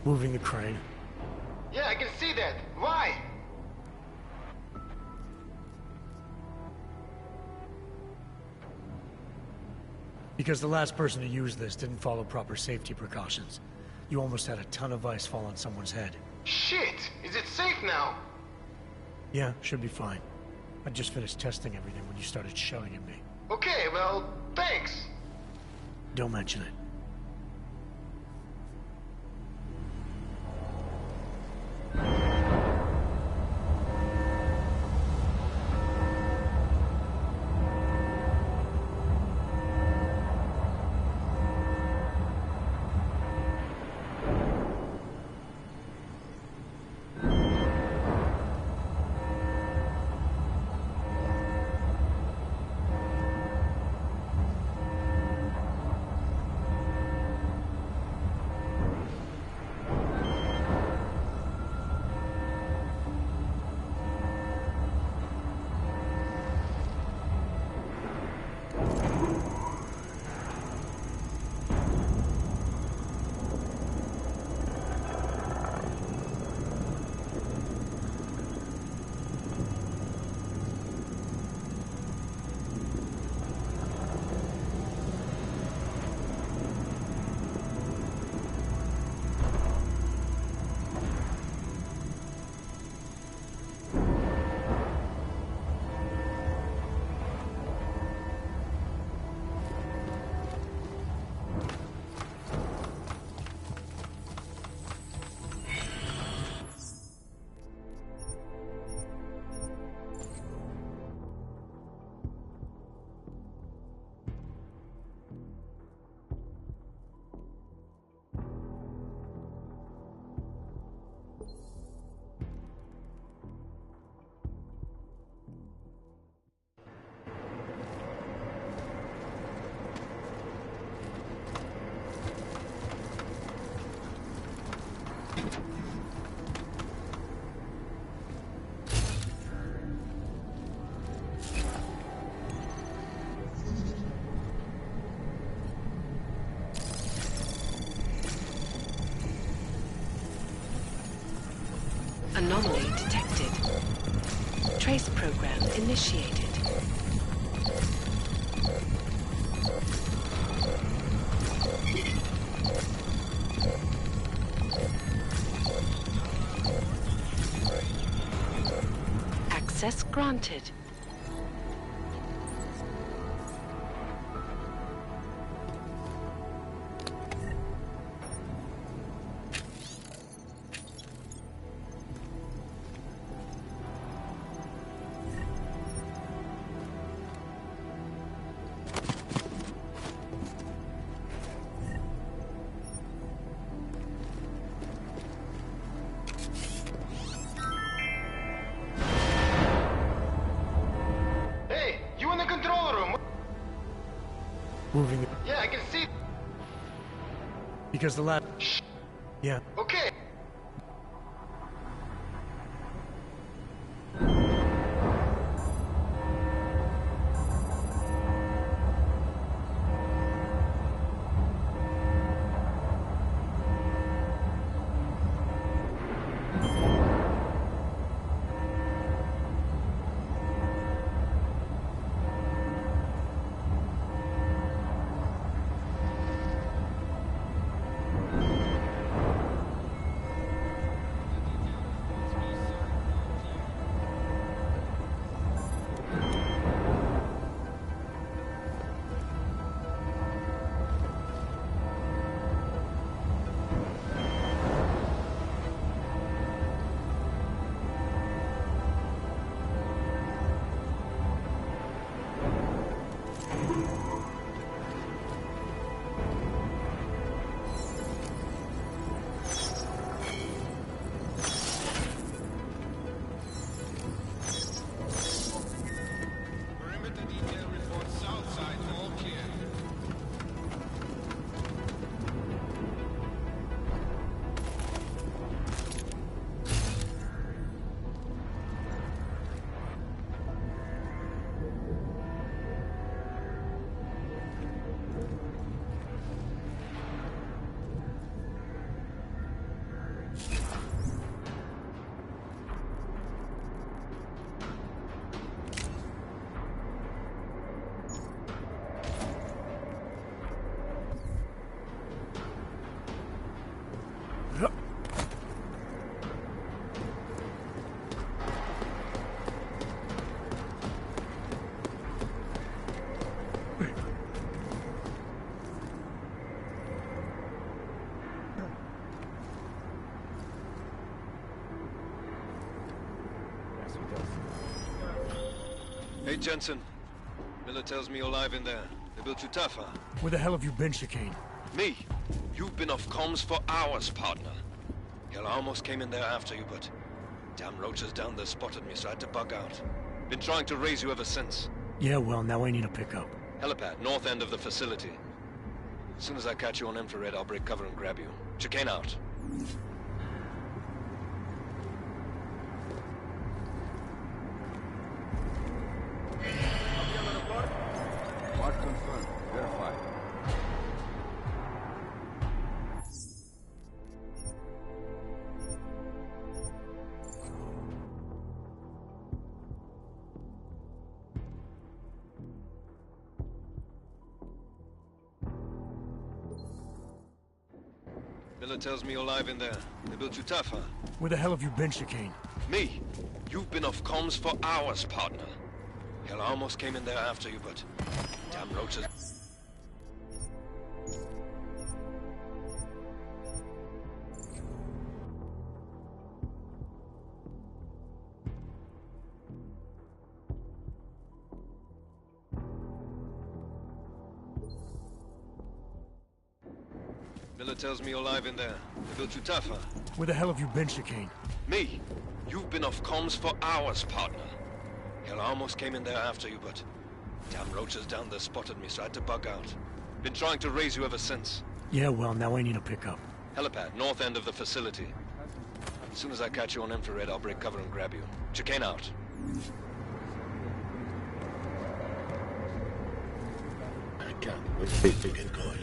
Moving the crane. Yeah, I can see that. Why? Because the last person to use this didn't follow proper safety precautions. You almost had a ton of ice fall on someone's head. Shit! Is it safe now? Yeah, should be fine. I just finished testing everything when you started shouting at me. Okay, well, thanks. Don't mention it. Anomaly detected. Trace program initiated. Access granted. Moving. Yeah, I can see. Because the lab. Yeah. Okay. Hey, Jensen. Miller tells me you're alive in there. They built you tough, huh? Where the hell have you been, Chicane? Me? You've been off comms for hours, partner. Hell, I almost came in there after you, but damn roaches down there spotted me, so I had to bug out. Been trying to raise you ever since. Yeah, well, now I need a pickup. Helipad, north end of the facility. As soon as I catch you on infrared, I'll break cover and grab you. Chicane out. Mark confirmed. Verified. Miller tells me you're alive in there. They built you tough, huh? Where the hell have you been, Chicane? Me? You've been off comms for hours, partner. Hell, I almost came in there after you, but damn roaches. Miller tells me you're alive in there. They built you tough, huh? Where the hell have you been, Chicane? Me? You've been off comms for hours, partner. Hell, I almost came in there after you, but damn roaches down there spotted me, so I had to bug out. Been trying to raise you ever since. Yeah, well, now I need a pickup. Helipad, north end of the facility. As soon as I catch you on infrared, I'll break cover and grab you. Chicane out. I can't wait to get going.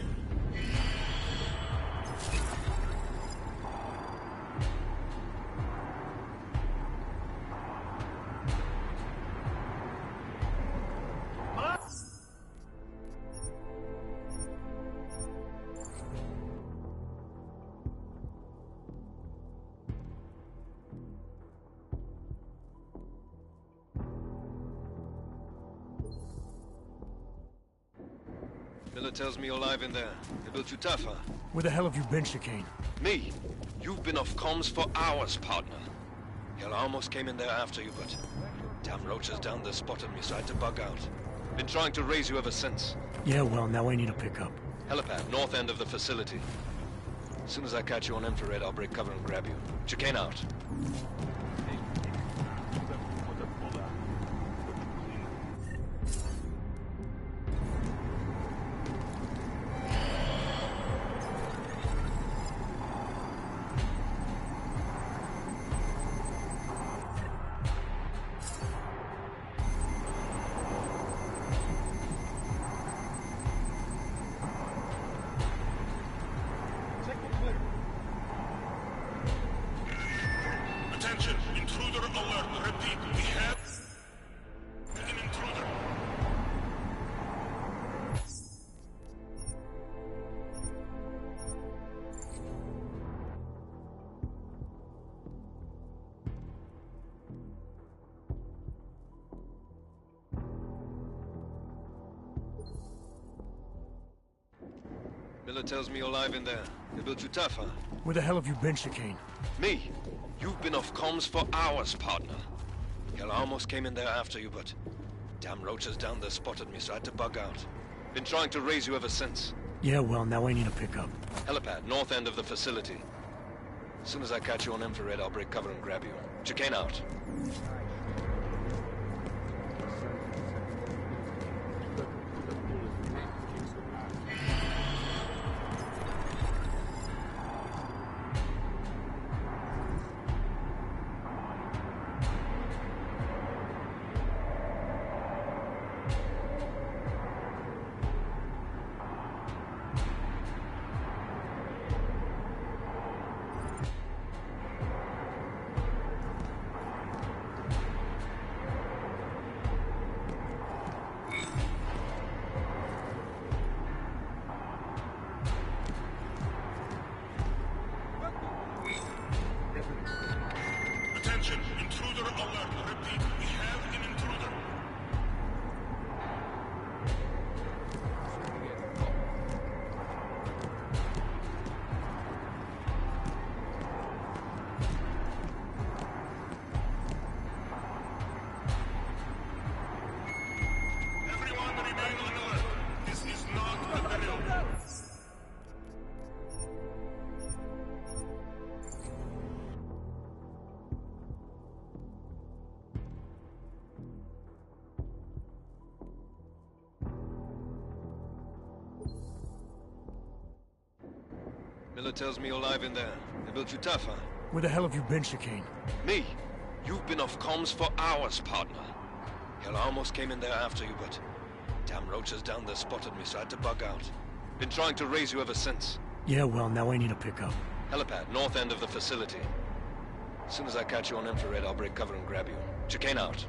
Miller tells me you're alive in there. They built you tough, huh? Where the hell have you been, Chicane? Me? You've been off comms for hours, partner. Hell, I almost came in there after you, but damn roaches down there spotted me, so I had to bug out. Been trying to raise you ever since. Yeah, well, now I need a pickup. Helipad, north end of the facility. As soon as I catch you on infrared, I'll break cover and grab you. Chicane out. Miller tells me you're alive in there. They built you tough, huh? Where the hell have you been, Chicane? Me? You've been off comms for hours, partner. Hell, I almost came in there after you, but... damn roaches down there spotted me, so I had to bug out. Been trying to raise you ever since. Yeah, well, now I need a pickup. Helipad, north end of the facility. As soon as I catch you on infrared, I'll break cover and grab you. Chicane out. Attention, intruder alert. Repeat, we have an intruder. Everyone remain on alert. This is not a drill. Miller tells me you're alive in there. They built you tough, huh? Where the hell have you been, Chicane? Me? You've been off comms for hours, partner. Hell, I almost came in there after you, but... damn roaches down there spotted me, so I had to bug out. Been trying to raise you ever since. Yeah, well, now I need a pickup. Helipad, north end of the facility. As soon as I catch you on infrared, I'll break cover and grab you. Chicane out.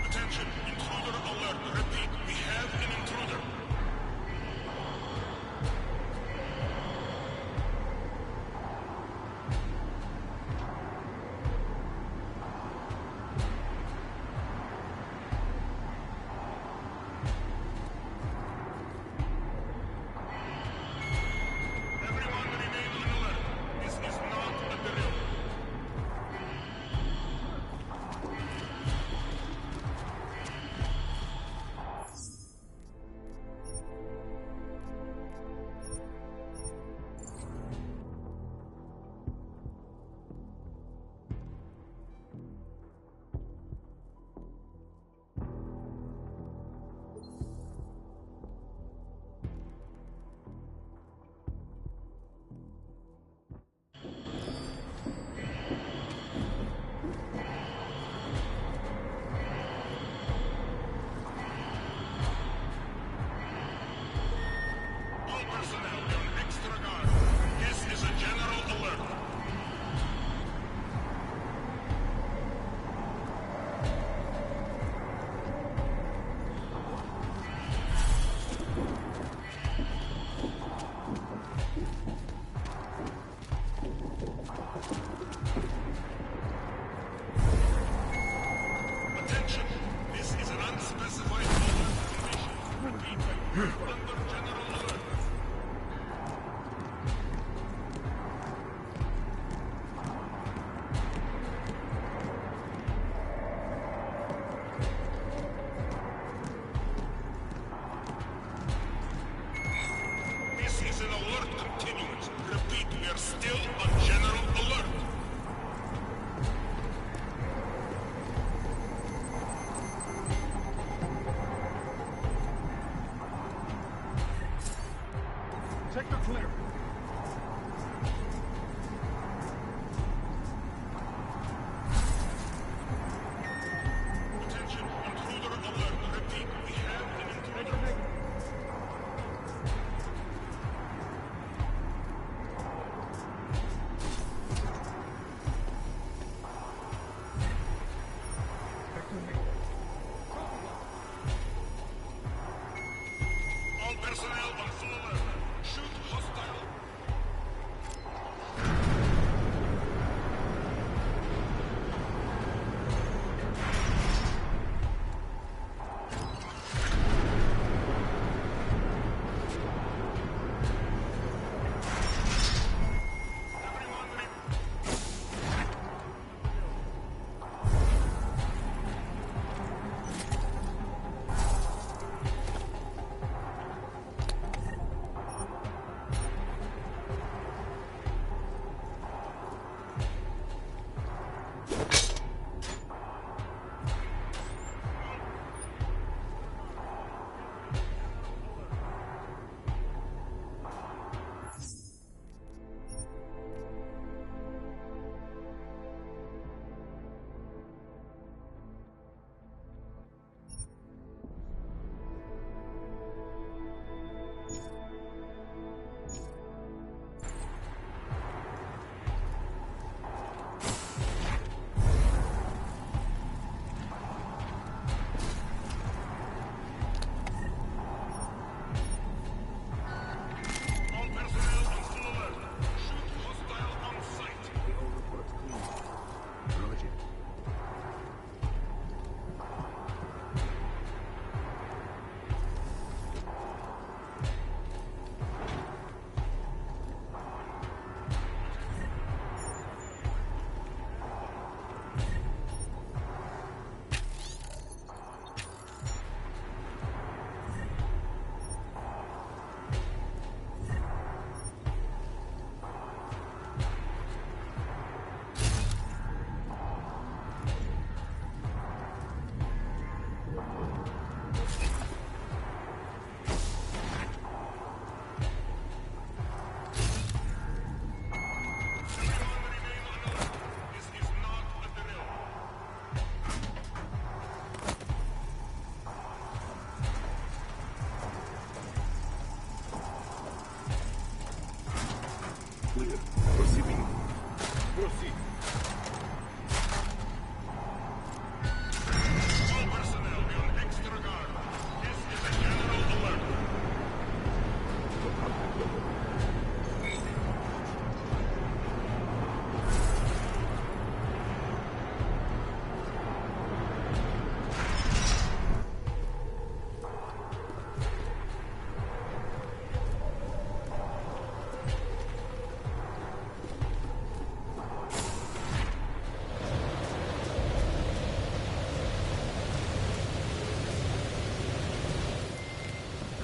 Attention, intruder alert. Repeat, we have an intruder.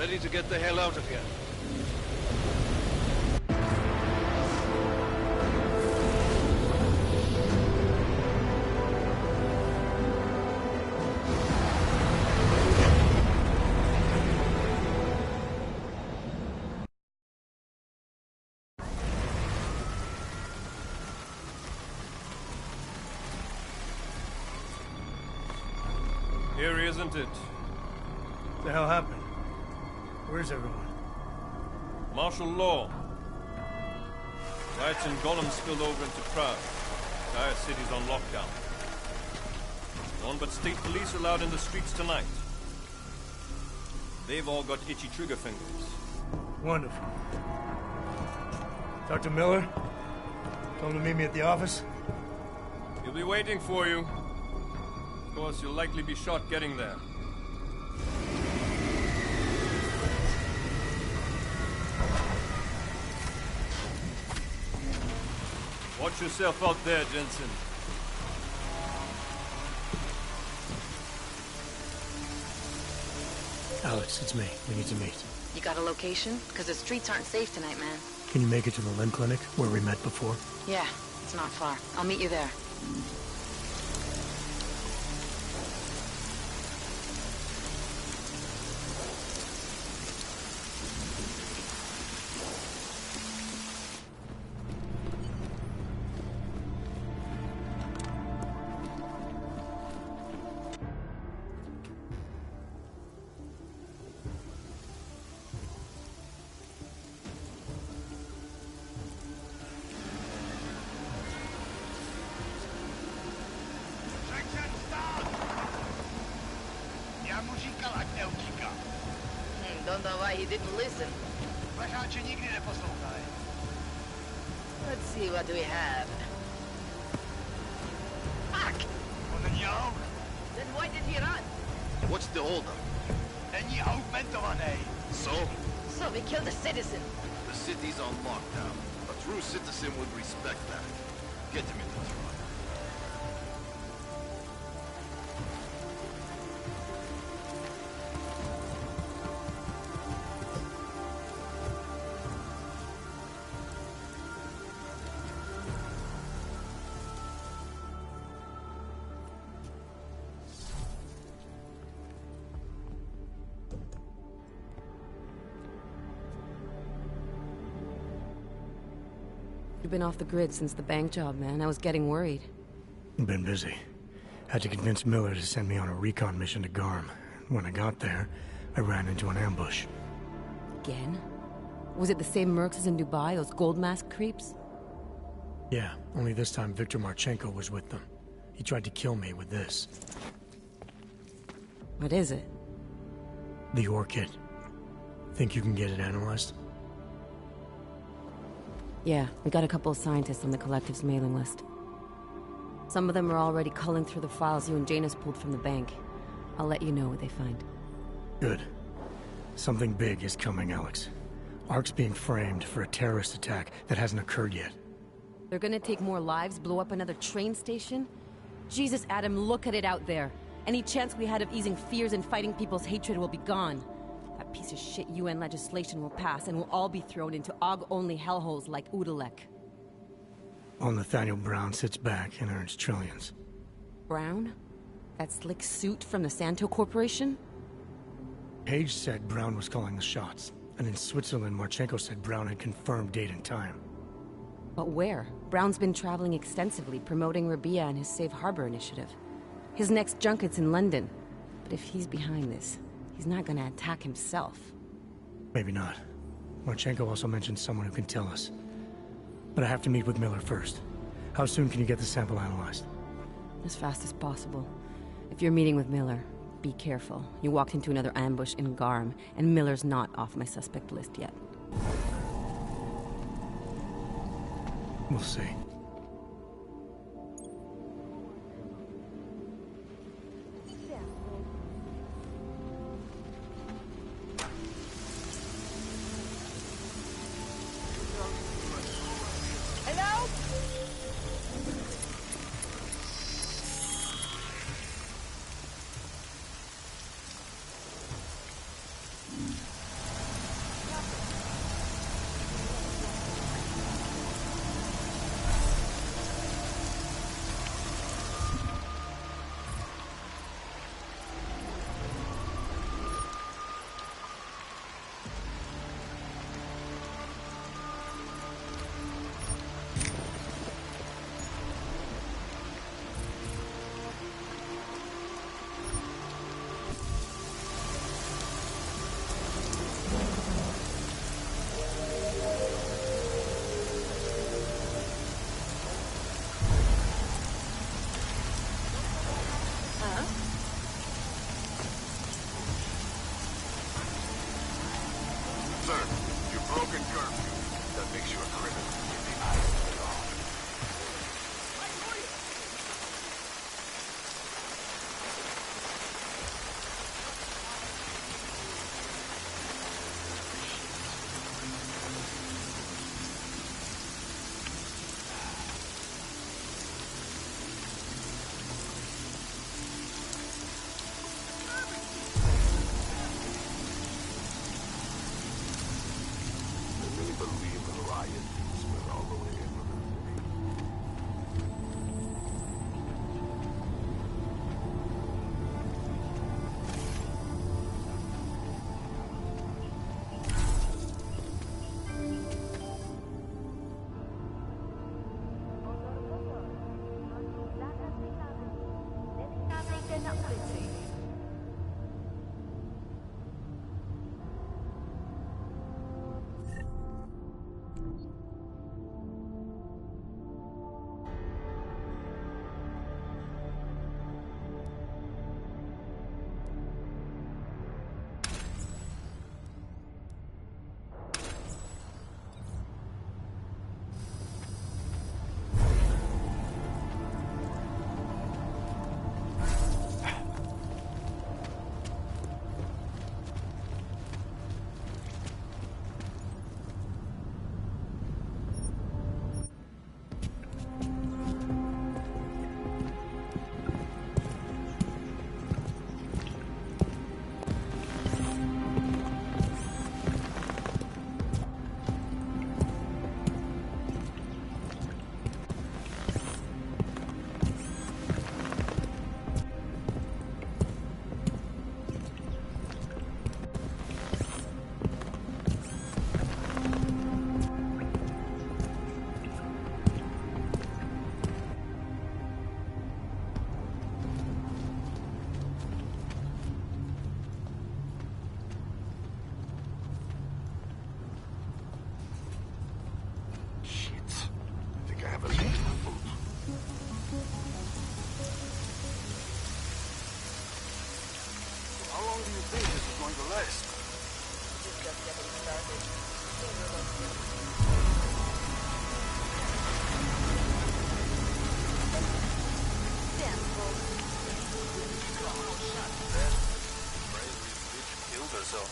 Ready to get the hell out of here. Here, isn't it? What the hell happened? Where's everyone? Martial law. Riots in Gollum spilled over into Prague. The entire city's on lockdown. No one but state police are allowed in the streets tonight. They've all got itchy trigger fingers. Wonderful. Dr. Miller? Told him to meet me at the office? He'll be waiting for you. Of course, you'll likely be shot getting there. Watch yourself out there, Jensen. Alex, it's me. We need to meet. You got a location? Because the streets aren't safe tonight, man. Can you make it to the limb clinic where we met before? Yeah, it's not far. I'll meet you there. Don't know why he didn't listen. Let's see what we have. Fuck! Then why did he run? What's the holdup? So? So we killed a citizen. The city's on lockdown. A true citizen would respect that. Get him in the truck. You've been off the grid since the bank job, man. I was getting worried. Been busy. Had to convince Miller to send me on a recon mission to Garm. When I got there, I ran into an ambush. Again? Was it the same mercs as in Dubai, those gold mask creeps? Yeah, only this time Viktor Marchenko was with them. He tried to kill me with this. What is it? The orchid. Think you can get it analyzed? Yeah, we got a couple of scientists on the Collective's mailing list. Some of them are already culling through the files you and Janus pulled from the bank. I'll let you know what they find. Good. Something big is coming, Alex. Ark's being framed for a terrorist attack that hasn't occurred yet. They're gonna take more lives, blow up another train station? Jesus, Adam, look at it out there. Any chance we had of easing fears and fighting people's hatred will be gone. That piece of shit UN legislation will pass, and we'll all be thrown into AUG-only hellholes like Udalek. All Nathaniel Brown sits back and earns trillions. Brown? That slick suit from the Santo Corporation? Page said Brown was calling the shots, and in Switzerland, Marchenko said Brown had confirmed date and time. But where? Brown's been traveling extensively, promoting Rabia and his Safe Harbor initiative. His next junket's in London. But if he's behind this, he's not gonna attack himself. Maybe not. Marchenko also mentioned someone who can tell us. But I have to meet with Miller first. How soon can you get the sample analyzed? As fast as possible. If you're meeting with Miller, be careful. You walked into another ambush in Garm, and Miller's not off my suspect list yet. We'll see. Hello?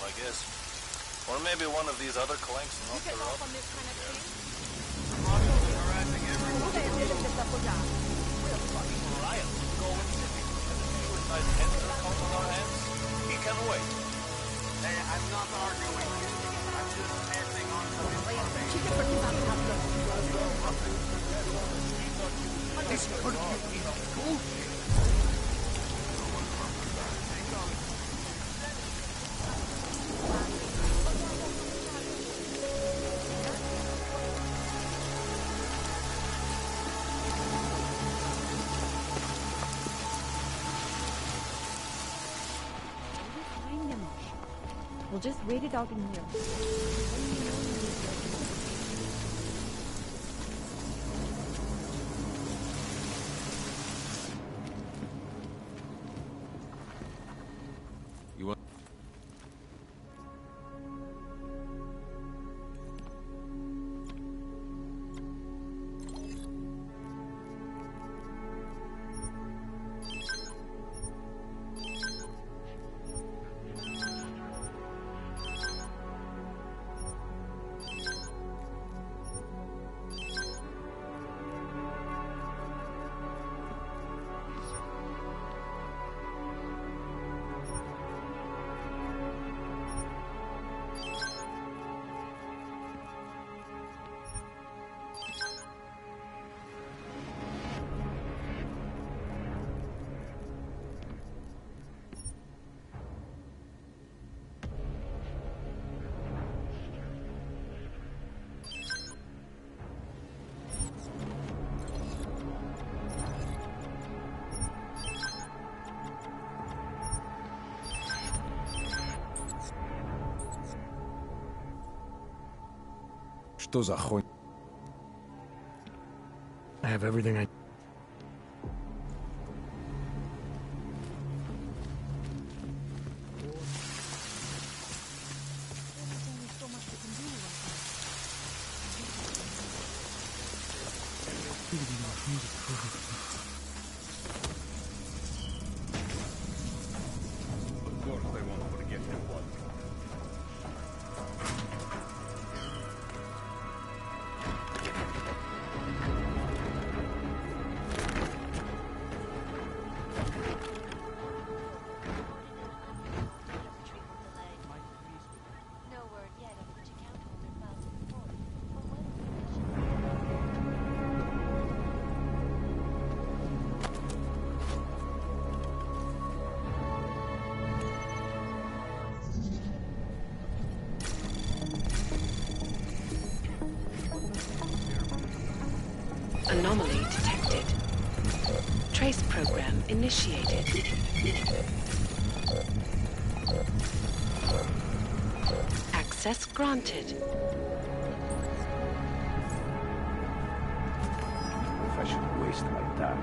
I guess. Or maybe one of these other clanks knocked her up. On this kind of thing? Harassing everyone. We're fucking riot. Go and sit. Suicide heads are caught on our hands. He can wait. Hey, I'm not arguing. I'm just passing on some information. This could be a bullshit. We'll just wait it out in here. You want? Что за хуйня? I have everything I... Of course they won't forget him one. Trace program initiated. Access granted. If I should waste my time.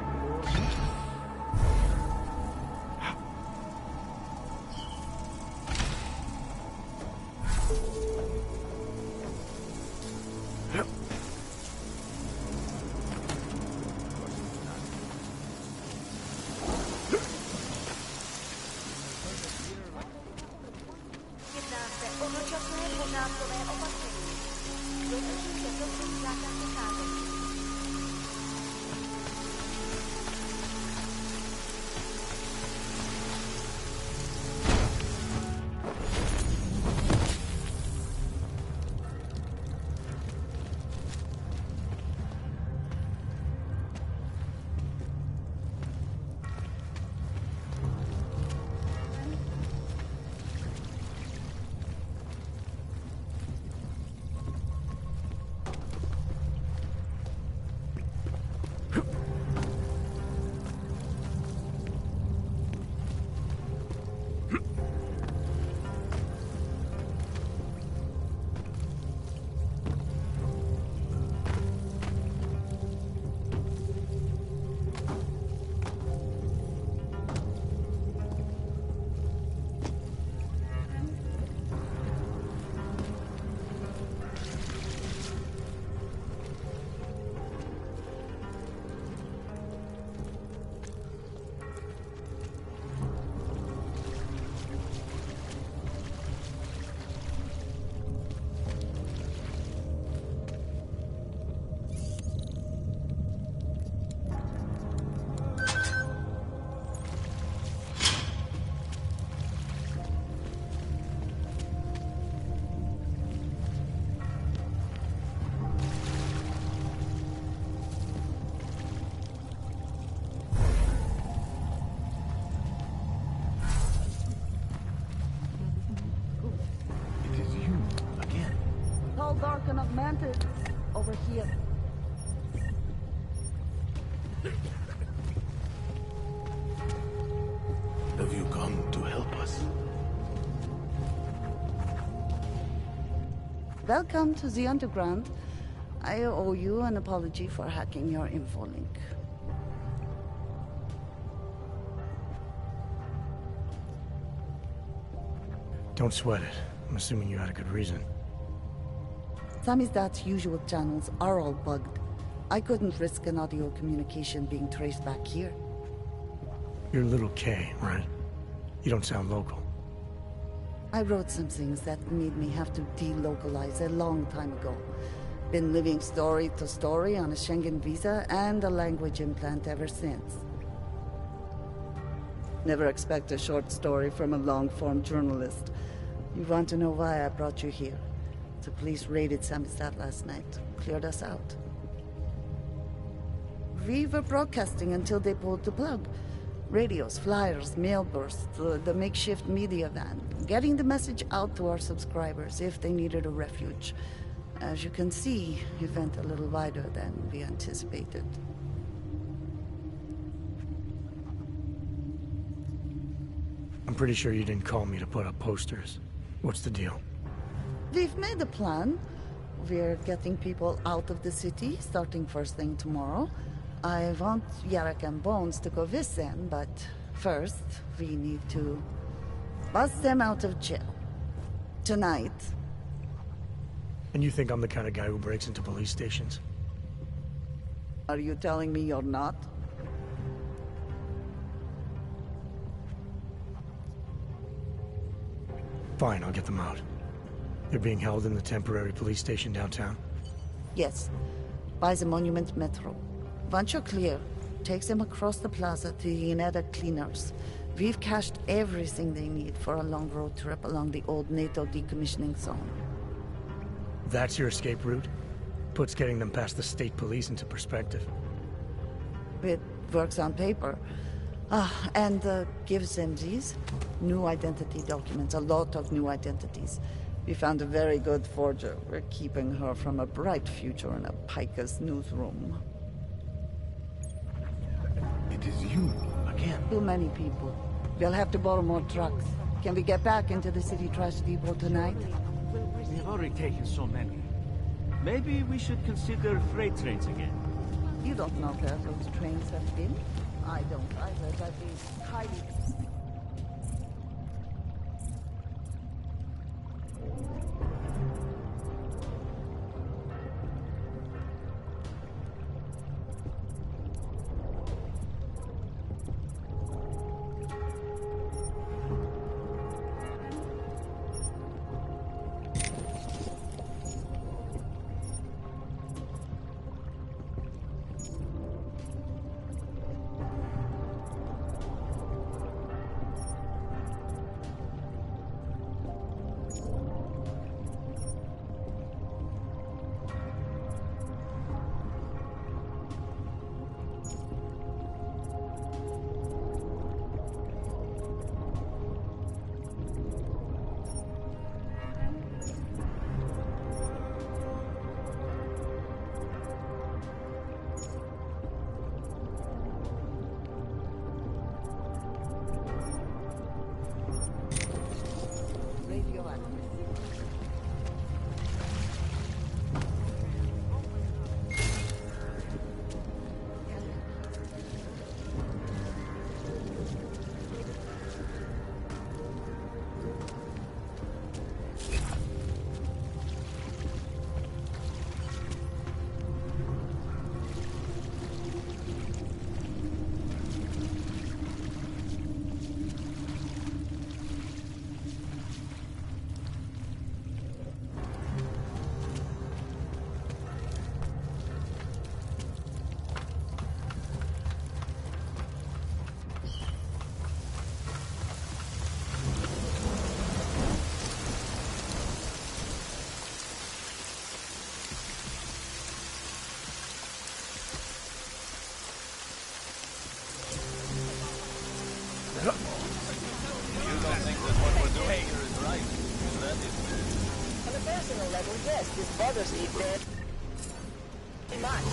Dark and augmented over here. Have you come to help us? Welcome to the Underground. I owe you an apology for hacking your info link. Don't sweat it. I'm assuming you had a good reason. Samizdat's usual channels are all bugged. I couldn't risk an audio communication being traced back here. You're Little K, right? You don't sound local. I wrote some things that made me have to delocalize a long time ago. Been living story to story on a Schengen visa and a language implant ever since. Never expect a short story from a long-form journalist. You want to know why I brought you here? The police raided Samizdat last night. Cleared us out. We were broadcasting until they pulled the plug. Radios, flyers, mail bursts, the makeshift media van. Getting the message out to our subscribers if they needed a refuge. As you can see, it went a little wider than we anticipated. I'm pretty sure you didn't call me to put up posters. What's the deal? We've made a plan. We're getting people out of the city, starting first thing tomorrow. I want Yarek and Bones to go with them, but first, we need to bust them out of jail. Tonight. And you think I'm the kind of guy who breaks into police stations? Are you telling me you're not? Fine, I'll get them out. They're being held in the temporary police station downtown? Yes. By the Monument Metro. Once you're clear, takes them across the plaza to the Ineda Cleaners. We've cached everything they need for a long road trip along the old NATO decommissioning zone. That's your escape route? Puts getting them past the state police into perspective. It works on paper. And gives them these new identity documents, a lot of new identities. We found a very good forger. We're keeping her from a bright future in a Pika's newsroom. It is you Too many people. We'll have to borrow more trucks. Can we get back into the city trash depot tonight? We have already taken so many. Maybe we should consider freight trains again. You don't know where those trains have been? I don't either, but it's highly... This bothers me very much.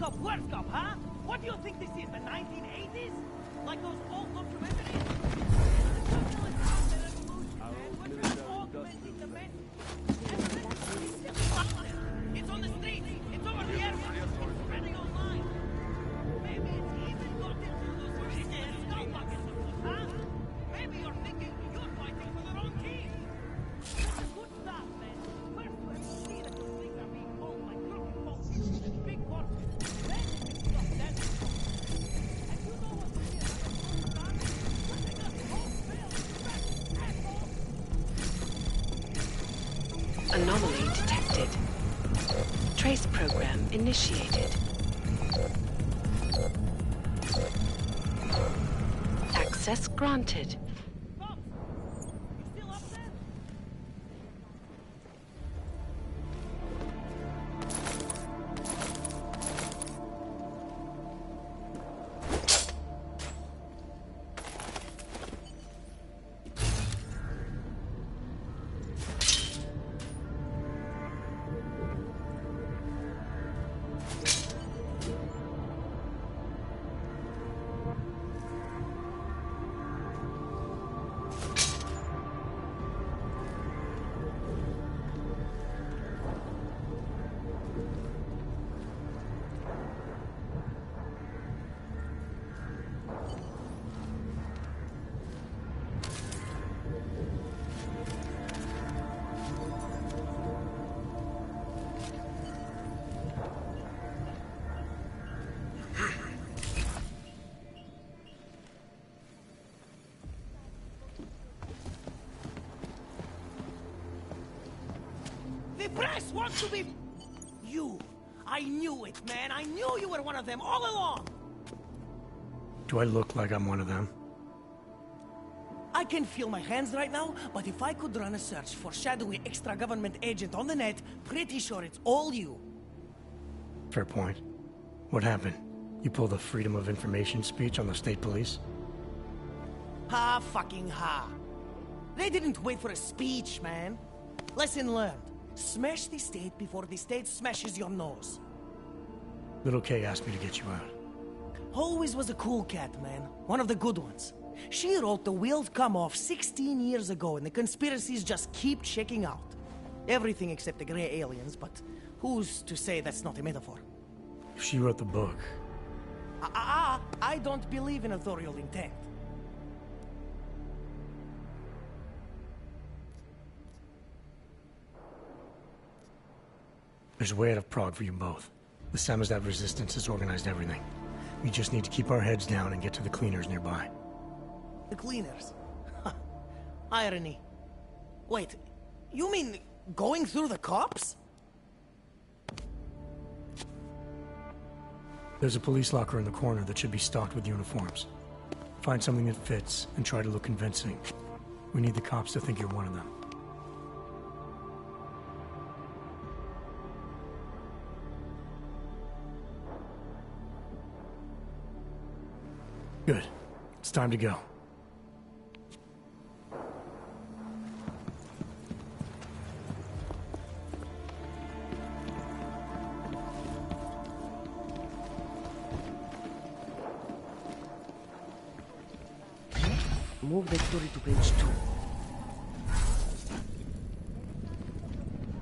cop, worst cop, huh? What do you think this is, the 1980s? Like those old documentaries? It's on the street! It's over the airport! It's spreading online! Maybe it's even got into those skull buckets of us, huh? Maybe you're thinking you're fighting for the wrong team! This is good stuff, man. First you have to see that those things are being owned by crooked folks and big corporates. Then you can stop that. And you know what really is about it? When they got whole bills, asshole! Anomaly detected. Trace program initiated. Access granted. The press wants to be... You. I knew it, man. I knew you were one of them all along. Do I look like I'm one of them? I can feel my hands right now, but if I could run a search for shadowy extra-government agent on the net, pretty sure it's all you. Fair point. What happened? You pulled a freedom of information speech on the state police? Ha fucking ha. They didn't wait for a speech, man. Lesson learned. Smash the state before the state smashes your nose. Little K asked me to get you out. Always was a cool cat, man. One of the good ones. She wrote the wheels come off 16 years ago and the conspiracies just keep checking out. Everything except the gray aliens, but who's to say that's not a metaphor? She wrote the book. I don't believe in authorial intent. There's a way out of Prague for you both. The Samizdat resistance has organized everything. We just need to keep our heads down and get to the cleaners nearby. The cleaners? Irony. Wait, you mean going through the cops? There's a police locker in the corner that should be stocked with uniforms. Find something that fits and try to look convincing. We need the cops to think you're one of them. Good. It's time to go. Move that story to page 2.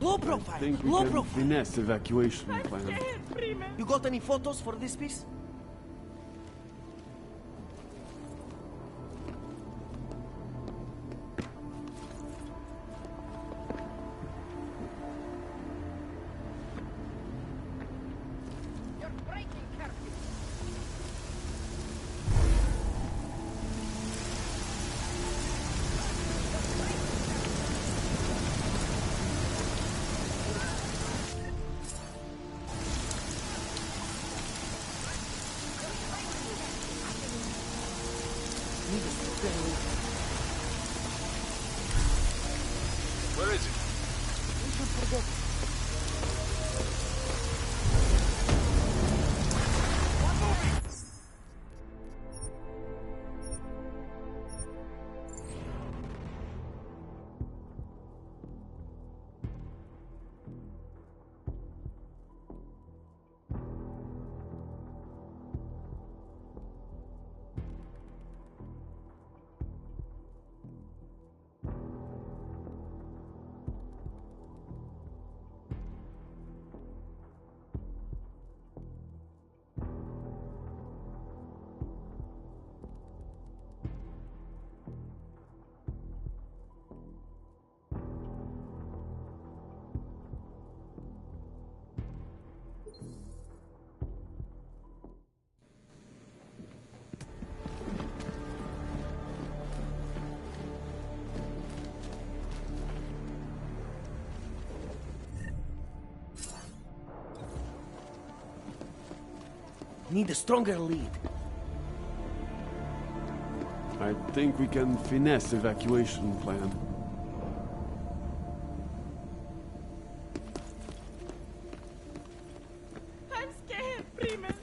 Low profile! I think we Low can profile! finesse evacuation plan. You got any photos for this piece? Where is it? We should forget. Need a stronger lead. I think we can finesse evacuation plan. I'm scared, Freeman.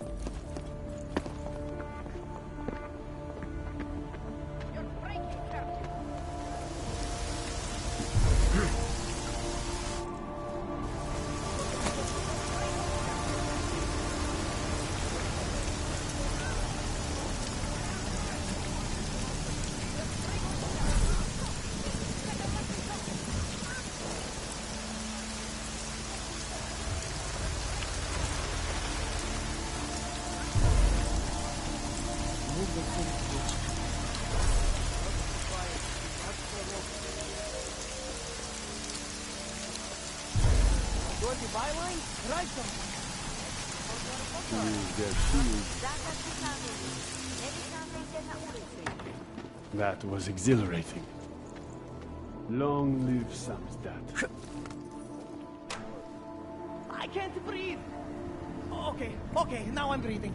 You're breaking, Captain. Going to byline? Try something. That was exhilarating. Long live Samizdat. I can't breathe. Okay, now I'm breathing.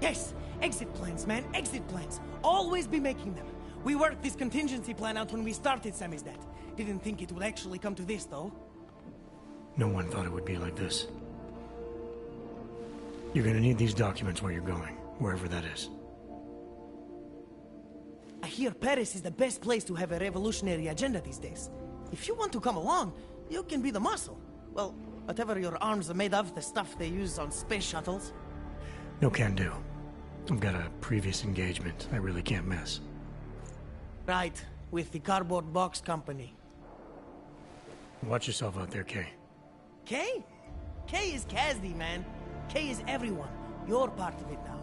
Yes, exit plans, man, exit plans. Always be making them. We worked this contingency plan out when we started Samizdat. Didn't think it would actually come to this, though. No one thought it would be like this. You're gonna need these documents where you're going, wherever that is. I hear Paris is the best place to have a revolutionary agenda these days. If you want to come along, you can be the muscle. Well, whatever your arms are made of, the stuff they use on space shuttles. No can do. I've got a previous engagement I really can't miss. Right, with the cardboard box company. Watch yourself out there, Kay. Kay? Kay is Kazdi, man. Kay is everyone. You're part of it now.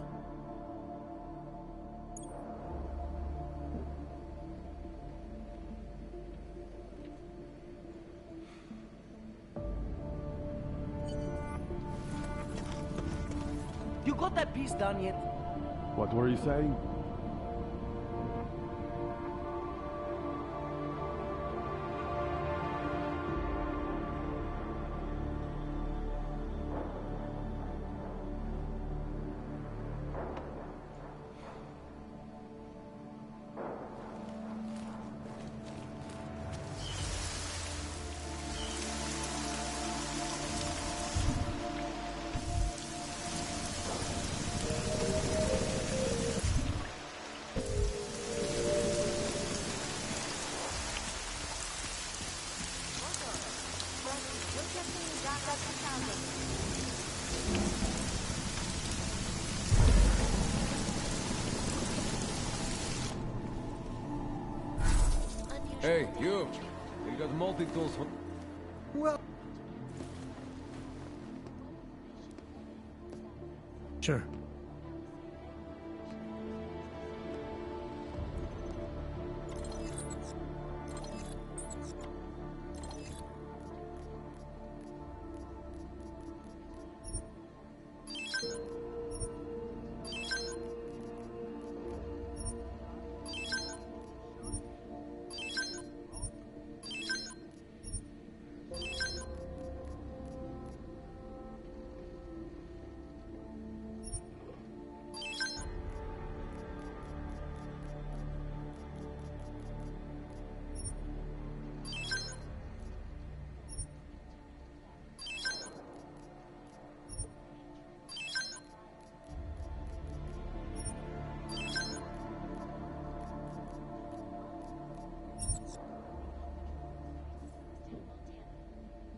You got that piece done yet? What were you saying? Hey, you! You got multi-tools for... Well... Sure.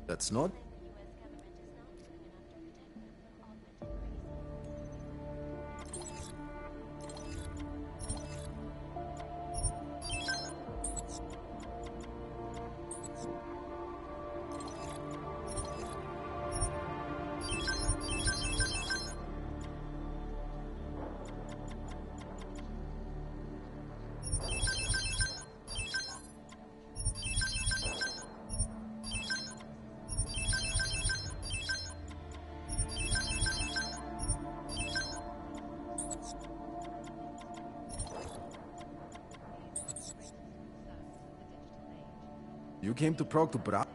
That's not. You came to Prague to Prague?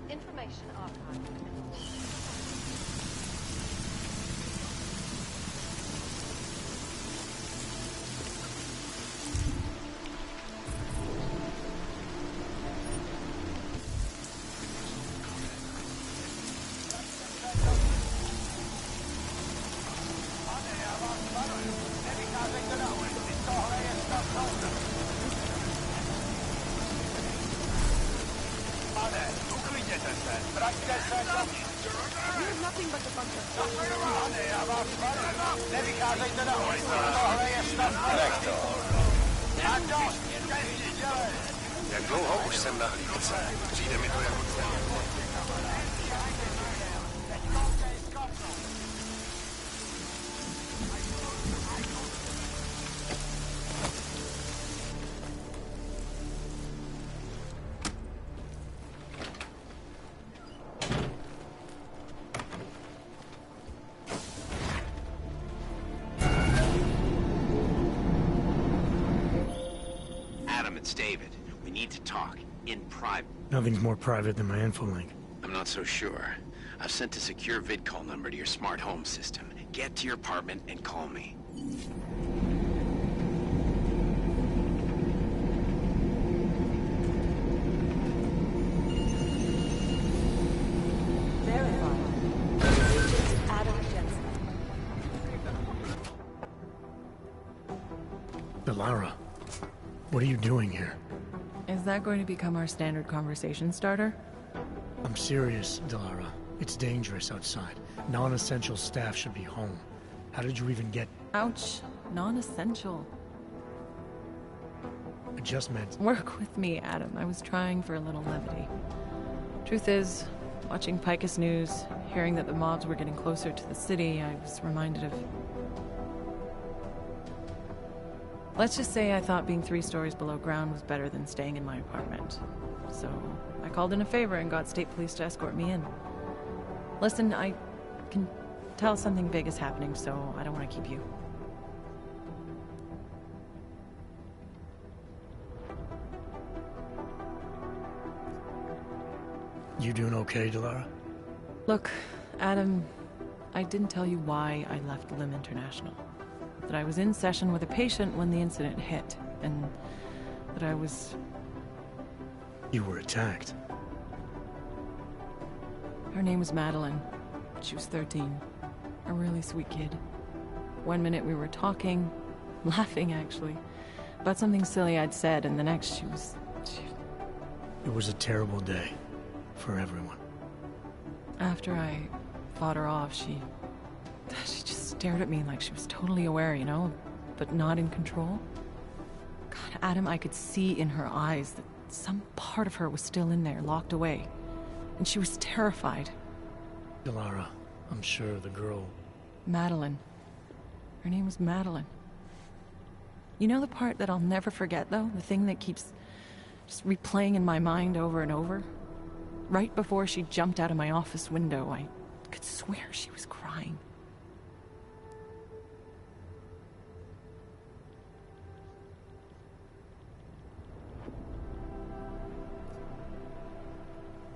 Information archive. You're nothing but a bunch of... Jak dlouho už jsem na hlídce? Přijde mi to jako Adam, it's David. We need to talk. In private. Nothing's more private than my infolink. I'm not so sure. I've sent a secure vid-call number to your smart home system. Get to your apartment and call me. Delara, what are you doing here? Is that going to become our standard conversation starter? I'm serious, Delara. It's dangerous outside. Non-essential staff should be home. How did you even get... Ouch. Non-essential. I just meant... Work with me, Adam. I was trying for a little levity. Truth is, watching Picus News, hearing that the mobs were getting closer to the city, I was reminded of... Let's just say I thought being 3 stories below ground was better than staying in my apartment. So, I called in a favor and got state police to escort me in. Listen, I can tell something big is happening, so I don't want to keep you. You doing okay, Delara? Look, Adam, I didn't tell you why I left Lim International. That I was in session with a patient when the incident hit, and that I was... You were attacked. Her name was Madeline. She was 13. A really sweet kid. One minute we were talking, laughing actually, about something silly I'd said, and the next she was... It was a terrible day. For everyone. After I fought her off, she just stared at me like she was totally aware, you know, but not in control. God, Adam, I could see in her eyes that some part of her was still in there, locked away. And she was terrified. Delara, I'm sure the girl... Madeline. Her name was Madeline. You know the part that I'll never forget, though? The thing that keeps just replaying in my mind over and over? Right before she jumped out of my office window, I could swear she was crying.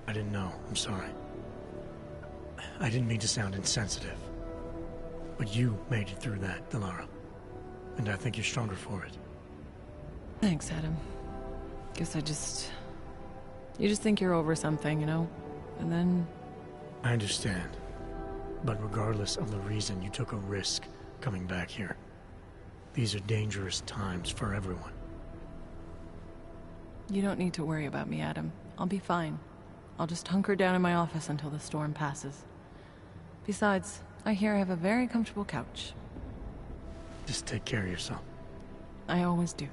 I didn't know. I'm sorry. I didn't mean to sound insensitive. But you made it through that, Delara. And I think you're stronger for it. Thanks, Adam. Guess you just think you're over something, you know? And then... I understand. But regardless of the reason, you took a risk coming back here. These are dangerous times for everyone. You don't need to worry about me, Adam. I'll be fine. I'll just hunker down in my office until the storm passes. Besides, I hear I have a very comfortable couch. Just take care of yourself. I always do.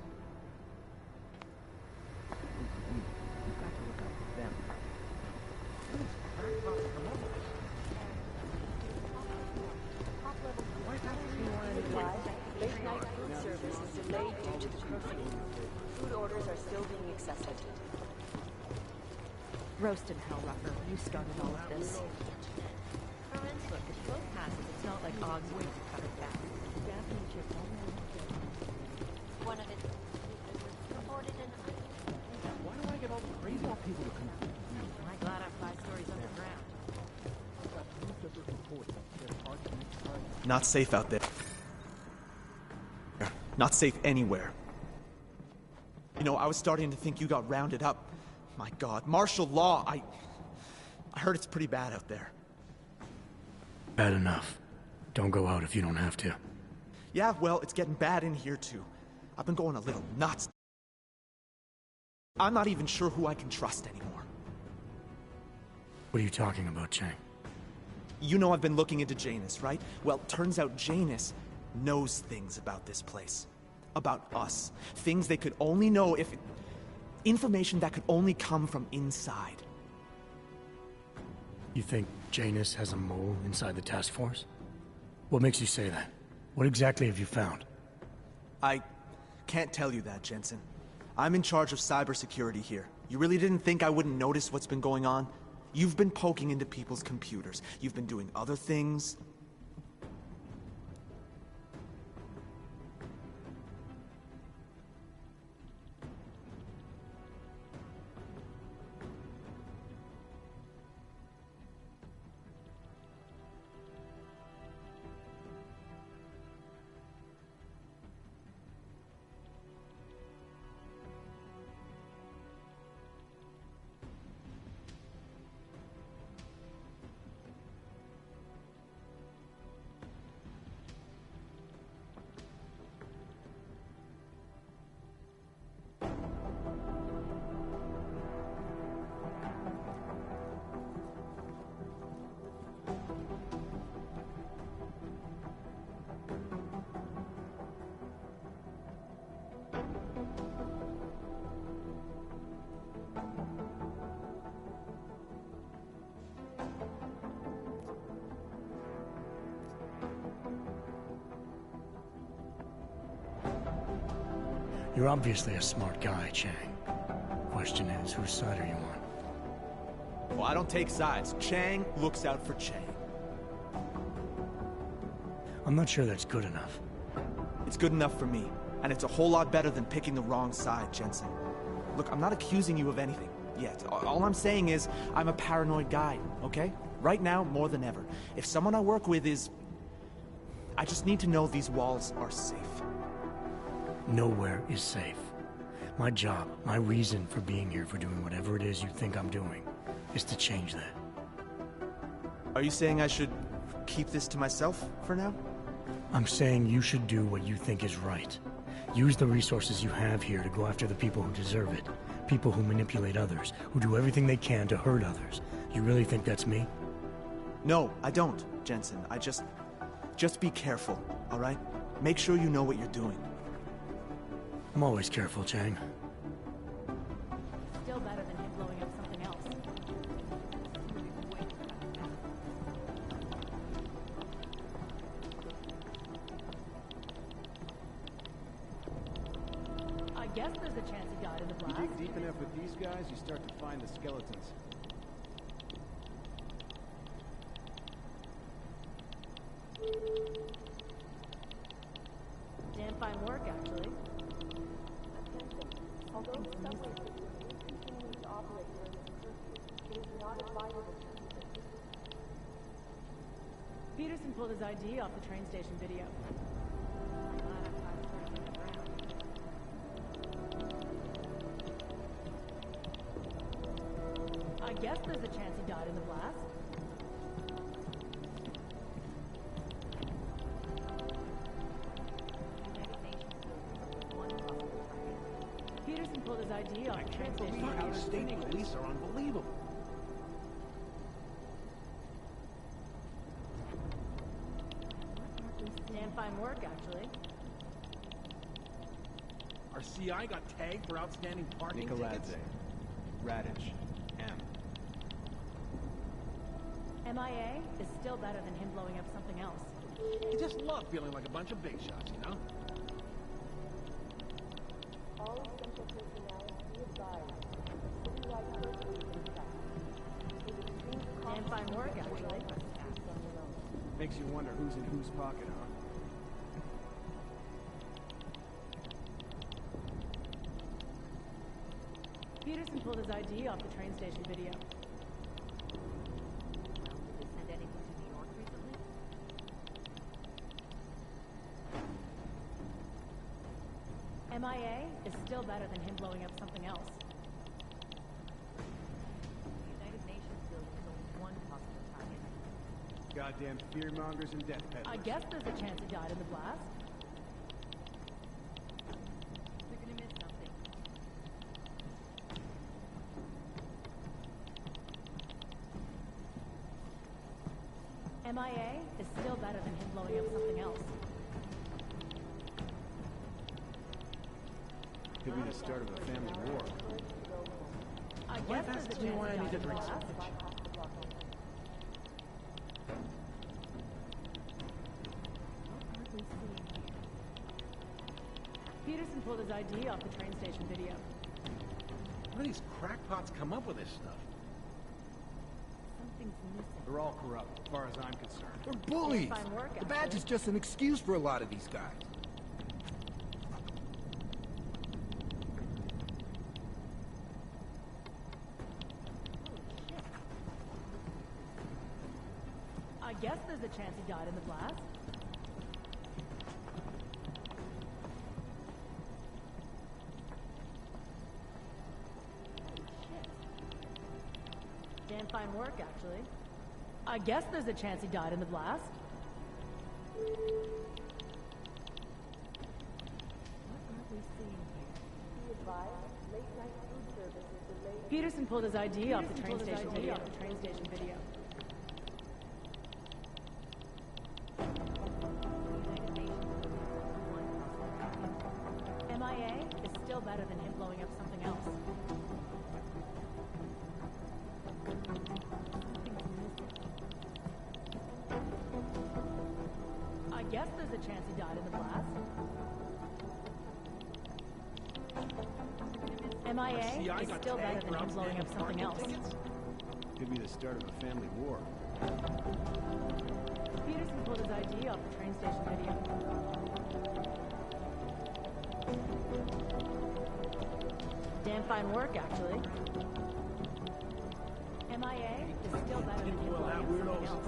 Roast in hell, Rucker. You started all of this. Friends, look, if slow passes, it's not like Og's way to cut it down. One of its reported in. Why do I get all the crazy people to come? I'm glad I'm 5 stories underground. Not safe out there. Not safe anywhere. You know, I was starting to think you got rounded up. My God, martial law, I heard it's pretty bad out there. Bad enough. Don't go out if you don't have to. Yeah, well, it's getting bad in here too. I've been going a little nuts. I'm not even sure who I can trust anymore. What are you talking about, Chang? You know I've been looking into Janus, right? Well, turns out Janus knows things about this place. About us. Things they could only know if... Information that could only come from inside. You think Janus has a mole inside the task force? What makes you say that? What exactly have you found? I can't tell you that, Jensen. I'm in charge of cybersecurity here. You really didn't think I wouldn't notice what's been going on? You've been poking into people's computers. You've been doing other things. You're obviously a smart guy, Chang. Question is, whose side are you on? Well, I don't take sides. Chang looks out for Chang. I'm not sure that's good enough. It's good enough for me, and it's a whole lot better than picking the wrong side, Jensen. Look, I'm not accusing you of anything yet. All I'm saying is, I'm a paranoid guy, okay? Right now, more than ever. If someone I work with is... I just need to know these walls are safe. Nowhere is safe. My job, my reason for being here, for doing whatever it is you think I'm doing, is to change that. Are you saying I should keep this to myself for now? I'm saying you should do what you think is right. Use the resources you have here to go after the people who deserve it. People who manipulate others, who do everything they can to hurt others. You really think that's me? No, I don't, Jensen. I just be careful, all right? Make sure you know what you're doing. I'm always careful, Chang. Still better than him blowing up something else. I guess there's a chance he died in the blast. You dig deep enough with these guys, you start to find the skeletons. Damn fine work, actually. Although the subway system is continuing to operate during this curfew, it is not advisable to use it. Peterson pulled his ID off the train station video. I'm glad I'm 5 stories underground. I guess there's a chance he died in the blast. Peterson pulled his ID off the train station. How the state police are unbelievable. Damn fine work, actually. Our CI got tagged for outstanding parking tickets. Radich. M. MIA is still better than him blowing up something else. You just love feeling like a bunch of big shots, you know? All essential personnel be advised. Citywide curfew is in effect. With extreme Damn fine work, actually. Makes you wonder who's in whose pocket, huh? pulled his ID off the train station video. Did they send anything to New York recently? MIA is still better than him blowing up something else. The United Nations building is only one possible target. Goddamn fearmongers and death peddlers. I guess there's a chance he died in the blast. They're gonna miss something. MIA is still better than him blowing up something else. Could be the start of a family war. I guess there's a chance he died in the blast. Peterson pulled his ID off the train station video. Where do these crackpots come up with this stuff? Something's missing. They're all corrupt, as far as I'm concerned. They're bullies! Fine work, The badge is just an excuse for a lot of these guys. I guess there's a chance he died in the blast. Damn fine work, actually. I guess there's a chance he died in the blast. What aren't we seeing here? Peterson pulled his ID off the train station video. MIA is still better than him blowing up something else. I guess there's a chance he died in the blast. MIA is still better than him blowing up something else. Could be the start of a family war. Peterson pulled his ID off the train station video. Damn fine work, actually. MIA is still better than him blowing up something else.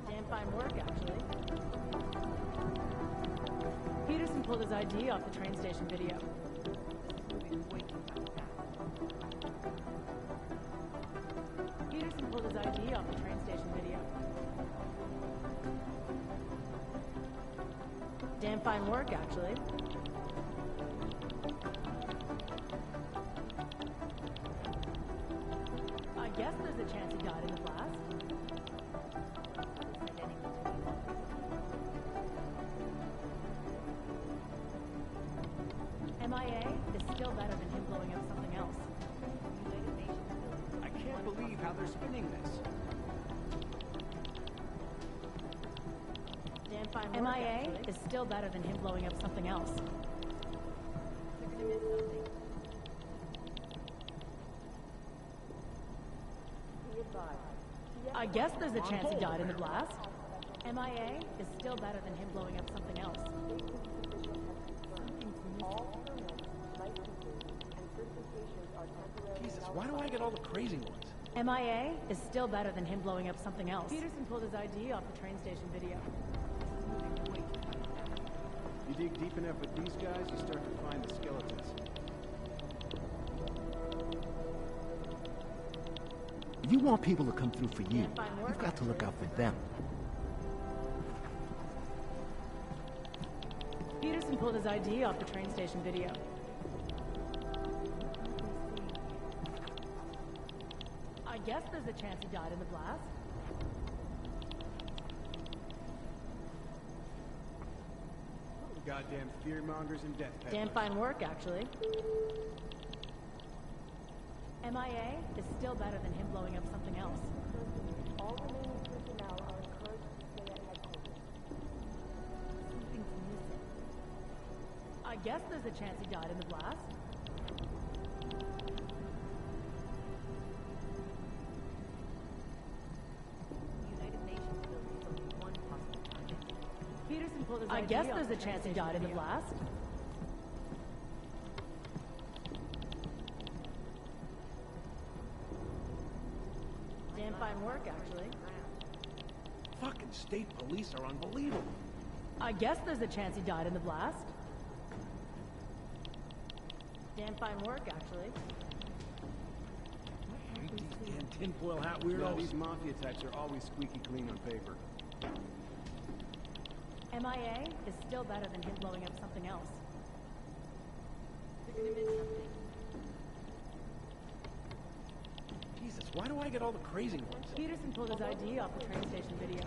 Damn fine work, actually. Peterson pulled his ID off the train station video. Peterson pulled his ID off the train station video. Damn fine work, actually. I guess there's a chance he died in the blast. MIA is still better than him blowing up something else. I can't believe how they're spinning this. Damn fine work, MIA is still better than him blowing up something else. They're gonna miss something. I guess there's a chance he died in the blast. MIA is still better than him blowing up something else. Jesus, why do I get all the crazy ones? MIA is still better than him blowing up something else. Peterson pulled his ID off the train station video. You dig deep enough with these guys, you start to find the skeletons. If you want people to come through for you, you've got to look out for them. Peterson pulled his ID off the train station video. I guess there's a chance he died in the blast. Goddamn fearmongers and death peddlers. Damn fine work, actually. MIA is still better than him blowing up something else. All remaining personnel are encouraged to stay at headquarters. Something's missing. I guess there's a chance he died in the blast. I guess there's a chance he died in the blast. Damn fine work, actually. Fucking state police are unbelievable. I guess there's a chance he died in the blast. Damn fine work, actually. These damn tinfoil hat weirdos. These mafia types are always squeaky clean on paper. MIA is still better than him blowing up something else. Jesus, why do I get all the crazy ones? Peterson pulled his ID off the train station video.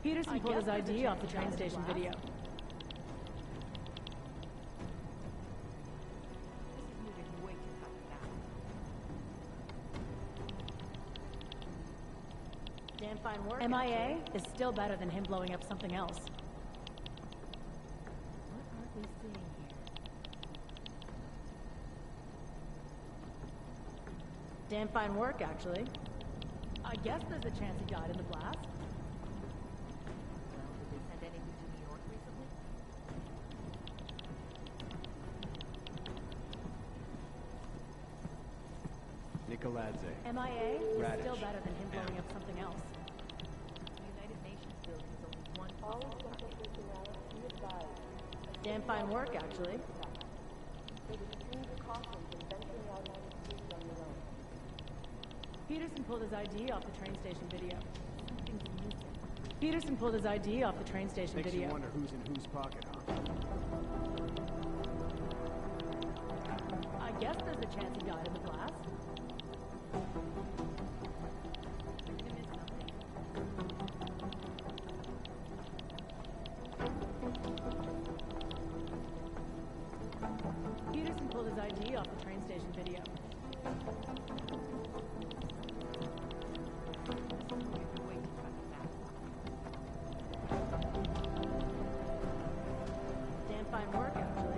Peterson pulled his ID off the train station video. Damn fine work. MIA is still better than him blowing up something else. What are we seeing here? Damn fine work, actually. I guess there's a chance he died in the blast. Did they send anything to New York recently? Nicoladze. MIA is Radish. still better than him blowing up something else. The United Nations building is only one possible target. Damn fine work, actually. Peterson pulled his ID off the train station video. Something's missing. Peterson pulled his ID off the train station Makes video. you wonder who's in whose pocket, huh? I guess there's a chance he died in the blast. Peterson pulled his ID off the train station video. Damn fine work, actually.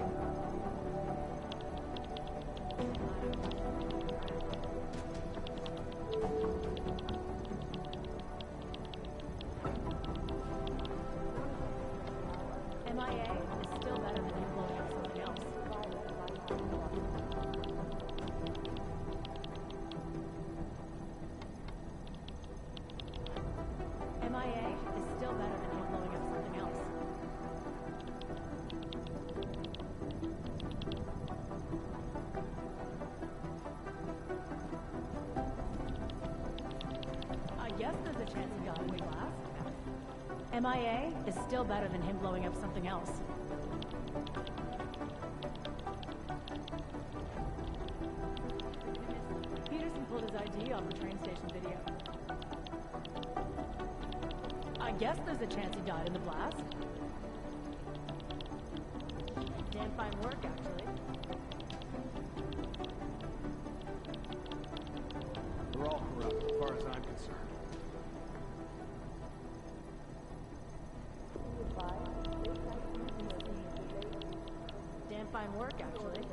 MIA is still better than him blowing up something else. MIA is still better than him blowing up something else. I guess there's a chance he got in the blast. MIA is still better than him blowing up something else. Peterson pulled his ID off the train station video. I guess there's a chance he died in the blast. Damn fine work, actually. They're all corrupt, as far as I'm concerned. Damn fine work, actually.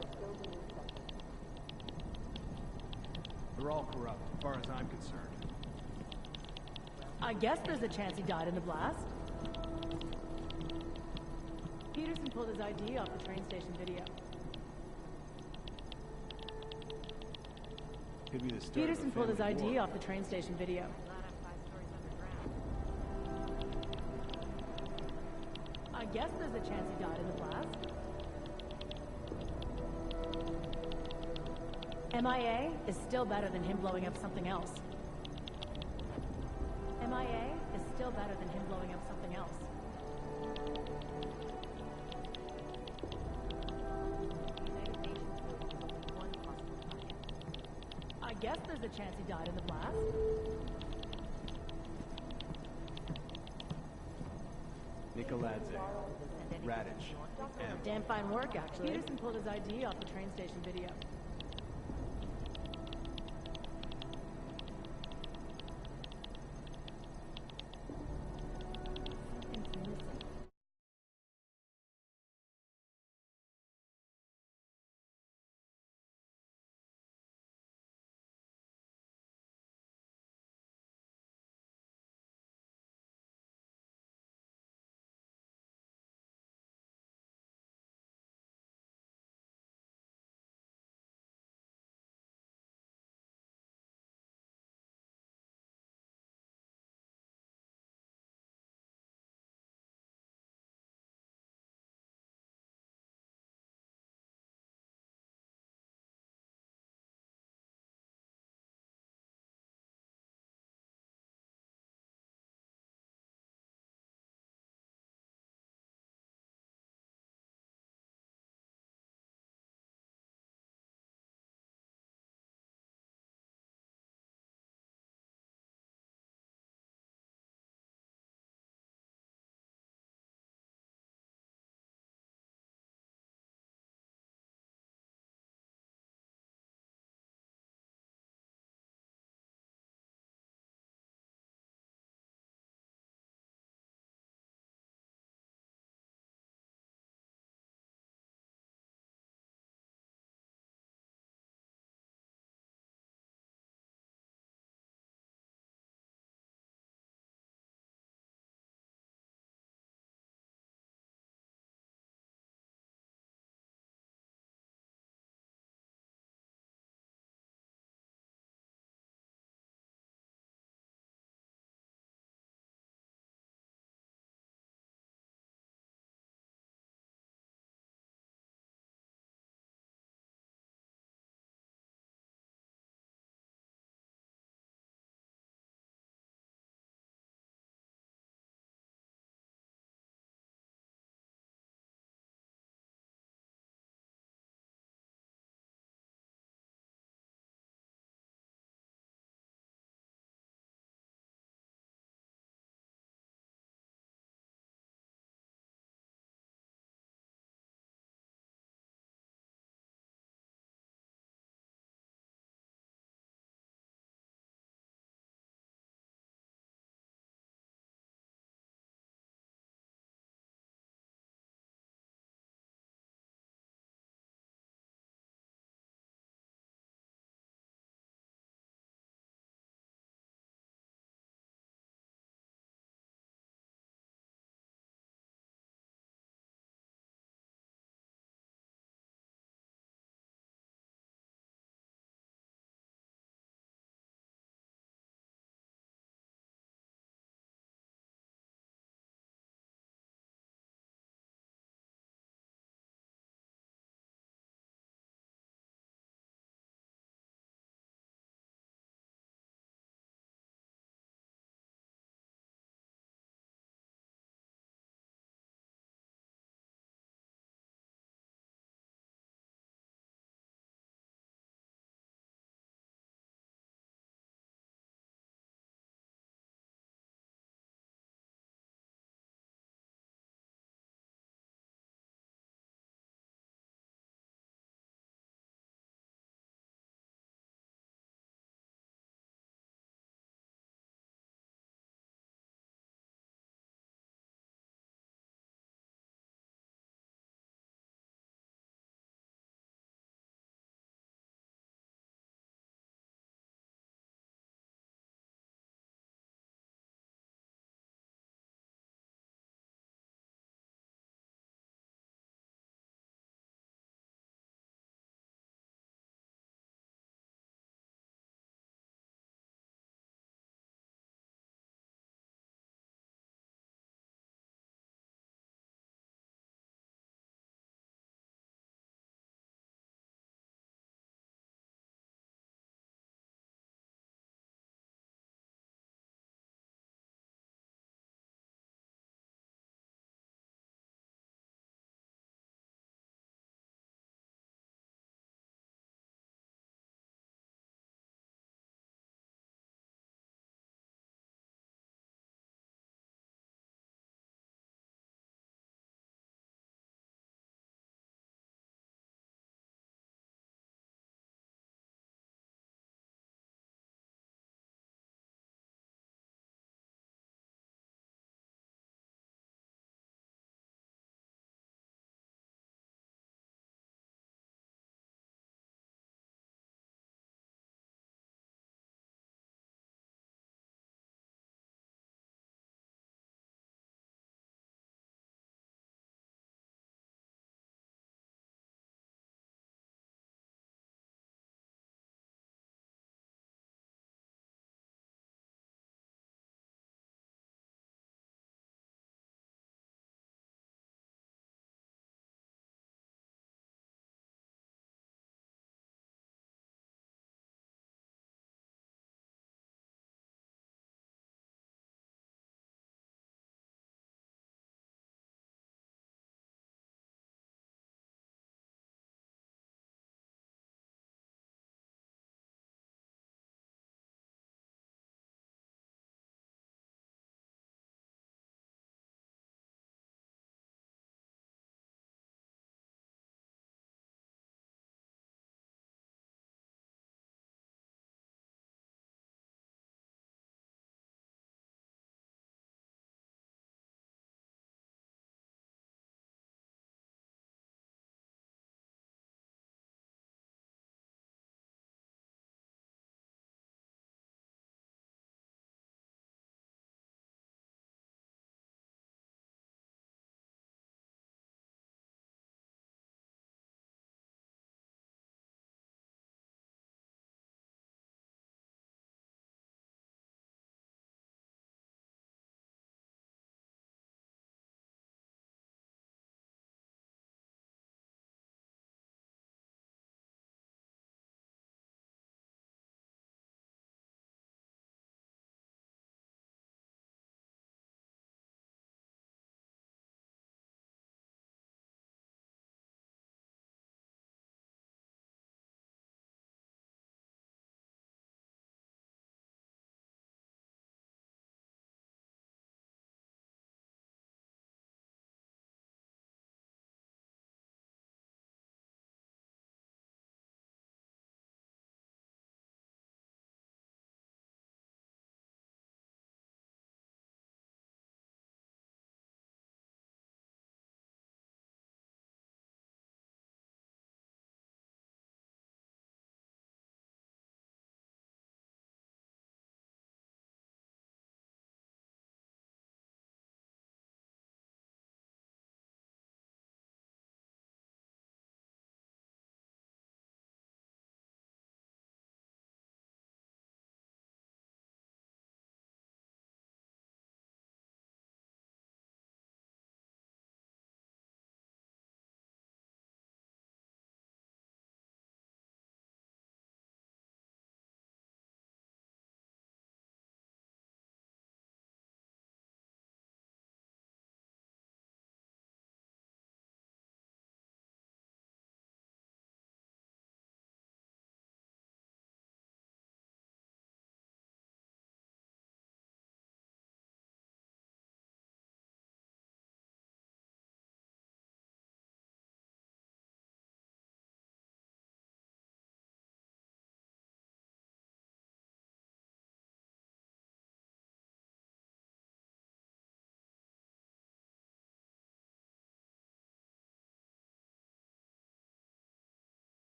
They're all corrupt, as far as I'm concerned. I guess there's a chance he died in the blast. Peterson pulled his ID off the train station video. Could be the start Peterson of a pulled his family ID war. off the train station video. I guess there's a chance he died in the blast. MIA is still better than him blowing up something else. MIA is still better than him blowing up something else. I guess there's a chance he died in the blast. Nicoladze. Radish. Damn fine work, actually. Peterson pulled his ID off the train station video.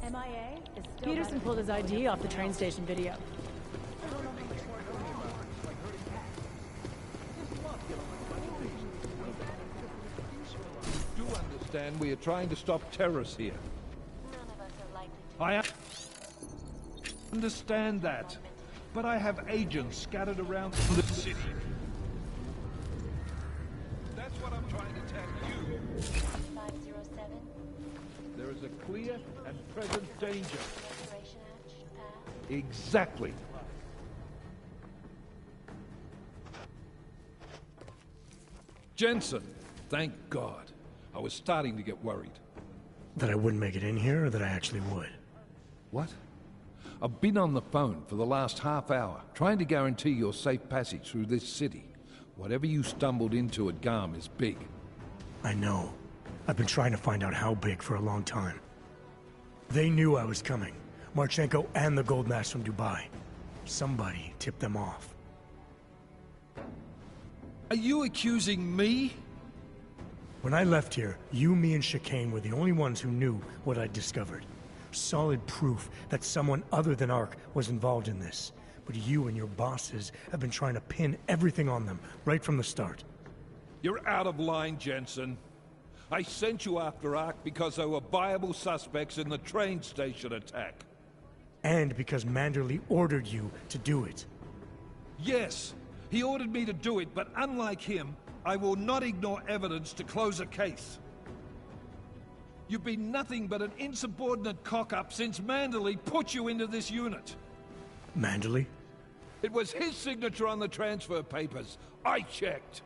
MIA is still Peterson pulled his ID off the train station video. You do understand we are trying to stop terrorists here. I understand that, but I have agents scattered around the city. That's what I'm trying to tell you. 507. There is a clear and present danger. Exactly. Jensen, thank God. I was starting to get worried. That I wouldn't make it in here, or that I actually would? What? I've been on the phone for the last half hour, trying to guarantee your safe passage through this city. Whatever you stumbled into at Garm is big. I know. I've been trying to find out how big for a long time. They knew I was coming. Marchenko and the gold mask from Dubai. Somebody tipped them off. Are you accusing me? When I left here, you, me, and Chicane were the only ones who knew what I'd discovered. Solid proof that someone other than Ark was involved in this. But you and your bosses have been trying to pin everything on them, right from the start. You're out of line, Jensen. I sent you after Ark because there were viable suspects in the train station attack. And because Manderley ordered you to do it. Yes, he ordered me to do it, but unlike him, I will not ignore evidence to close a case. You've been nothing but an insubordinate cock-up since Manderley put you into this unit. Manderley? It was his signature on the transfer papers. I checked.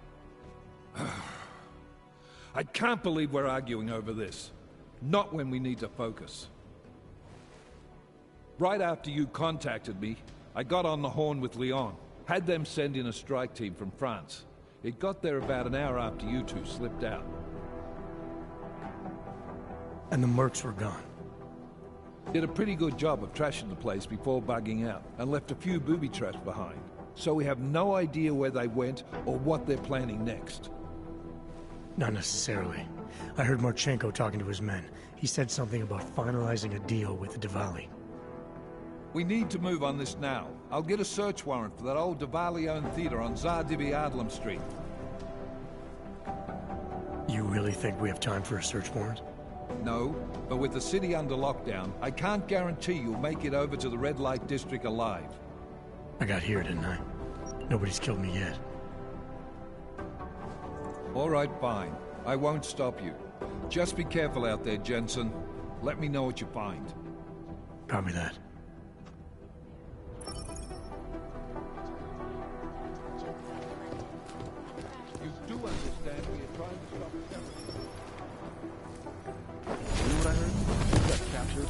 I can't believe we're arguing over this. Not when we need to focus. Right after you contacted me, I got on the horn with Leon. Had them send in a strike team from France. It got there about an hour after you two slipped out. And the mercs were gone. Did a pretty good job of trashing the place before bugging out, and left a few booby traps behind. So we have no idea where they went or what they're planning next. Not necessarily. I heard Marchenko talking to his men. He said something about finalizing a deal with the Diwali. We need to move on this now. I'll get a search warrant for that old Diwali-owned theater on Tsar Divi Adlam Street. You really think we have time for a search warrant? No, but with the city under lockdown, I can't guarantee you'll make it over to the red light district alive. I got here, didn't I? Nobody's killed me yet. All right, fine. I won't stop you. Just be careful out there, Jensen. Let me know what you find. Copy that. You do understand we are trying to stop terrorism. You know what I heard? He got captured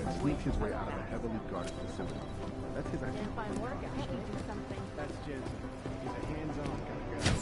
and sneaked his way out of a heavily guarded facility. That's his idea. If I work, I should do something. That's Jensen. He's a hands-on kind of guy.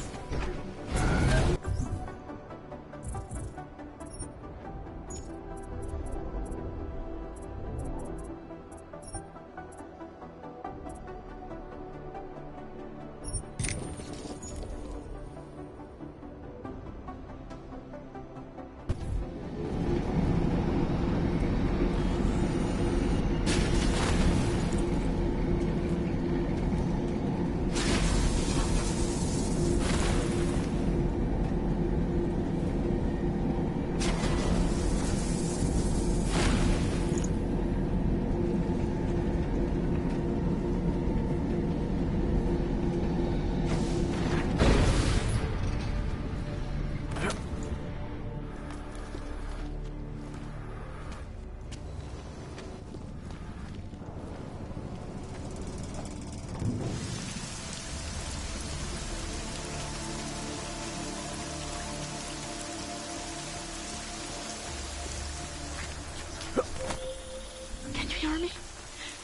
Can you hear me?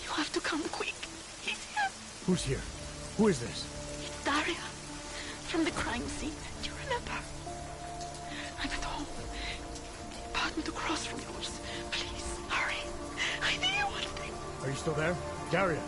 You have to come quick. He's here. Who's here? Who is this? It's Daria. From the crime scene. Do you remember? I'm at home. The apartment across from yours. Please, hurry. I need you one thing. Are you still there? Daria!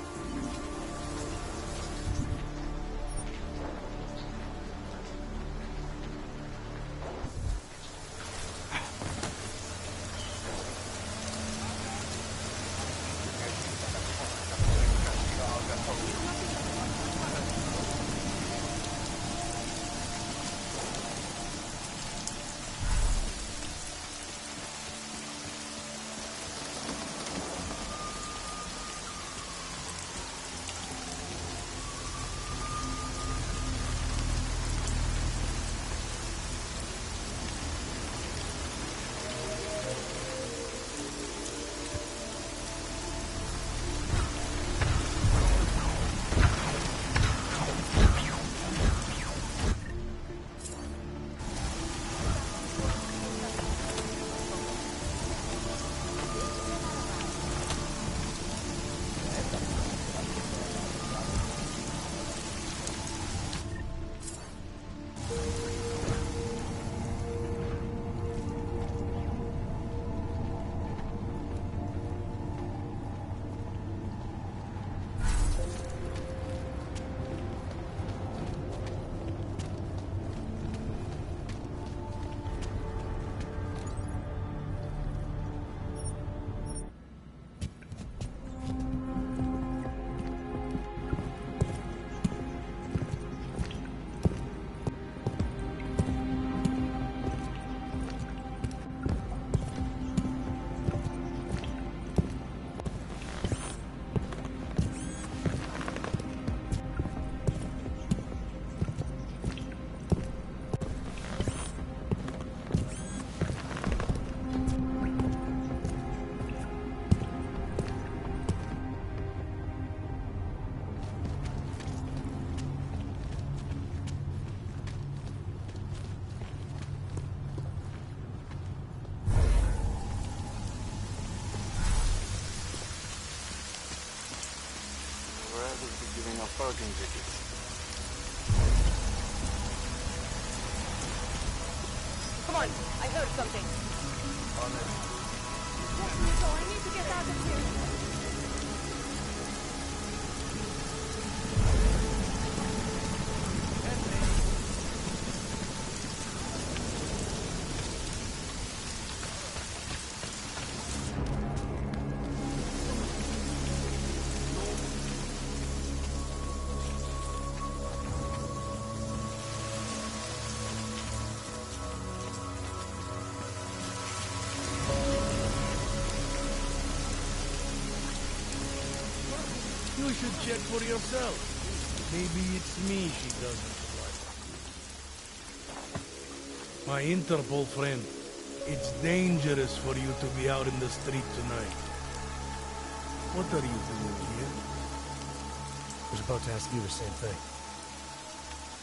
giving out parking tickets. Come on, I heard something. On it. Yes, Nico, I need to get out of here. You should check for yourself. Maybe it's me she doesn't like. My Interpol friend, it's dangerous for you to be out in the street tonight. What are you doing here? I was about to ask you the same thing.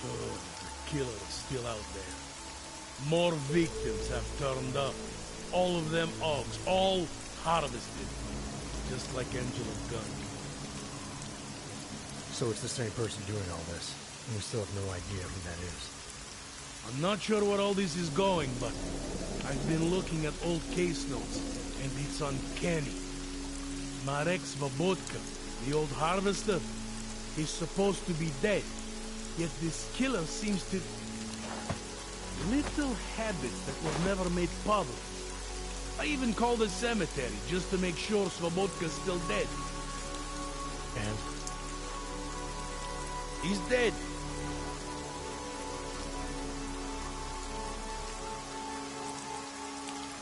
Oh, the killer is still out there. More victims have turned up. All of them Augs, all harvested. Just like Angela's gun. So it's the same person doing all this, and we still have no idea who that is. I'm not sure where all this is going, but I've been looking at old case notes, and it's uncanny. Marek Svobotka, the old harvester, is supposed to be dead, yet this killer seems to... Little habits that were never made public. I even called the cemetery just to make sure Svobodka's still dead. And? He's dead.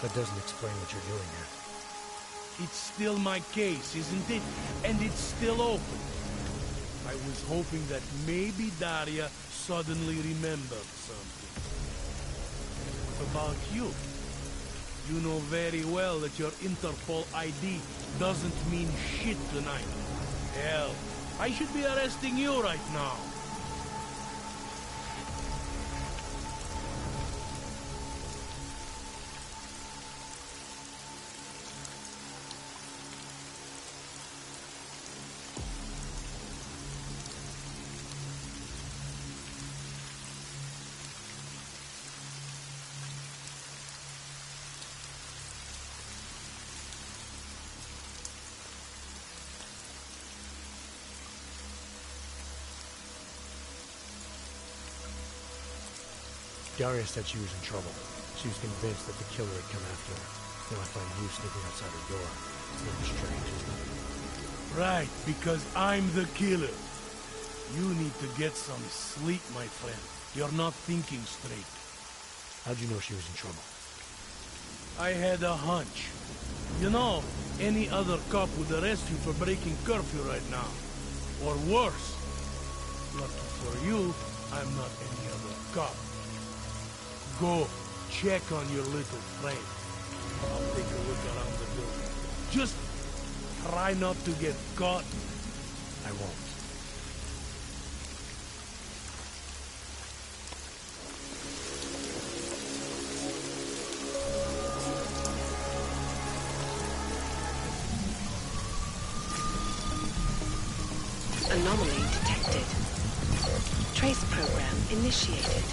That doesn't explain what you're doing here. It's still my case, isn't it? And it's still open. I was hoping that maybe Daria suddenly remembered something. What about you? You know very well that your Interpol ID doesn't mean shit tonight. Hell, I should be arresting you right now. Daria said she was in trouble. She was convinced that the killer had come after her. Then I find you sneaking outside her door. It's a little strange, isn't it? Right, because I'm the killer. You need to get some sleep, my friend. You're not thinking straight. How'd you know she was in trouble? I had a hunch. You know, any other cop would arrest you for breaking curfew right now. Or worse. Lucky for you, I'm not any other cop. Go, check on your little friend. I'll take a look around the building. Just try not to get caught. I won't. Anomaly detected. Trace program initiated.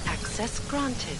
Access granted.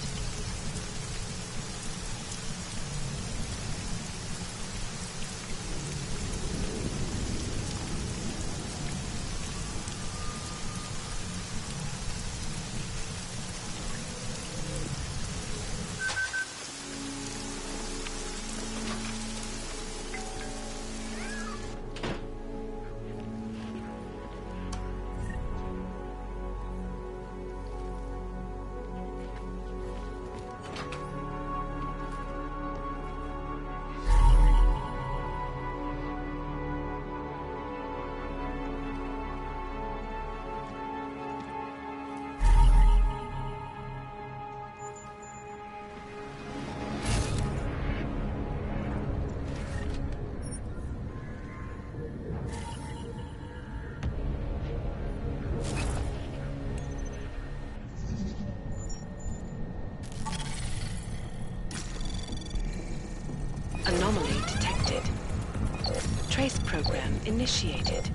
trace program initiated.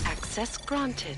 Access granted.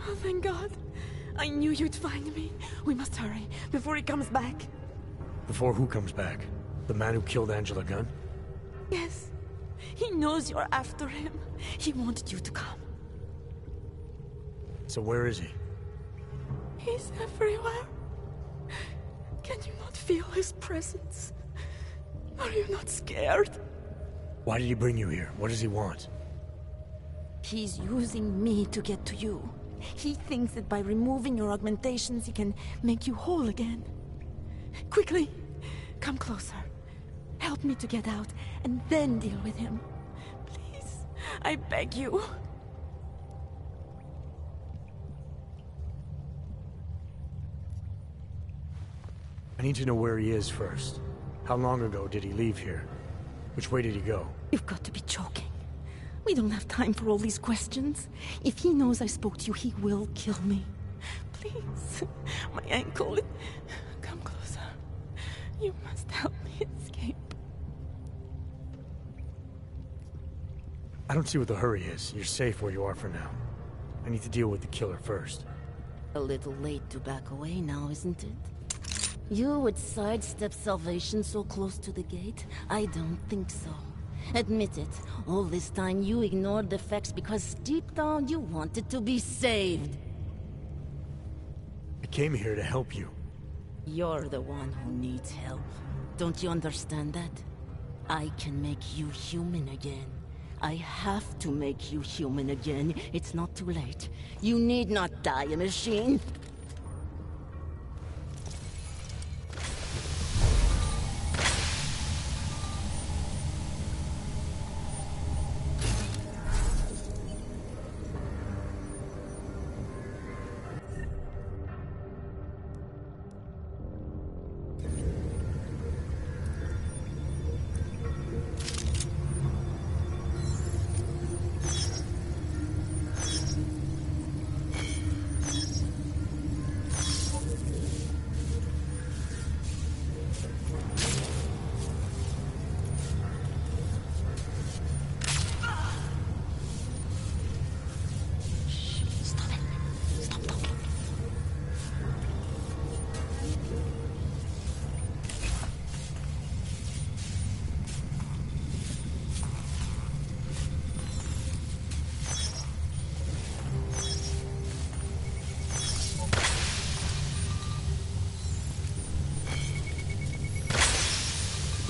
Oh, thank God. I knew you'd find me. We must hurry, before he comes back. Before who comes back? The man who killed Angela Gunn? Yes. He knows you're after him. He wanted you to come. So where is he? He's everywhere. Can you not feel his presence? Are you not scared? Why did he bring you here? What does he want? He's using me to get to you. He thinks that by removing your augmentations, he can make you whole again. Quickly, come closer. Help me to get out, and then deal with him. Please, I beg you. I need to know where he is first. How long ago did he leave here? Which way did he go? You've got to be joking. We don't have time for all these questions. If he knows I spoke to you, he will kill me. Please, my ankle. Come closer. You must help me escape. I don't see what the hurry is. You're safe where you are for now. I need to deal with the killer first. A little late to back away now, isn't it? You would sidestep salvation so close to the gate? I don't think so. Admit it, all this time you ignored the facts because deep down you wanted to be saved. I came here to help you. You're the one who needs help. Don't you understand that? I can make you human again. I have to make you human again. It's not too late. You need not die, a machine.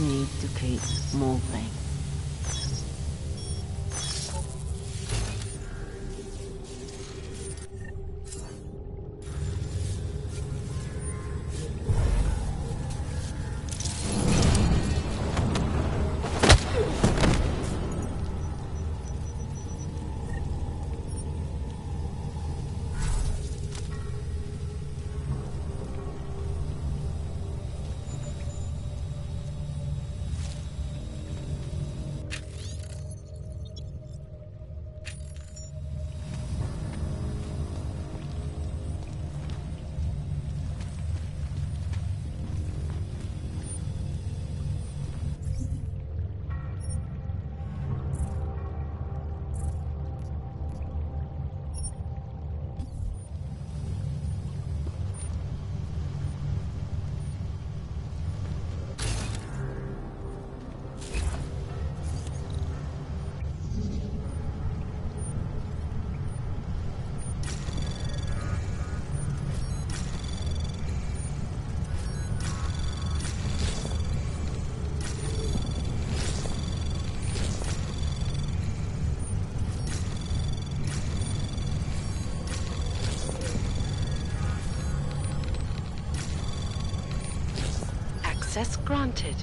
Need to keep moving. Access granted.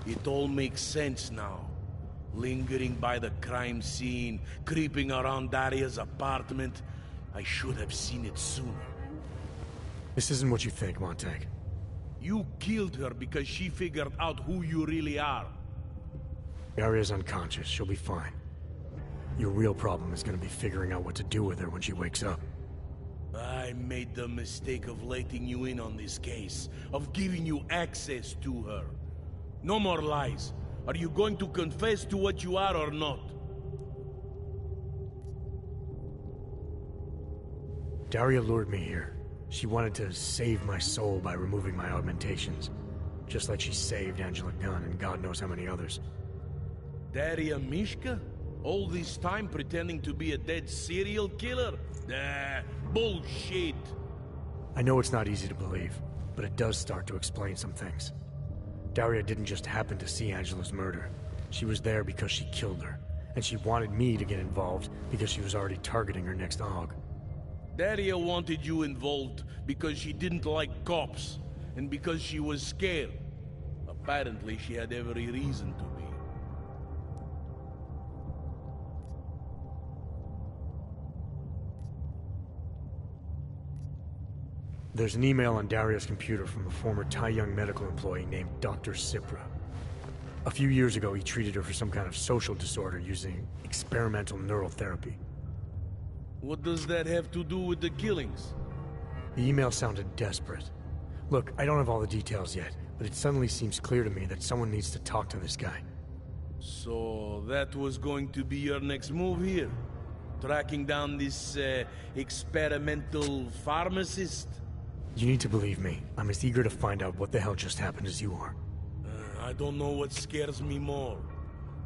It all makes sense now. Lingering by the crime scene, creeping around Daria's apartment. I should have seen it sooner. This isn't what you think, Montag. You killed her because she figured out who you really are. Daria's unconscious. She'll be fine. Your real problem is gonna be figuring out what to do with her when she wakes up. I made the mistake of letting you in on this case, of giving you access to her. No more lies. Are you going to confess to what you are or not? Daria lured me here. She wanted to save my soul by removing my augmentations. Just like she saved Angela Gunn and God knows how many others. Daria Mishka? All this time pretending to be a dead serial killer? Bullshit. I know it's not easy to believe, but it does start to explain some things. Daria didn't just happen to see Angela's murder. She was there because she killed her, and she wanted me to get involved because she was already targeting her next hog. Daria wanted you involved because she didn't like cops, and because she was scared. Apparently, she had every reason to be. There's an email on Daria's computer from a former Tai Young medical employee named Dr. Cipra. A few years ago, he treated her for some kind of social disorder using experimental neural therapy. What does that have to do with the killings? The email sounded desperate. Look, I don't have all the details yet, but it suddenly seems clear to me that someone needs to talk to this guy. So that was going to be your next move here? Tracking down this, experimental pharmacist? You need to believe me. I'm as eager to find out what the hell just happened as you are. I don't know what scares me more.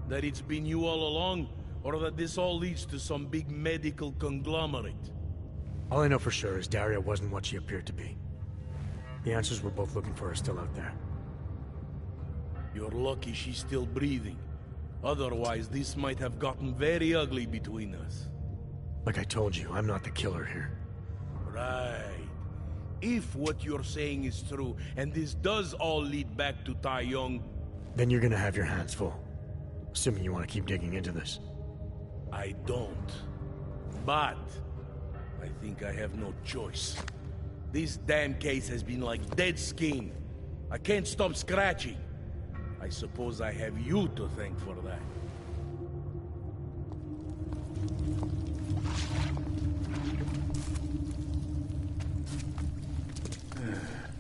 That it's been you all along, or that this all leads to some big medical conglomerate. All I know for sure is Daria wasn't what she appeared to be. The answers we're both looking for are still out there. You're lucky she's still breathing. Otherwise, this might have gotten very ugly between us. Like I told you, I'm not the killer here. Right. If what you're saying is true, and this does all lead back to Tai Young... Then you're gonna have your hands full. Assuming you want to keep digging into this. I don't. But... I think I have no choice. This damn case has been like dead skin. I can't stop scratching. I suppose I have you to thank for that.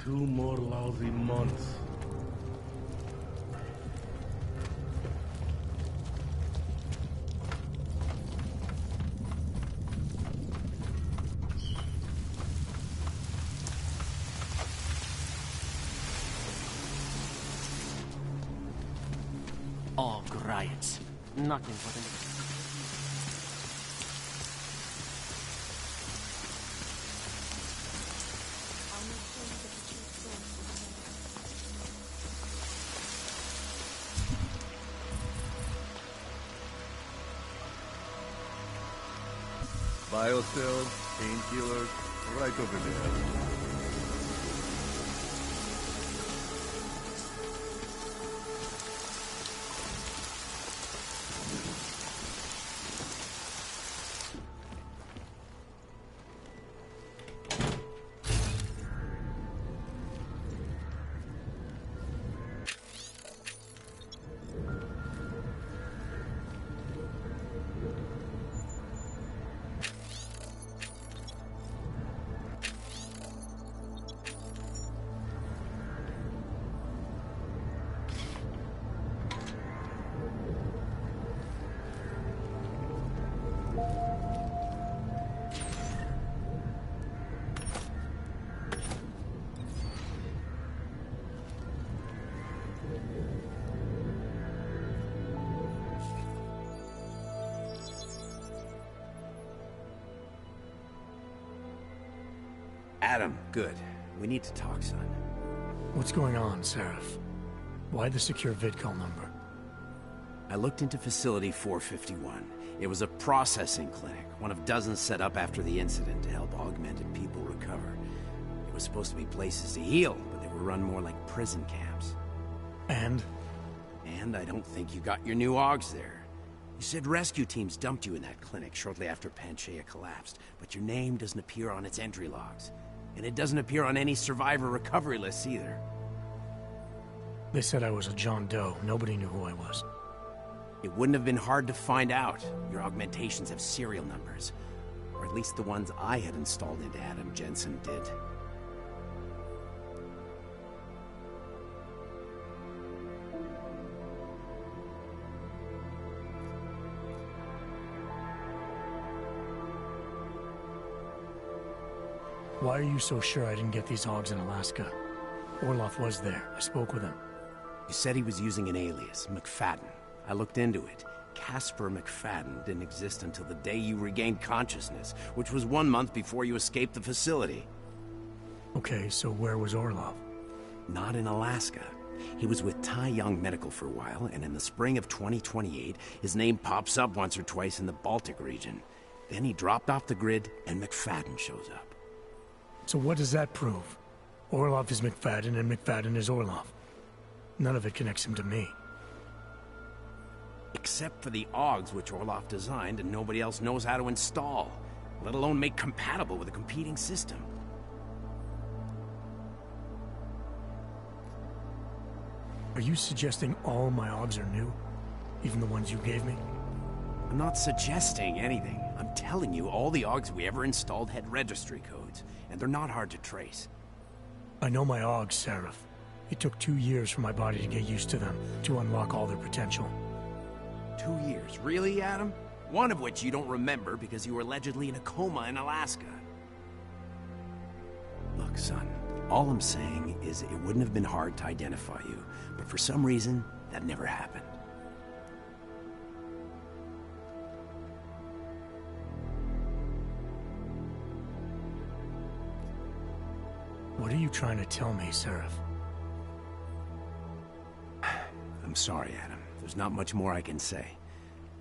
Two more lousy months. Oh, great. Nothing for them. Biocells, painkillers, right over there. Adam, good. We need to talk, son. What's going on, Seraph? Why the secure vidcall number? I looked into Facility 451. It was a processing clinic, one of dozens set up after the incident to help augmented people recover. It was supposed to be places to heal, but they were run more like prison camps. And? And I don't think you got your new AUGs there. You said rescue teams dumped you in that clinic shortly after Panchaea collapsed, but your name doesn't appear on its entry logs. And it doesn't appear on any survivor recovery lists either. They said I was a John Doe. Nobody knew who I was. It wouldn't have been hard to find out. Your augmentations have serial numbers. Or at least the ones I had installed into Adam Jensen did. Why are you so sure I didn't get these AUGs in Alaska? Orloff was there. I spoke with him. You said he was using an alias, McFadden. I looked into it. Casper McFadden didn't exist until the day you regained consciousness, which was 1 month before you escaped the facility. Okay, so where was Orlov? Not in Alaska. He was with Tai Young Medical for a while, and in the spring of 2028, his name pops up once or twice in the Baltic region. Then he dropped off the grid, and McFadden shows up. So what does that prove? Orlov is McFadden, and McFadden is Orlov. None of it connects him to me. Except for the AUGs which Orlov designed and nobody else knows how to install, let alone make compatible with a competing system. Are you suggesting all my AUGs are new? Even the ones you gave me? I'm not suggesting anything. I'm telling you, all the AUGs we ever installed had registry codes, and they're not hard to trace. I know my AUGs, Seraph. It took 2 years for my body to get used to them, to unlock all their potential. 2 years? Really, Adam? One of which you don't remember because you were allegedly in a coma in Alaska. Look, son, all I'm saying is it wouldn't have been hard to identify you, but for some reason, that never happened. What are you trying to tell me, Seraph? I'm sorry, Adam. There's not much more I can say.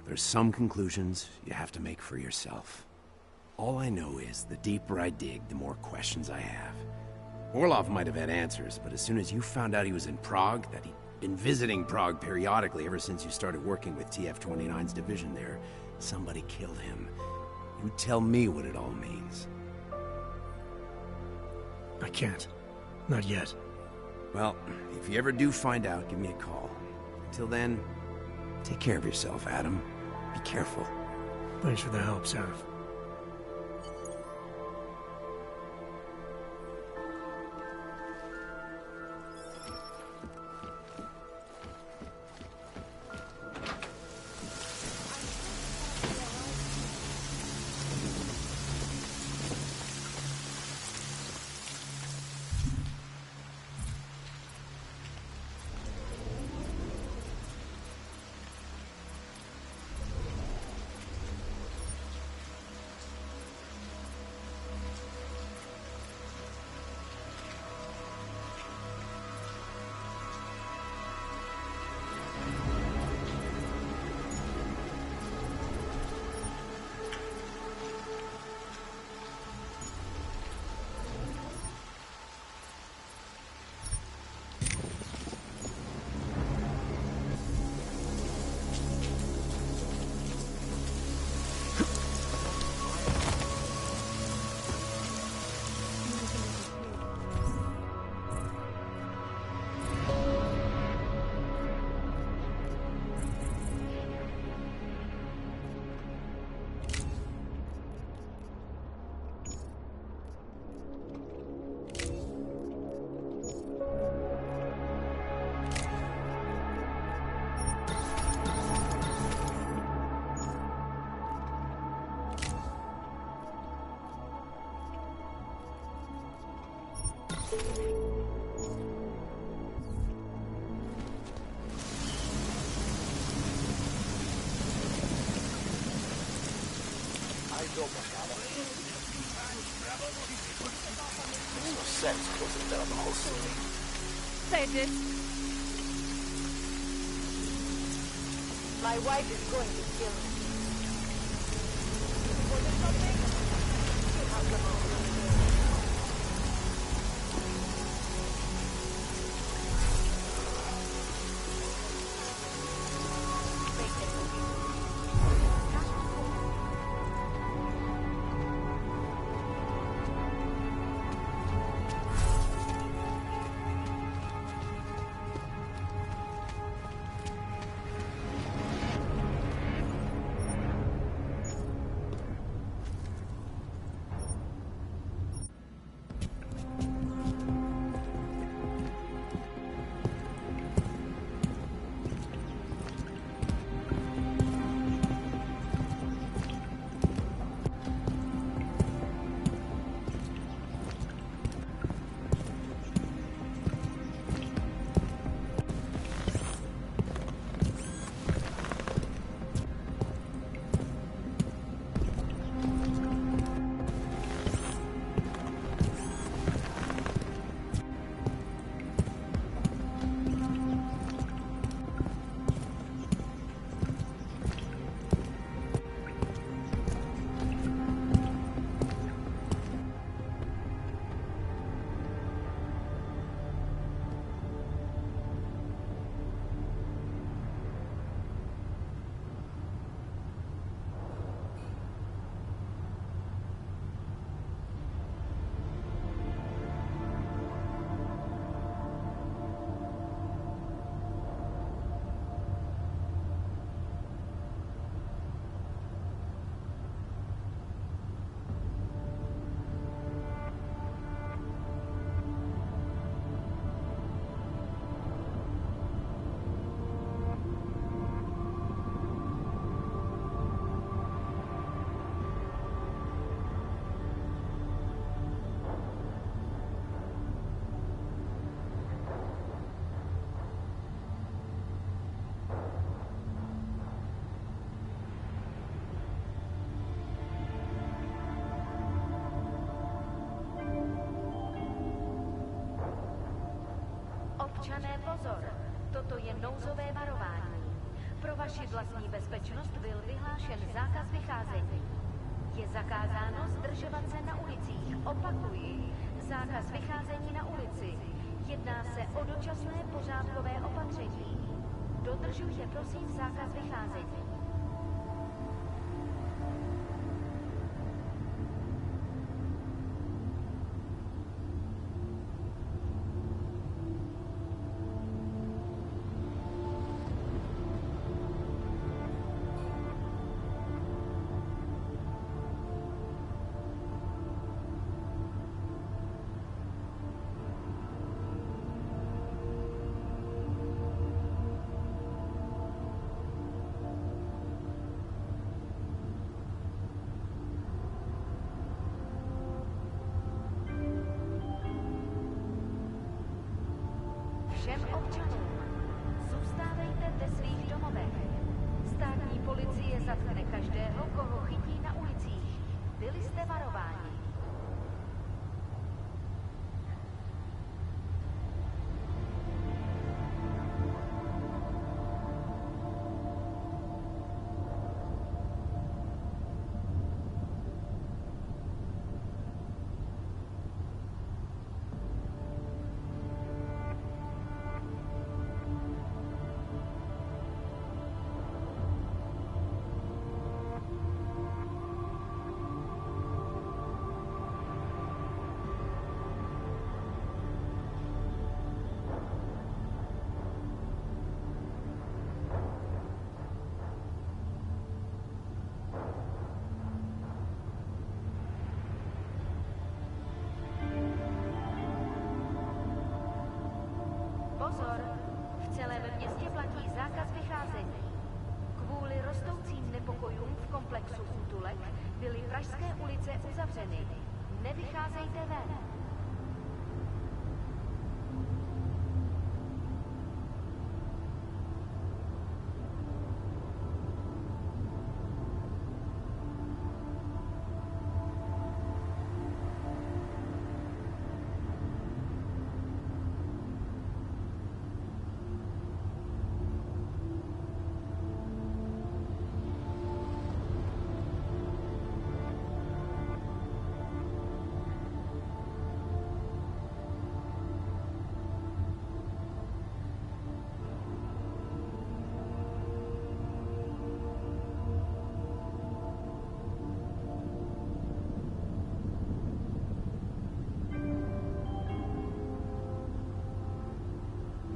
There's some conclusions you have to make for yourself. All I know is the deeper I dig, the more questions I have. Orlov might have had answers, but as soon as you found out he was in Prague, that he'd been visiting Prague periodically ever since you started working with TF-29's division there, somebody killed him. You tell me what it all means. I can't. Not yet. Well, if you ever do find out, give me a call. Until then, take care of yourself, Adam. Be careful. Thanks for the help, Seraph. Say this. My wife is going to kill me. Was it something? I'll come over. Občané, pozor! Toto je nouzové varování. Pro vaši vlastní bezpečnost byl vyhlášen zákaz vycházení. Je zakázáno zdržovat se na ulicích. Opakuji, zákaz vycházení na ulici. Jedná se o dočasné pořádkové opatření. Dodržujte prosím zákaz vycházení. Všem občanům, zůstávejte ve svých domovech. Státní policie zatkne každého, koho chytí na ulicích. Byli jste varováni. Pozor! V celém městě platí zákaz vycházení. Kvůli rostoucím nepokojům v komplexu útulek byly pražské ulice uzavřeny. Nevycházejte ven.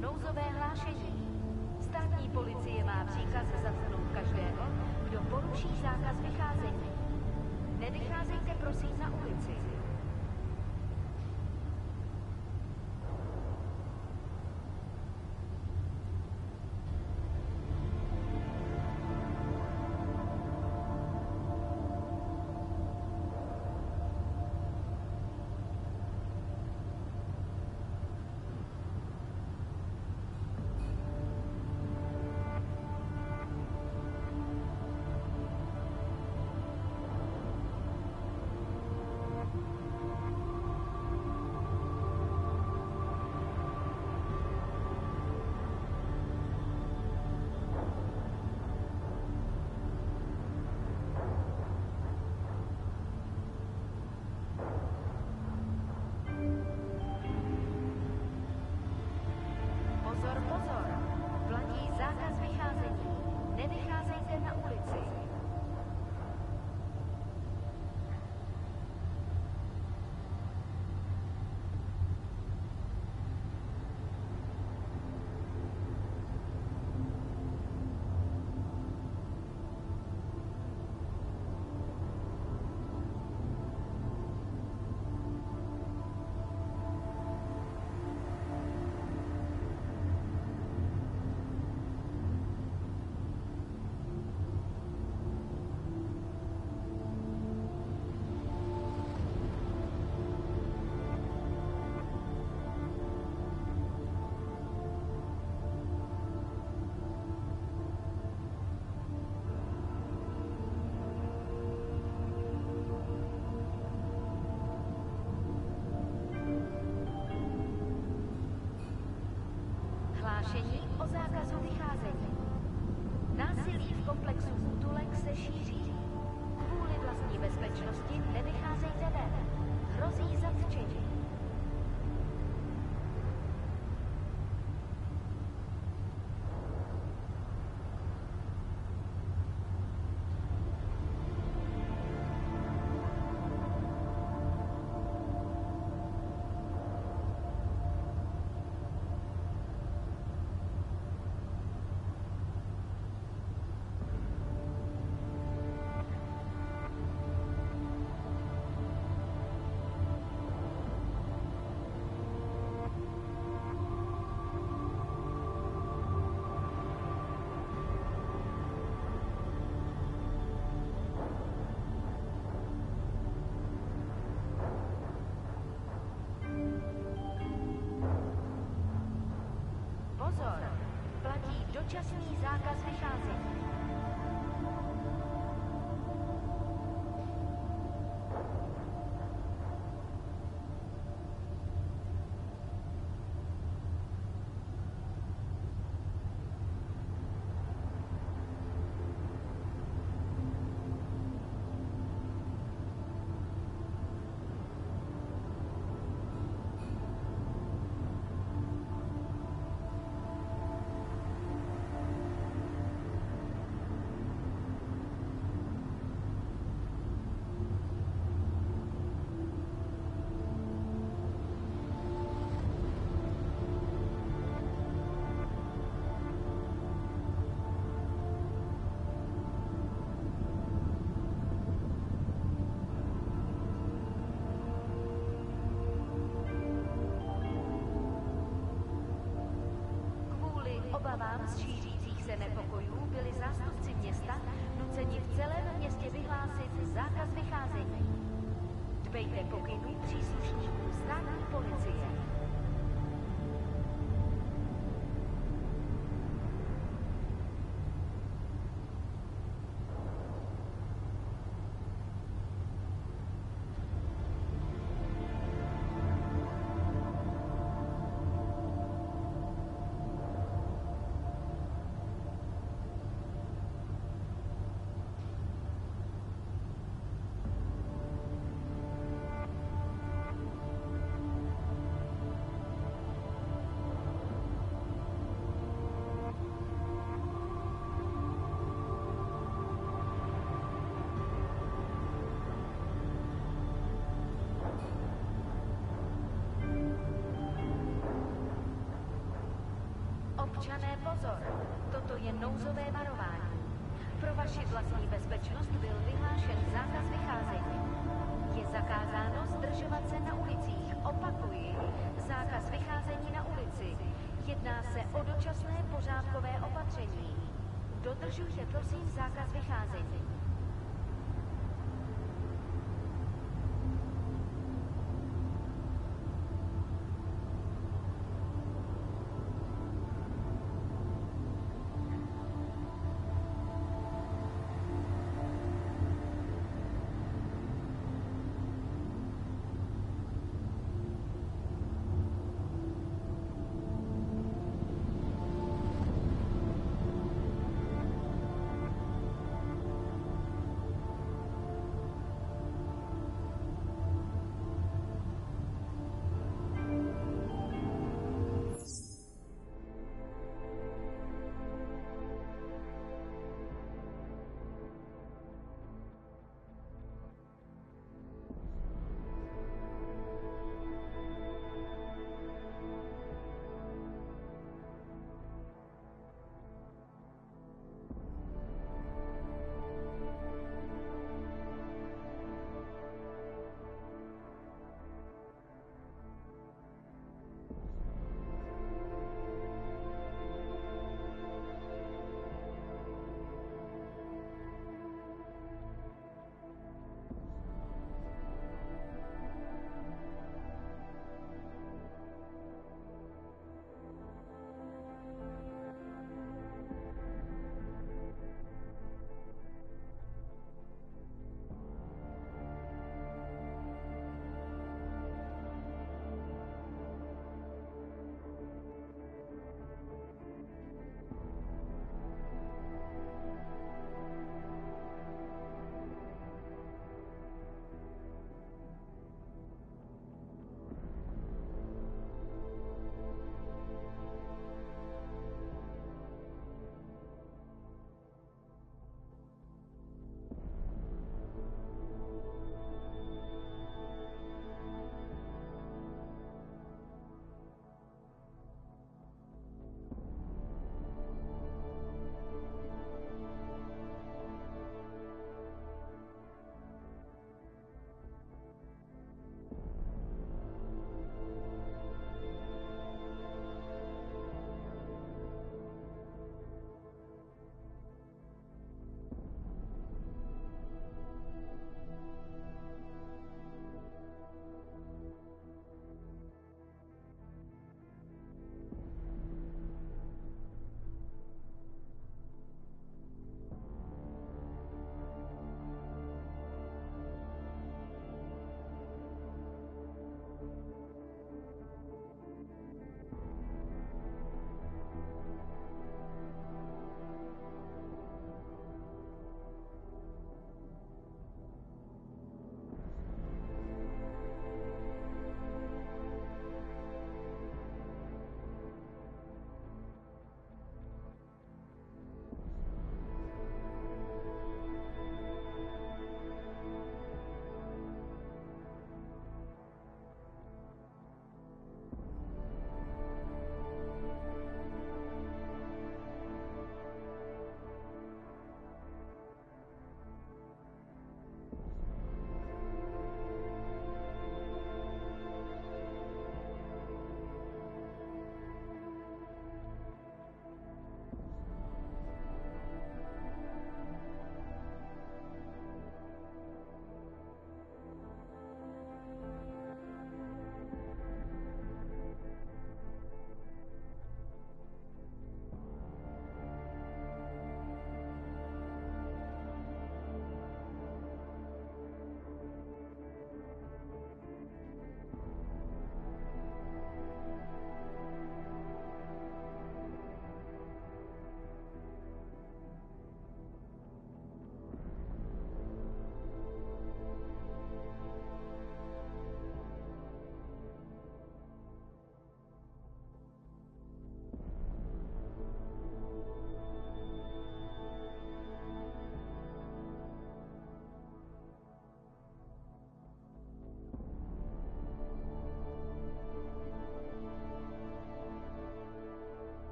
Nouzové hlášení. Státní policie má příkaz zatknout každého, kdo poruší zákaz vycházení. Nevycházejte prosím na ulici. zákazu vycházení. Násilí v komplexu útulek se šíří. Kvůli vlastní bezpečnosti nevycházejte ven. Hrozí zatčení. Pozor, platí dočasný zákaz vycházení. Obavám z šířících se nepokojů byli zástupci města nuceni v celém městě vyhlásit zákaz vycházení. Dbejte pokynů příslušníků státní policie. Občané, pozor! Toto je nouzové varování. Pro vaši vlastní bezpečnost byl vyhlášen zákaz vycházení. Je zakázáno zdržovat se na ulicích. Opakuji, zákaz vycházení na ulici. Jedná se o dočasné pořádkové opatření. Dodržujte prosím zákaz vycházení.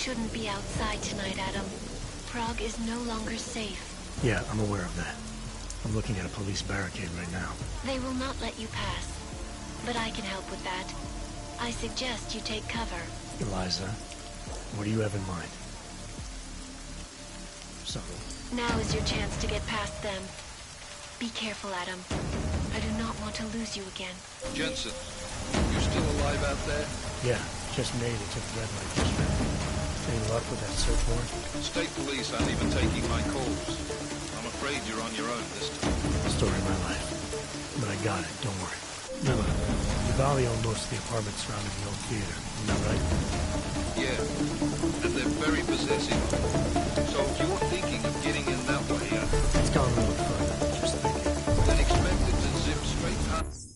shouldn't be outside tonight, Adam. Prague is no longer safe. Yeah, I'm aware of that. I'm looking at a police barricade right now. They will not let you pass. But I can help with that. I suggest you take cover. Eliza, what do you have in mind? Subtle. Now is your chance to get past them. Be careful, Adam. I do not want to lose you again. Jensen, you still alive out there? Yeah, just made it to the red light district. Any luck with that search warrant? State police aren't even taking my calls. I'm afraid you're on your own this time. Story of my life. But I got it, don't worry. Now look, Valley owned most of the apartments surrounding the old theater, isn't that right? Yeah, and they're very possessive. So if you're thinking of getting in that way, it's gone a little further than just thinking. then expect it to zip straight past.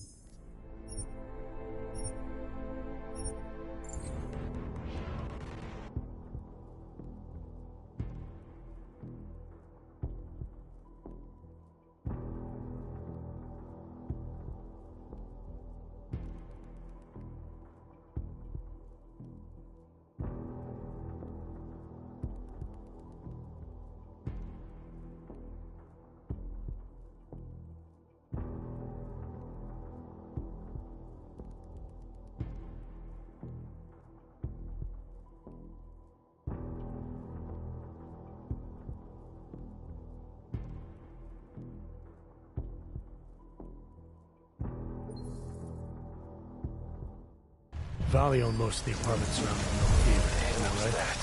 Valley owned most of the apartments surrounding the old theater, isn't that right?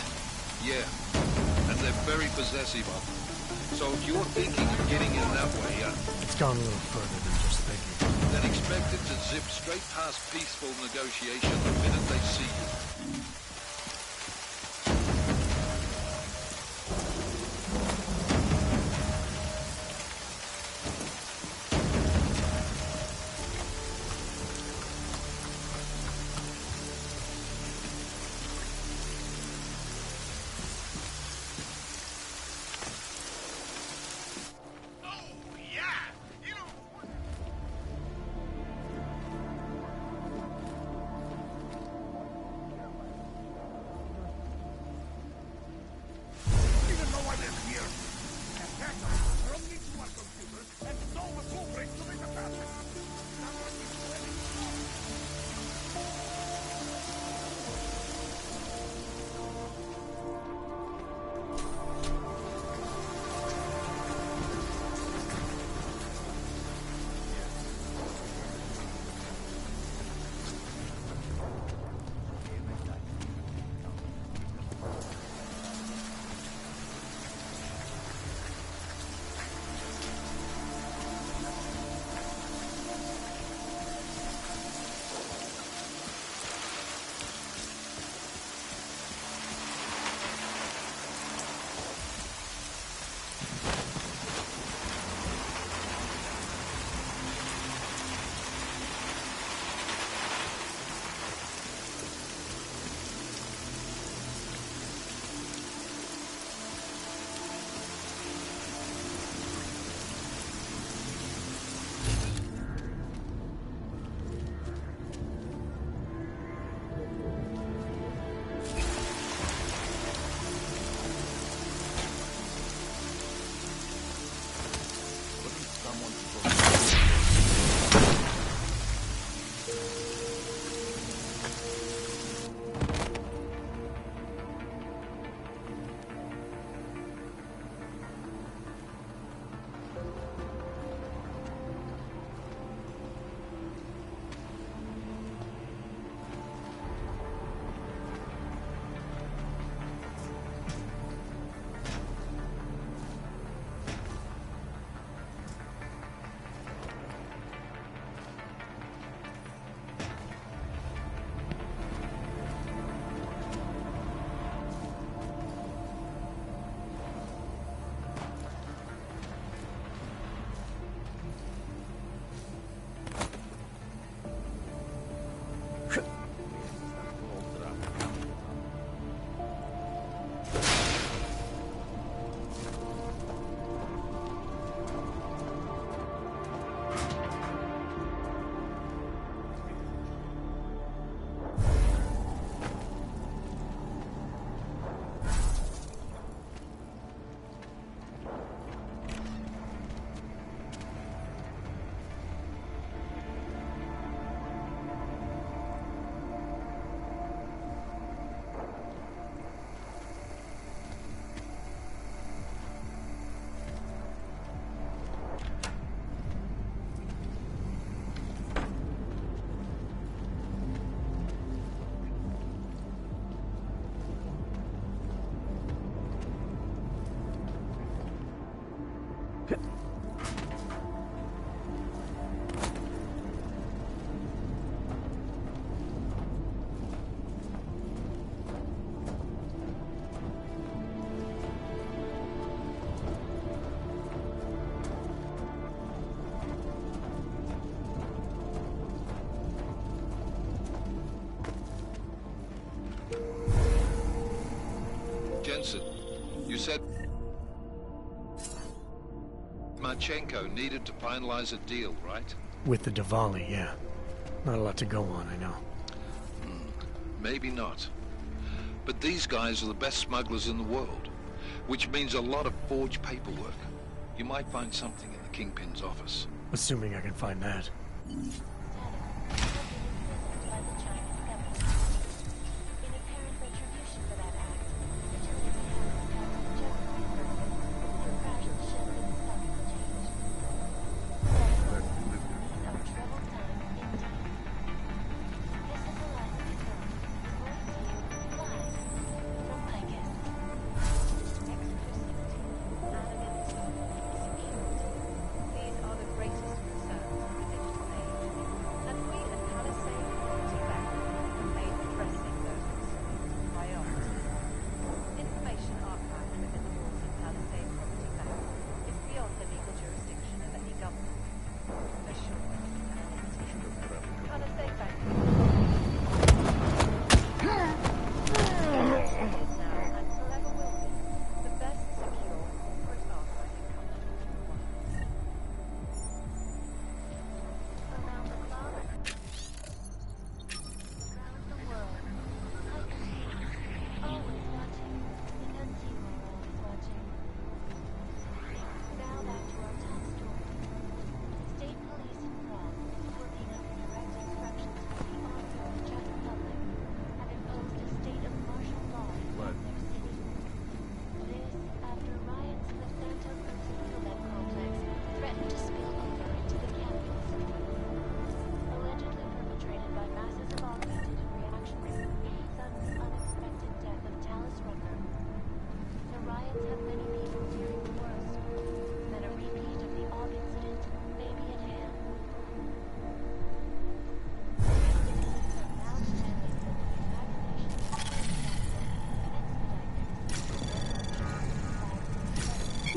Yeah, and they're very possessive of them. So if you're thinking of getting in that way, it's gone a little further than just thinking. then expect it to zip straight past peaceful negotiation the minute they see you. Jensen, you said Marchenko needed to finalize a deal, right? With the Diwali, yeah. Not a lot to go on, I know. Maybe not. But these guys are the best smugglers in the world, which means a lot of forged paperwork. You might find something in the Kingpin's office. Assuming I can find that.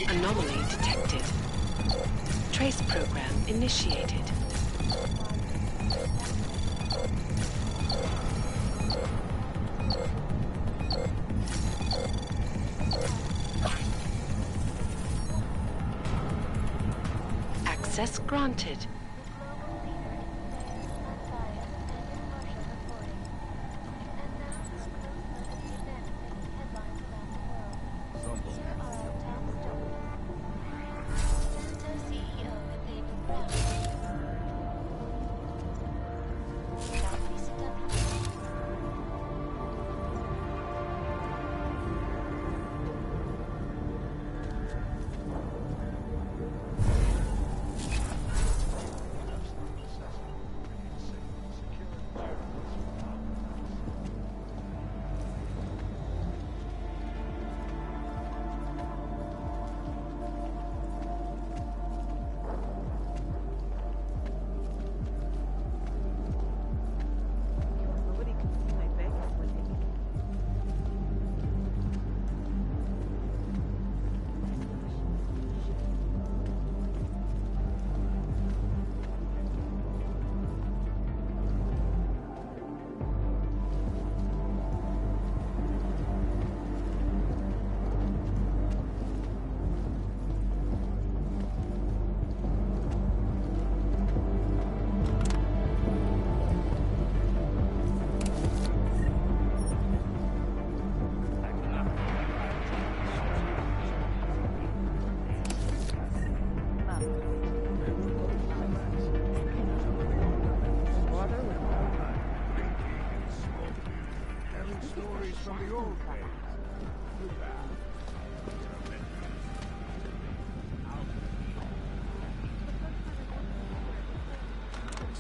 Anomaly detected. Trace program initiated. Access granted.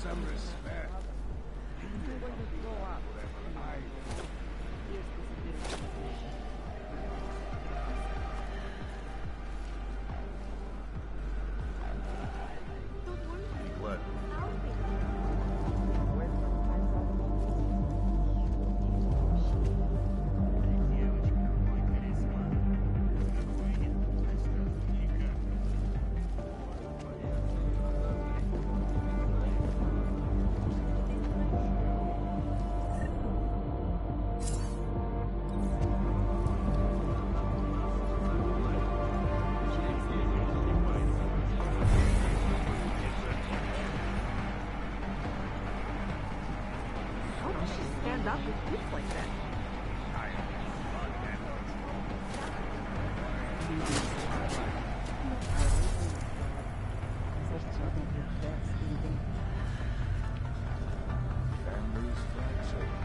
Some respect. Even when you grow up, What? stop with groups like that. Families, friends,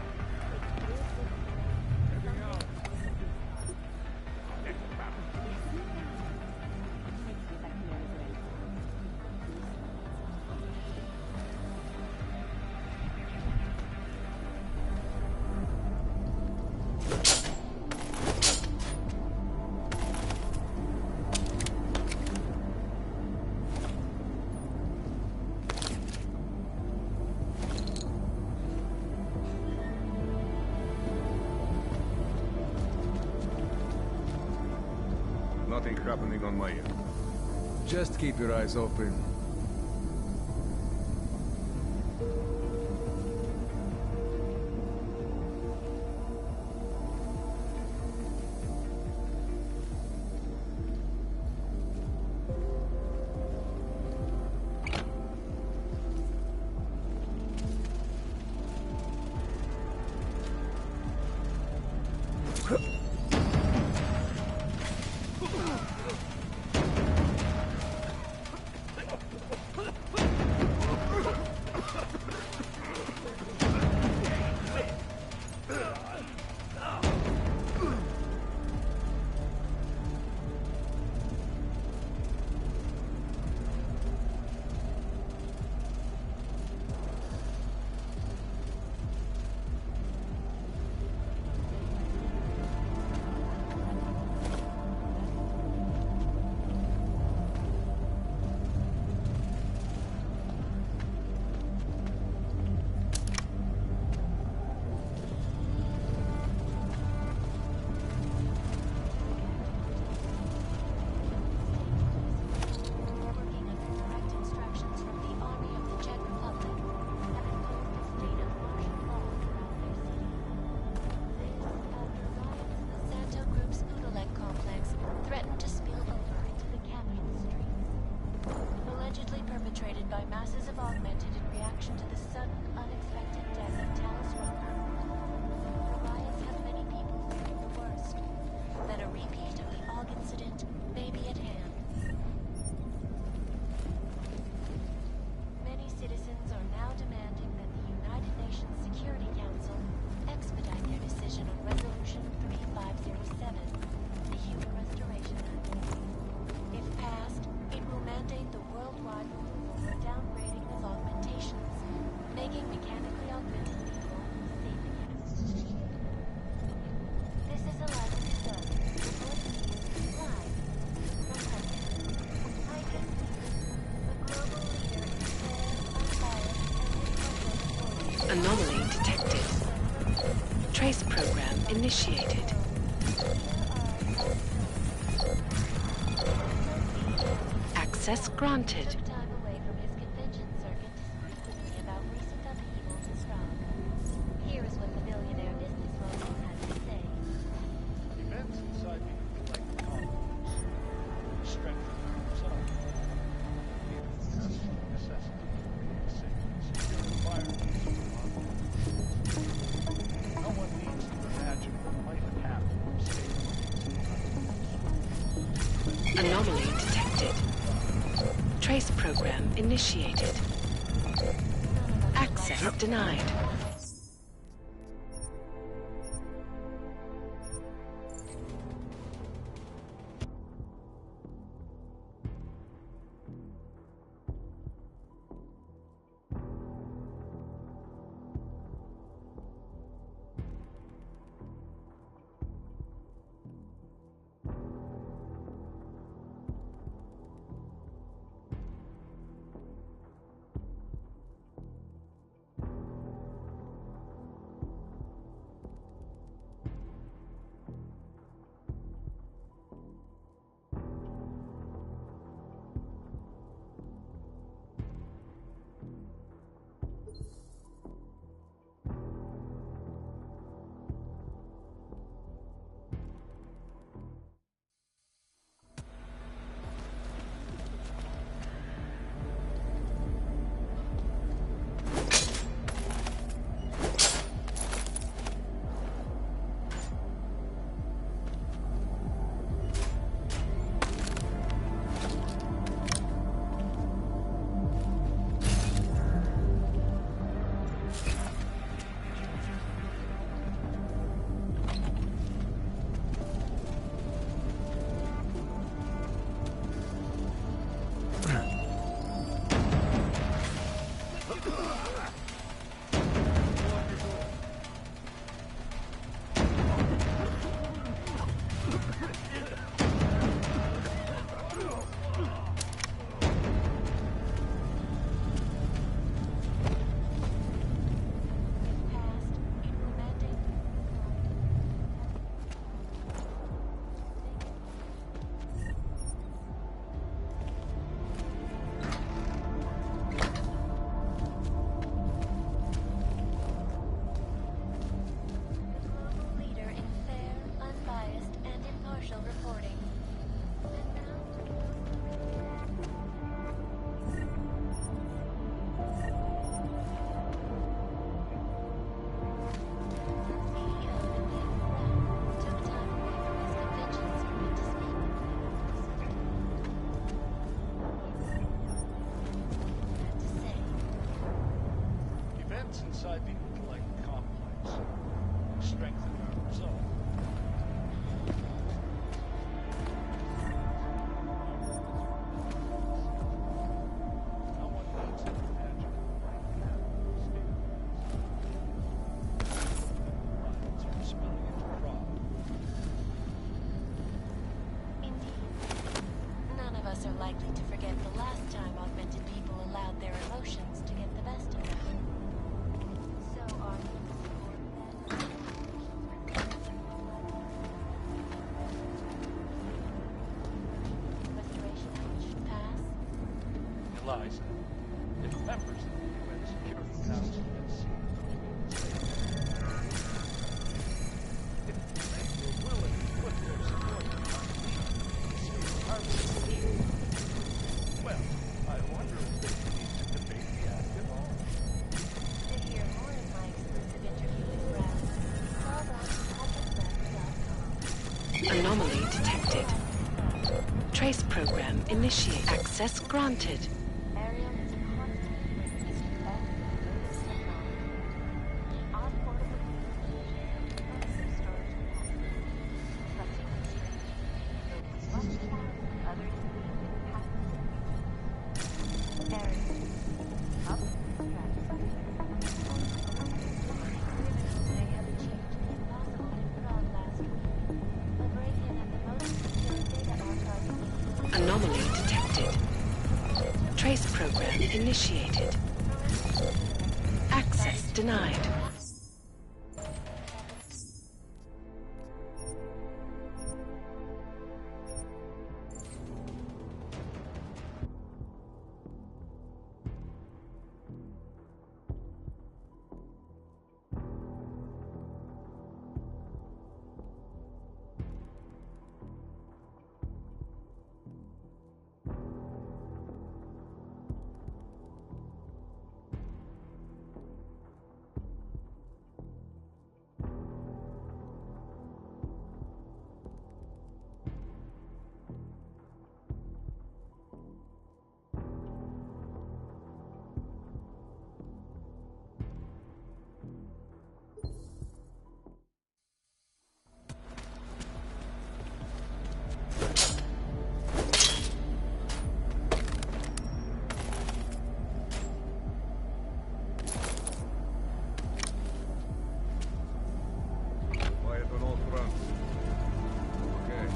Nothing happening on my end. just keep your eyes open. Anomaly detected. Trace program initiated. Access granted. Here is what the billionaire business mogul has to say. Events inside me feel like conflicts. Strengthen themselves. That's necessity for being safe and secure environments. No one needs to imagine what might have happened if stable. Anomaly detected. Trace program initiated. Access denied. Psyche would like complex. Strengthen our resolve. No one needs to imagine right now. Riots are spilling into Prague. Indeed. None of us are likely to forget the last time augmented people allowed their emotions to get the best of them. So are you. Restoration should pass. Eliza, if members of the UN Security Council had seen if they were willing to put their support behind the safe harbor, well, I wonder if they need to debate the act at all. To hear more of my exclusive interview with Brad, log on to CyperPunk.com. Anomaly detected. Trace program initiate. Access granted. Ariel is in constant communication with latest technology. On portable communication, massive storage capacity. Trusting the strength. One cloud, others believe in patents. Ariel. Up, track. Criminals may have achieved the impossible in Prague last week. A break-in at the most secure data archive. Anomaly detected. Trace program initiated. Access denied. Quiet on all fronts. Okay.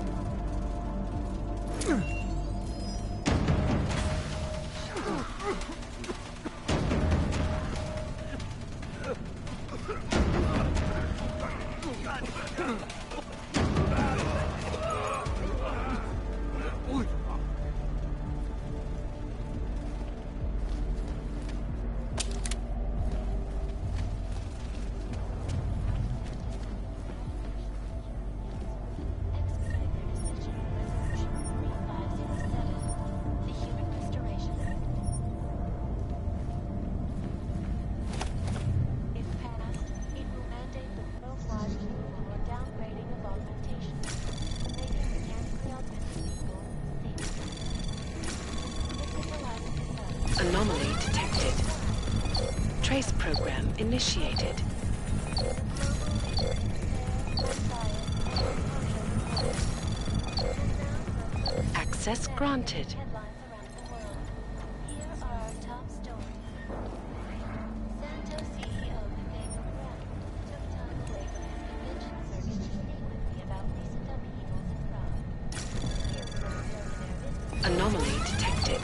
The human restoration. If passed, it will mandate the worldwide removal or downgrading of augmentation, making mechanically augmented people safe. Anomaly detected. Trace program initiated. Access granted. Headlines around the world. Here are our top stories. Santos CEO Nathaniel Brown took time away from his convention circuit to speak with me about recent upheavals in Prague. Here's from billionaire business. Anomaly detected.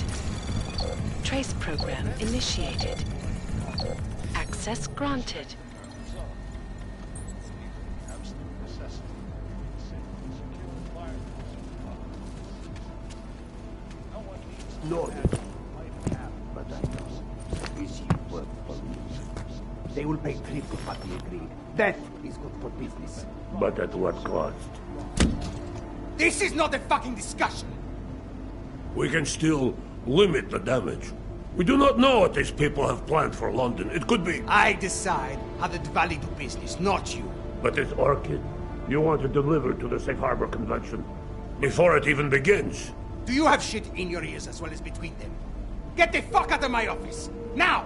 Trace program initiated. Access granted. Absolute necessity. Safe and secure environment. No one needs to Lord, imagine life happened. but I know this you work for me. They will pay triple what we agreed. That is good for business. But at what cost? This is not a fucking discussion! We can still limit the damage. We do not know what these people have planned for London. It could be... I decide how the Valley do business, not you. But it's Orchid. You want to deliver to the Safe Harbor Convention before it even begins. Do you have shit in your ears as well as between them? Get the fuck out of my office! Now!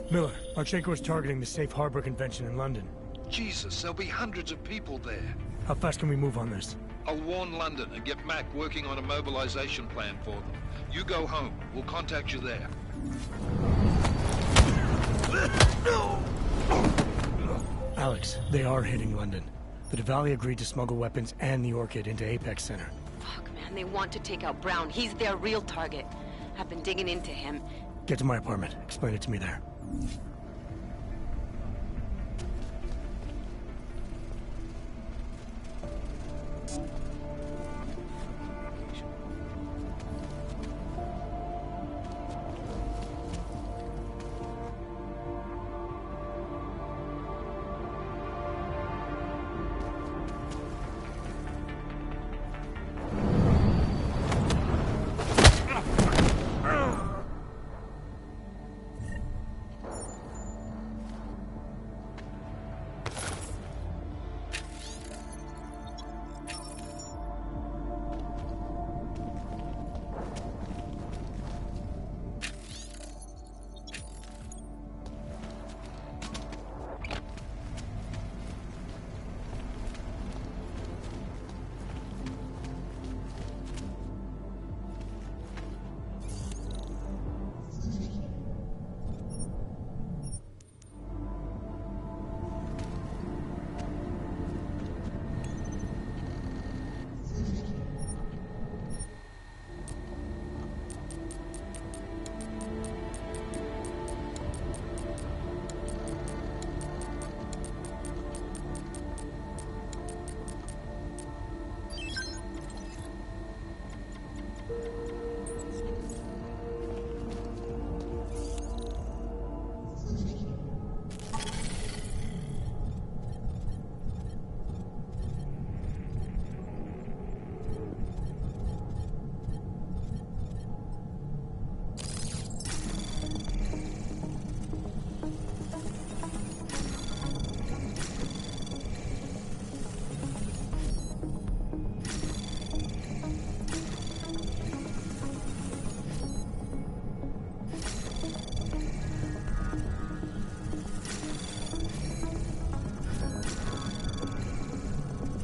Miller, Marchenko is targeting the Safe Harbor Convention in London. Jesus, there'll be hundreds of people there. How fast can we move on this? I'll warn London and get Mac working on a mobilization plan for them. You go home. We'll contact you there. Alex, they are hitting London. The Valley agreed to smuggle weapons and the Orchid into Apex Center. Fuck, man, they want to take out Brown. He's their real target. I've been digging into him. Get to my apartment. Explain it to me there.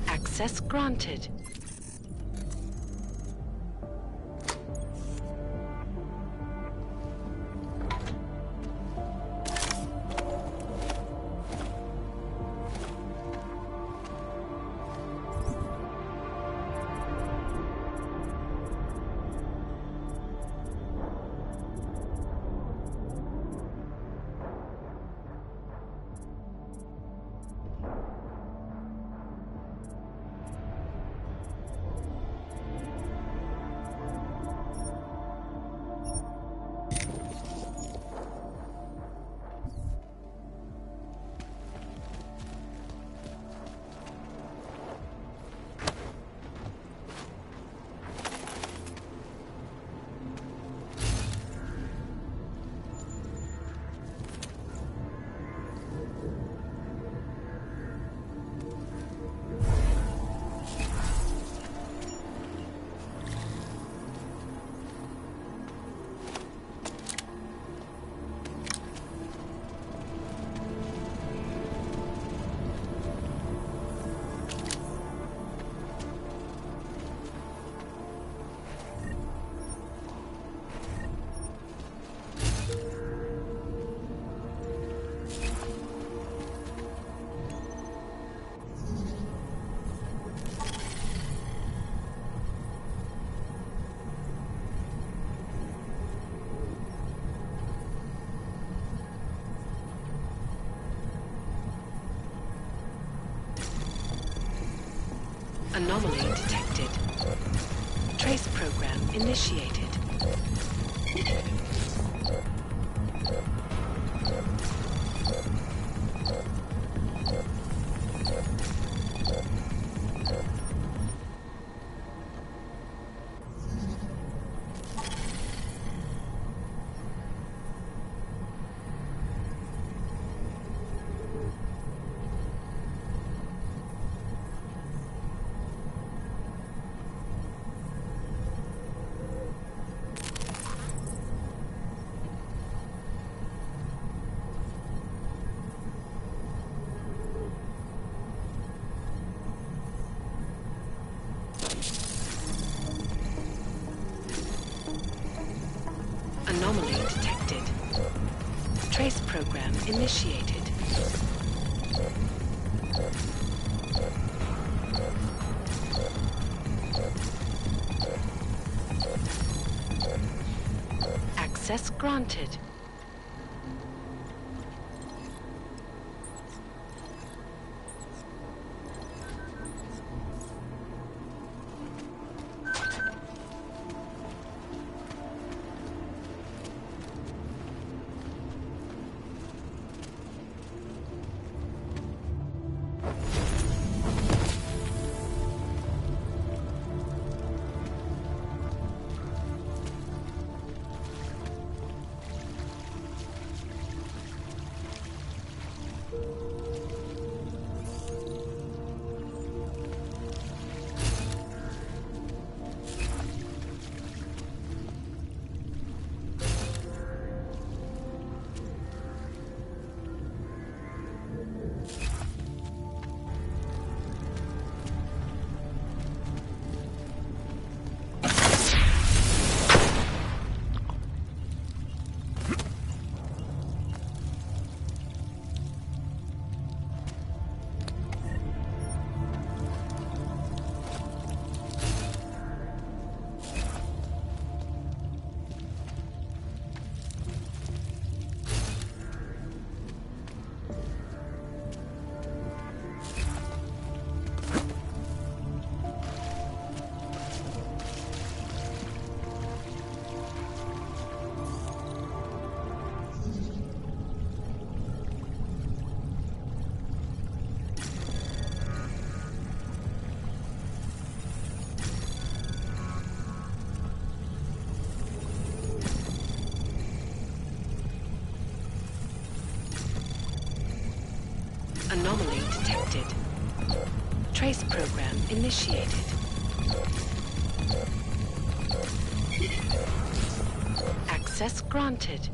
Access granted. Anomaly detected. Trace program initiated. Trace program initiated. Access granted. Anomaly detected. Trace program initiated. Access granted.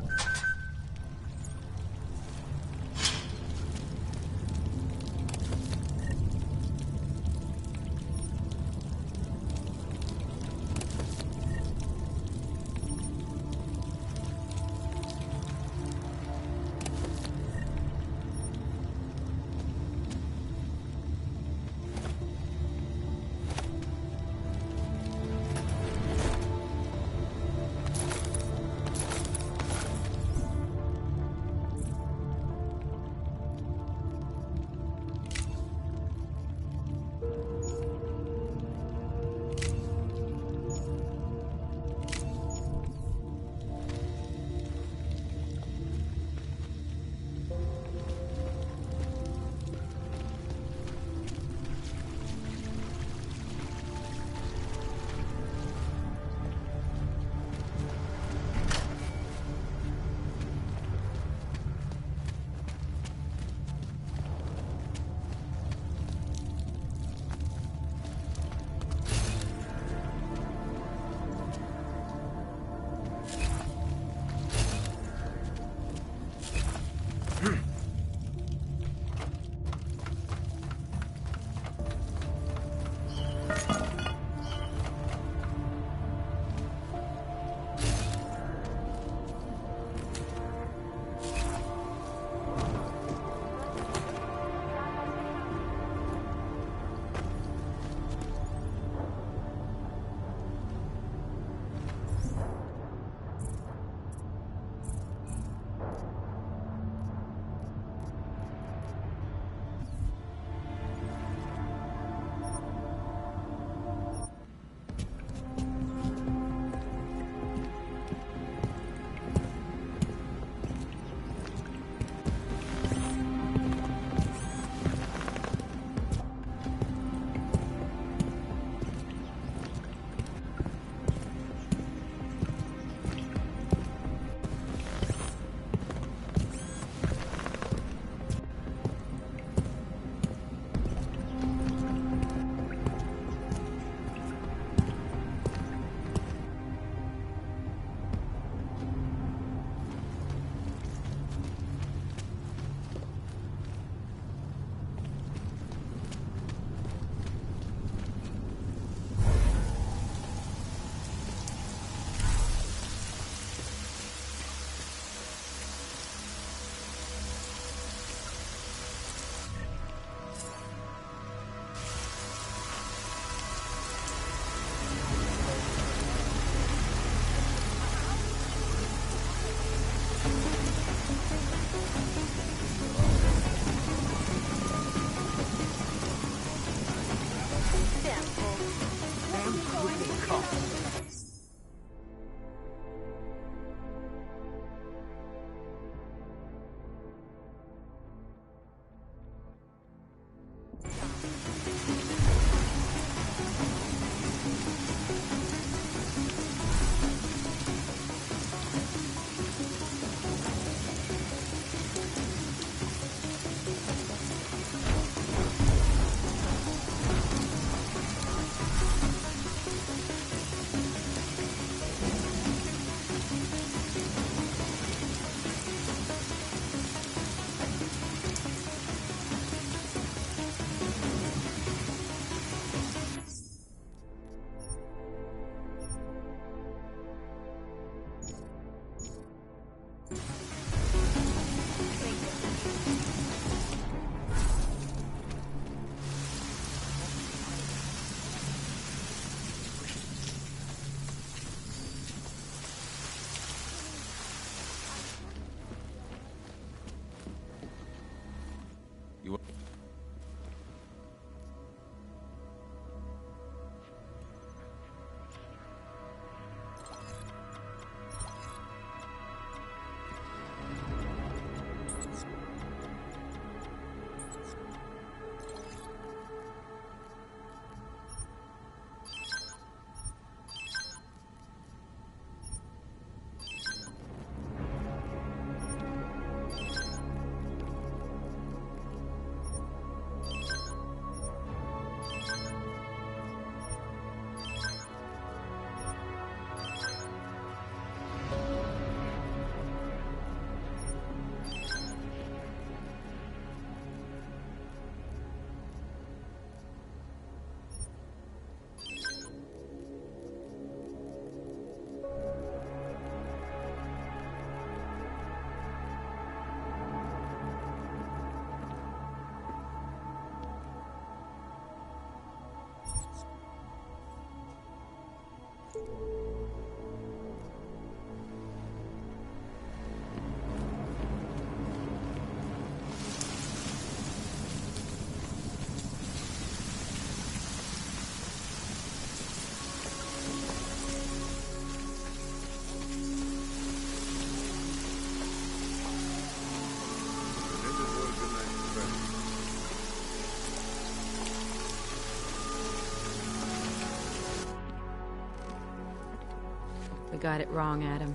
We got it wrong, Adam.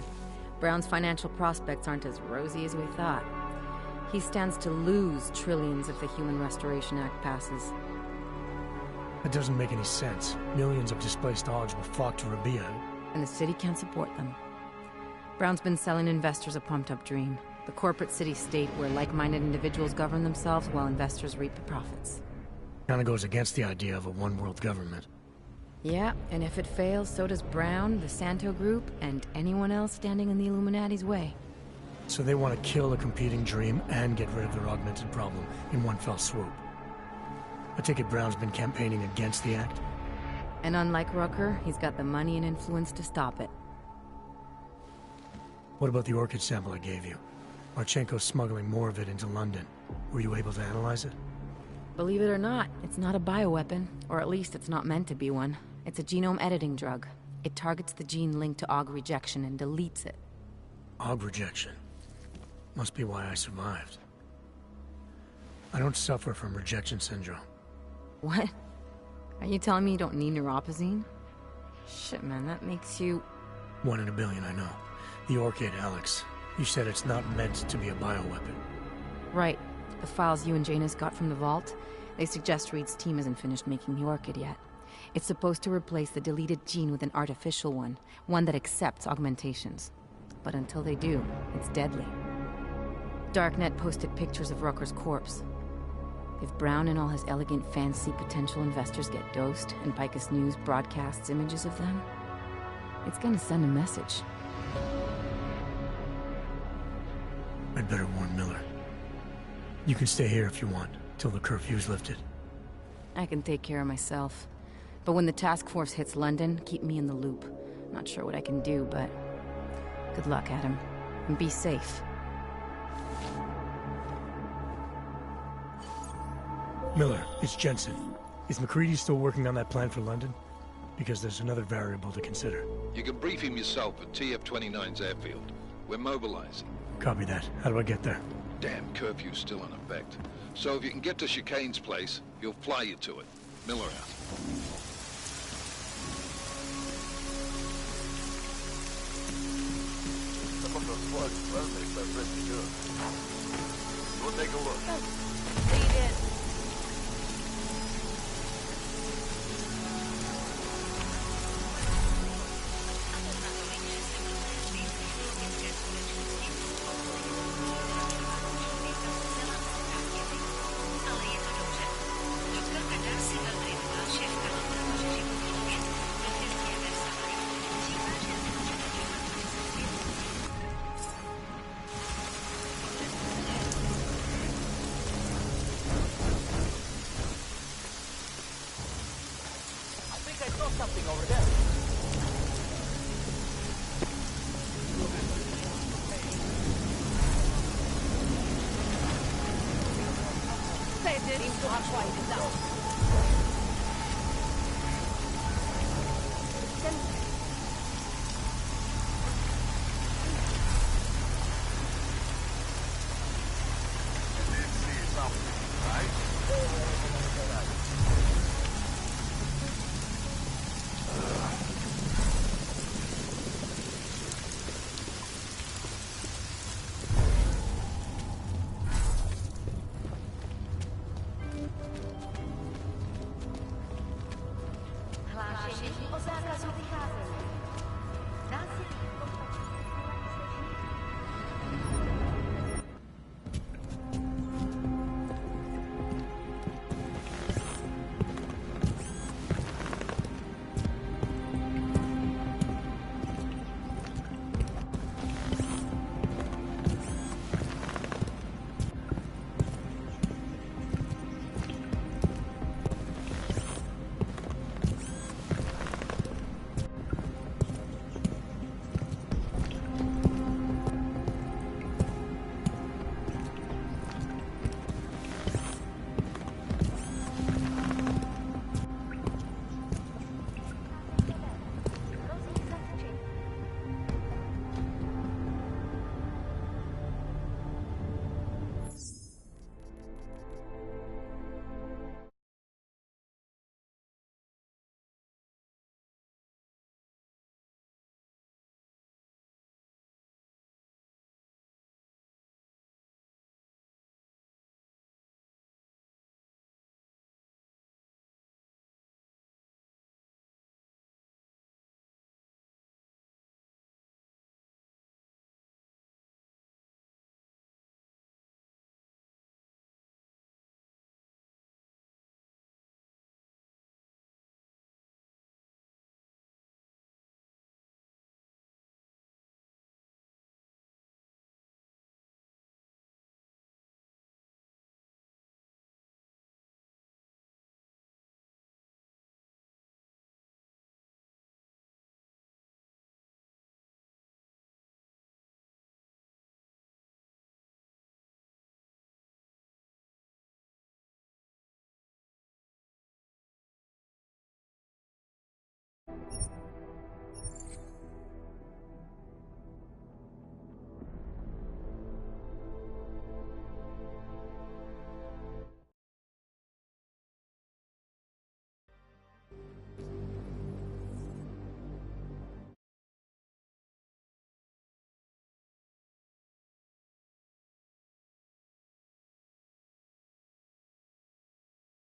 Brown's financial prospects aren't as rosy as we thought. He stands to lose trillions if the Human Restoration Act passes. That doesn't make any sense. Millions of displaced Augs will flock to Rabia. And the city can't support them. Brown's been selling investors a pumped-up dream. The corporate city-state where like-minded individuals govern themselves while investors reap the profits. Kinda goes against the idea of a one-world government. Yeah, and if it fails, so does Brown, the Santo Group, and anyone else standing in the Illuminati's way. So they want to kill a competing dream and get rid of their augmented problem in one fell swoop. I take it Brown's been campaigning against the act? And unlike Rucker, he's got the money and influence to stop it. What about the orchid sample I gave you? Marchenko's smuggling more of it into London. Were you able to analyze it? Believe it or not, it's not a bioweapon, or at least it's not meant to be one. It's a genome editing drug. It targets the gene linked to Aug rejection and deletes it. Aug rejection? Must be why I survived. I don't suffer from rejection syndrome. What? Are you telling me you don't need neuropozyne? Shit, man, that makes you... 1 in a billion, I know. The orchid, Alex. You said it's not meant to be a bioweapon. Right. The files you and Janus got from the vault, they suggest Reed's team hasn't finished making the orchid yet. It's supposed to replace the deleted gene with an artificial one that accepts augmentations. But until they do, it's deadly. Darknet posted pictures of Rucker's corpse. If Brown and all his elegant, fancy potential investors get dosed, and Picus News broadcasts images of them, it's gonna send a message. I'd better warn Miller. You can stay here if you want, till the curfew's lifted. I can take care of myself. But when the task force hits London, keep me in the loop. Not sure what I can do, but... good luck, Adam. And be safe. Miller, it's Jensen. Is McCready still working on that plan for London? Because there's another variable to consider. You can brief him yourself at TF-29's airfield. We're mobilizing. Copy that. How do I get there? Damn curfew's still in effect. So if you can get to Chicane's place, he'll fly you to it. Miller out. Some of those slugs smell pretty good. Go take a look. Lead in. Something over there. Seems to have quieted down. You did see something, right?